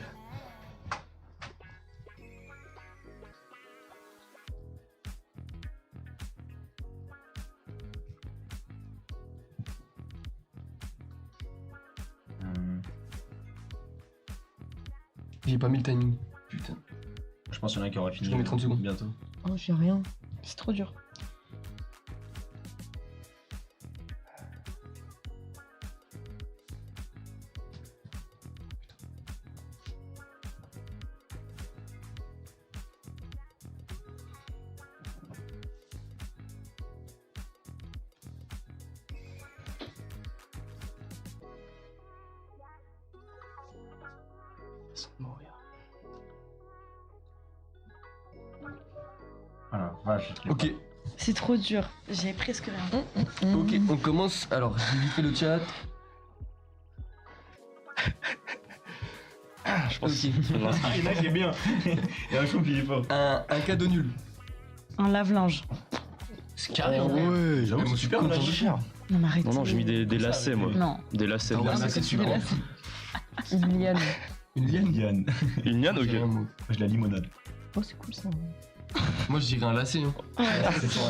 J'ai pas mis le timing. Putain. Je pense qu'il y en a qui aura fini. Je remets 30 secondes. Bientôt. Oh, j'ai rien. C'est trop dur. Voilà, vache. Ok. C'est trop dur. J'ai presque rien. Ok, on commence. Alors, j'ai vite fait le chat. Je pense Ok. Ah, il y en a qui est bien. Il y a un chou qui est fort. Un cadeau nul. Un lave-linge. C'est carré en Oh, vrai. ouais, J'avoue, Moi, c'est super content là. de cher. Non, mais arrête. Non, non, j'ai mis des lacets, moi. Non. Des lacets. Ah ouais, des ça, lacets. c'est super. Une liane. Une liane. Yann. Une liane, ok. J'ai un mot. Moi, je la limonade. Oh, c'est cool ça. Moi, je dirais un lacet. Hein. Oh là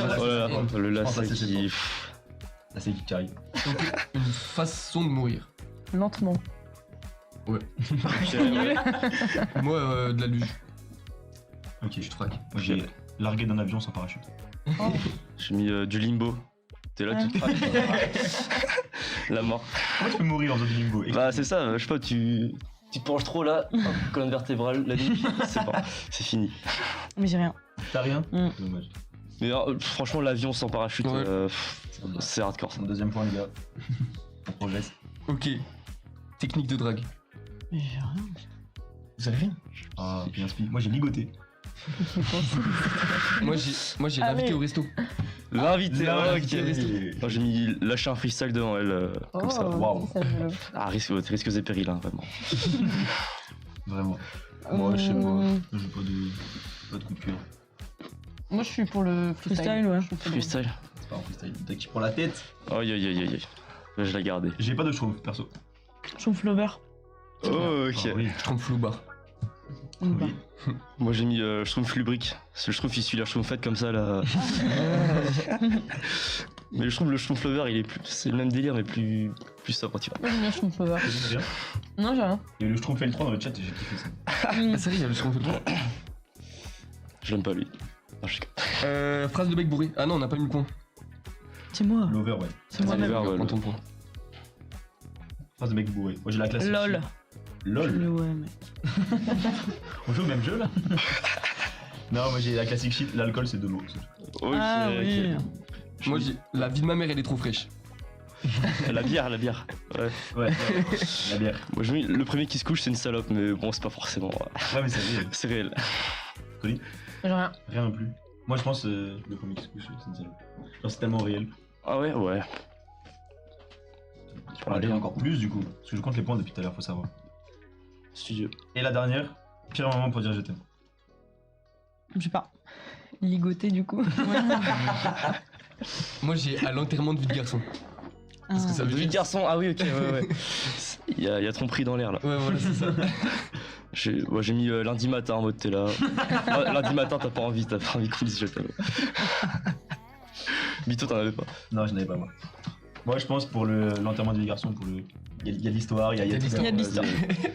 là, le Je pense que lacet c'est qui. Là, c'est qui arrive. Une façon de mourir. Lentement. Moi, de la luge. Ok. Je traque. Moi, j'ai largué d'un avion sans parachute. J'ai mis du limbo. T'es là, tu te craques. La mort. Comment tu peux mourir en faisant du limbo? Bah, c'est ça, je sais pas, tu te penches trop là, hop, colonne vertébrale, la nuit, c'est bon, c'est fini. Mais j'ai rien. T'as rien? Mm. Dommage. Mais franchement, l'avion sans parachute, Ouais. c'est hardcore ça. Mon deuxième point, les gars. On progresse. Ok. Technique de drague. Mais j'ai rien. Vous savez rien? Ah, bien spi. Moi, j'ai ligoté. Moi, j'ai l'invité au resto. L'invité, Là, ok. Moi, j'ai mis lâcher un freestyle devant elle, comme ça. Waouh. Ah, risques et périls, hein, vraiment. Vraiment. Moi, je sais pas. J'ai pas de coup de cœur. Moi, je suis pour le Freestyle, ouais. Freestyle. C'est pas un freestyle. T'as qui prend la tête? Aïe aïe aïe aïe. Là, je l'ai gardé. J'ai pas de schtroumpf, perso. Chauve-flover. Oh, ok. Ah, oui. Je trompe floubar. Oui. Moi, j'ai mis Schtroumpf lubrique. Parce que je trouve qu'il suit la schtroumpfette comme ça, là. Mais je trouve le Schtroumpf lover, il est plus. C'est le même délire, mais plus sobre, tu vois. Moi, j'aime bien Schtroumpf Lover. C'est bien. Non, j'ai rien. Il y a eu le schtroumpf L3 dans le chat et j'ai kiffé ça. Ah, c'est vrai, il y a le son fait Je l'aime pas, lui. Non, je sais Phrase de bec bourré. Ah non, on n'a pas mis le point. C'est moi. L'over, ouais. C'est moi-même. Lover, Prends ton point. Phrase de mec bourré. Moi, j'ai la classe. LOL. LOL. Ouais, mais. On joue au même jeu là? Non, moi j'ai la classique shit, l'alcool c'est de l'eau. c'est tout. Ok, Ah oui. ok. Moi, j'ai la vie de ma mère, elle est trop fraîche. La bière. Ouais. Ouais, la bière. Moi, je mets le premier qui se couche, c'est une salope, mais bon, c'est pas forcément. Ouais, mais c'est réel. C'est réel. J'ai rien. Rien non plus. Moi je pense le premier qui se couche, c'est une salope. Genre c'est tellement réel. Ah ouais, ouais. Tu peux aller encore plus du coup. Parce que je compte les points depuis tout à l'heure, faut savoir. Studio. Et la dernière, pire moment pour dire je t'aime. Je sais pas. Ligoté, du coup. Moi, j'ai à l'enterrement de vie de garçon. Parce que ça veut Vie de dire. garçon, ah oui, ok, ouais. Il y a tromperie dans l'air là. Ouais, voilà, c'est ça. J'ai mis lundi matin en mode t'es là. Ah, lundi matin, t'as pas envie qu'on dise je t'aime. Bito, t'en avais pas. Non, je n'avais pas moi. Moi je pense pour l'enterrement du garçon, pour le. Il y a de l'histoire, il y a tout ça. Il y a de l'histoire.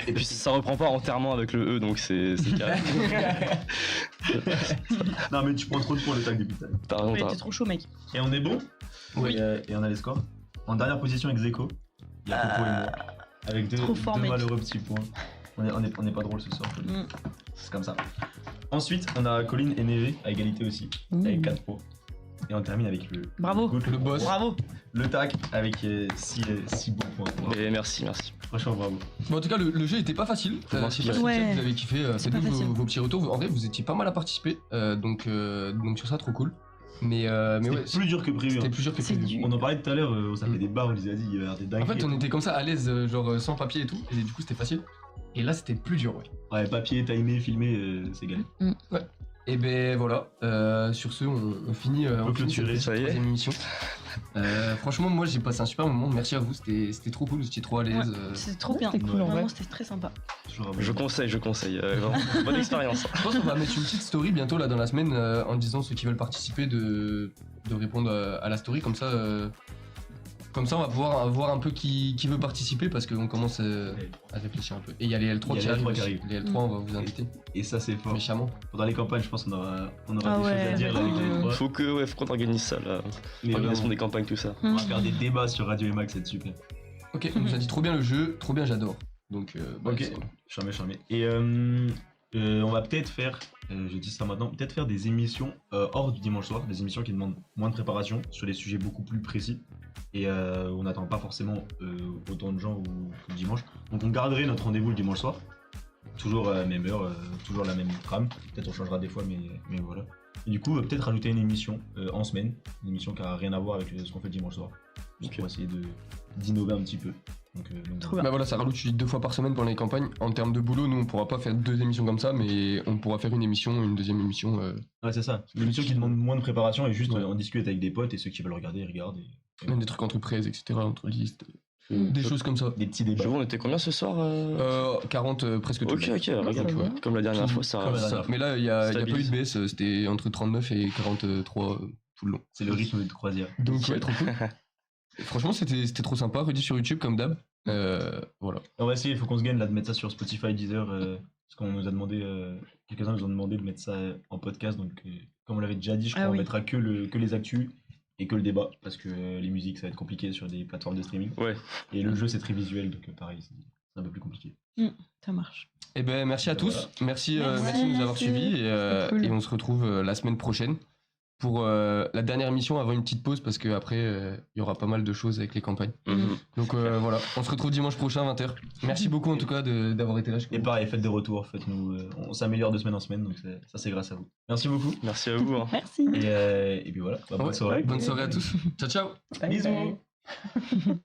Et puis ça reprend pas enterrement avec le E, donc c'est carré. Non mais tu prends trop de points le tag depuis tout à l'heure. T'as raison, Mais t'as t'es raison. trop chaud, mec. Et on est bon? Oui. Et on a les scores. En dernière position avec Zeko, il y a Coco et moi. Avec deux Trop fort, mec. malheureux petits points. On est pas drôle ce soir. Mm. C'est comme ça. Ensuite, on a Colin et Neve à égalité aussi, avec 4 points. Et on termine avec le Bravo. Le boss. Bravo. le tac avec 6 bons points. Bravo. Et merci. Franchement, bravo. Bon, en tout cas, le jeu était pas facile. Comment Je sais pas si Ouais. vous avez kiffé. C'est Faites-nous pas facile. vos petits retours. En vrai, vous étiez pas mal à participer. Donc sur ça, trop cool. Mais ouais, C'était plus dur que prévu. c'était hein. plus dur que C'est prévu. dur. On en parlait tout à l'heure, on s'est fait des barres, on les a dit, il y avait des dingueries. En fait, on était comme ça à l'aise, genre sans papier et tout. Et du coup, c'était facile. Et là, c'était plus dur, ouais. Ouais, papier, timé, filmé, c'est galère. Et ben voilà, sur ce, on finit, peut on finit clôturer, cette ça y est. troisième émission. Franchement, moi j'ai passé un super moment, merci à vous, c'était trop cool, j'étais trop à l'aise. C'est trop bien. C'était cool, en vrai. Vraiment, c'était très sympa. Toujours Je conseille. Vraiment, bonne expérience. Je pense qu'on va mettre une petite story bientôt là dans la semaine en disant ceux qui veulent participer de répondre à la story, comme ça on va pouvoir voir un peu qui veut participer parce qu'on commence à réfléchir un peu. Et il y a les L3 Il y a qui les L3 arrivent. qui aussi. arrivent. Les L3, on va vous inviter Et ça, c'est fort. méchamment. Pendant les campagnes, je pense qu'on aura Ah des choses ouais, à dire là, avec les vraiment. trois. Faut qu'on organise ça là. Mais Organisation vraiment, des campagnes, tout ça. on va faire des débats sur Radio Emax, c'est super. Ok, on nous a dit trop bien le jeu, trop bien, j'adore. Donc, Ok, c'est- charmé. Et on va peut-être faire, je dis ça maintenant, peut-être faire des émissions hors du dimanche soir, des émissions qui demandent moins de préparation, sur des sujets beaucoup plus précis. Et on n'attend pas forcément autant de gens que le dimanche. Donc on garderait notre rendez-vous le dimanche soir. Toujours à la même heure, toujours la même trame. Peut-être on changera des fois, mais voilà. Et du coup, peut-être rajouter une émission en semaine. Une émission qui n'a rien à voir avec ce qu'on fait le dimanche soir. Juste Ok. pour essayer d'innover un petit peu. Donc, Trop bien. Bah voilà, ça rajoute 2 fois par semaine pendant les campagnes. En termes de boulot, nous on pourra pas faire 2 émissions comme ça, mais on pourra faire une émission, une deuxième émission. Ouais, c'est ça. C'est une émission qui demande moins de préparation et juste Ouais. on discute avec des potes et ceux qui veulent regarder, ils regardent. Même des trucs entre presse, etc., entre listes, des choses comme ça. Des petits débats. Je vois, on était combien ce soir 40 presque tout. Ok, ok, regarde, ça va. comme la dernière fois, ça. Comme la C'est ça. dernière fois. Mais là, il y a pas eu de Stabilise. baisse, c'était entre 39 et 43 tout le long. C'est le rythme de croisière. Donc ouais, trop cool. Et franchement, c'était trop sympa. Redit sur YouTube comme d'hab. Voilà. On va essayer, il faut qu'on se gagne là de mettre ça sur Spotify, Deezer, parce qu'on nous a demandé, quelques-uns nous ont demandé de mettre ça en podcast, donc comme on l'avait déjà dit, je crois Ah on oui. mettra que les actus et que le débat, parce que les musiques ça va être compliqué sur des plateformes de streaming. Ouais. Et le jeu c'est très visuel, donc pareil, c'est un peu plus compliqué. Ça marche. Eh ben merci à tous. Voilà. Merci, Merci. merci de nous avoir Merci. suivis C'était cool. et on se retrouve la semaine prochaine pour la dernière émission avant une petite pause parce qu'après il y aura pas mal de choses avec les campagnes. Mhm. Donc voilà, on se retrouve dimanche prochain à 20h. Merci beaucoup en tout cas d'avoir été là. Et pareil, faites des retours, faites-nous, on s'améliore de semaine en semaine, donc ça c'est grâce à vous. Merci beaucoup. Merci à vous. Hein. Merci. Et puis voilà, bonne Ouais, soirée. Bonne soirée à tous. Ciao ciao. Bye Bisous. bye.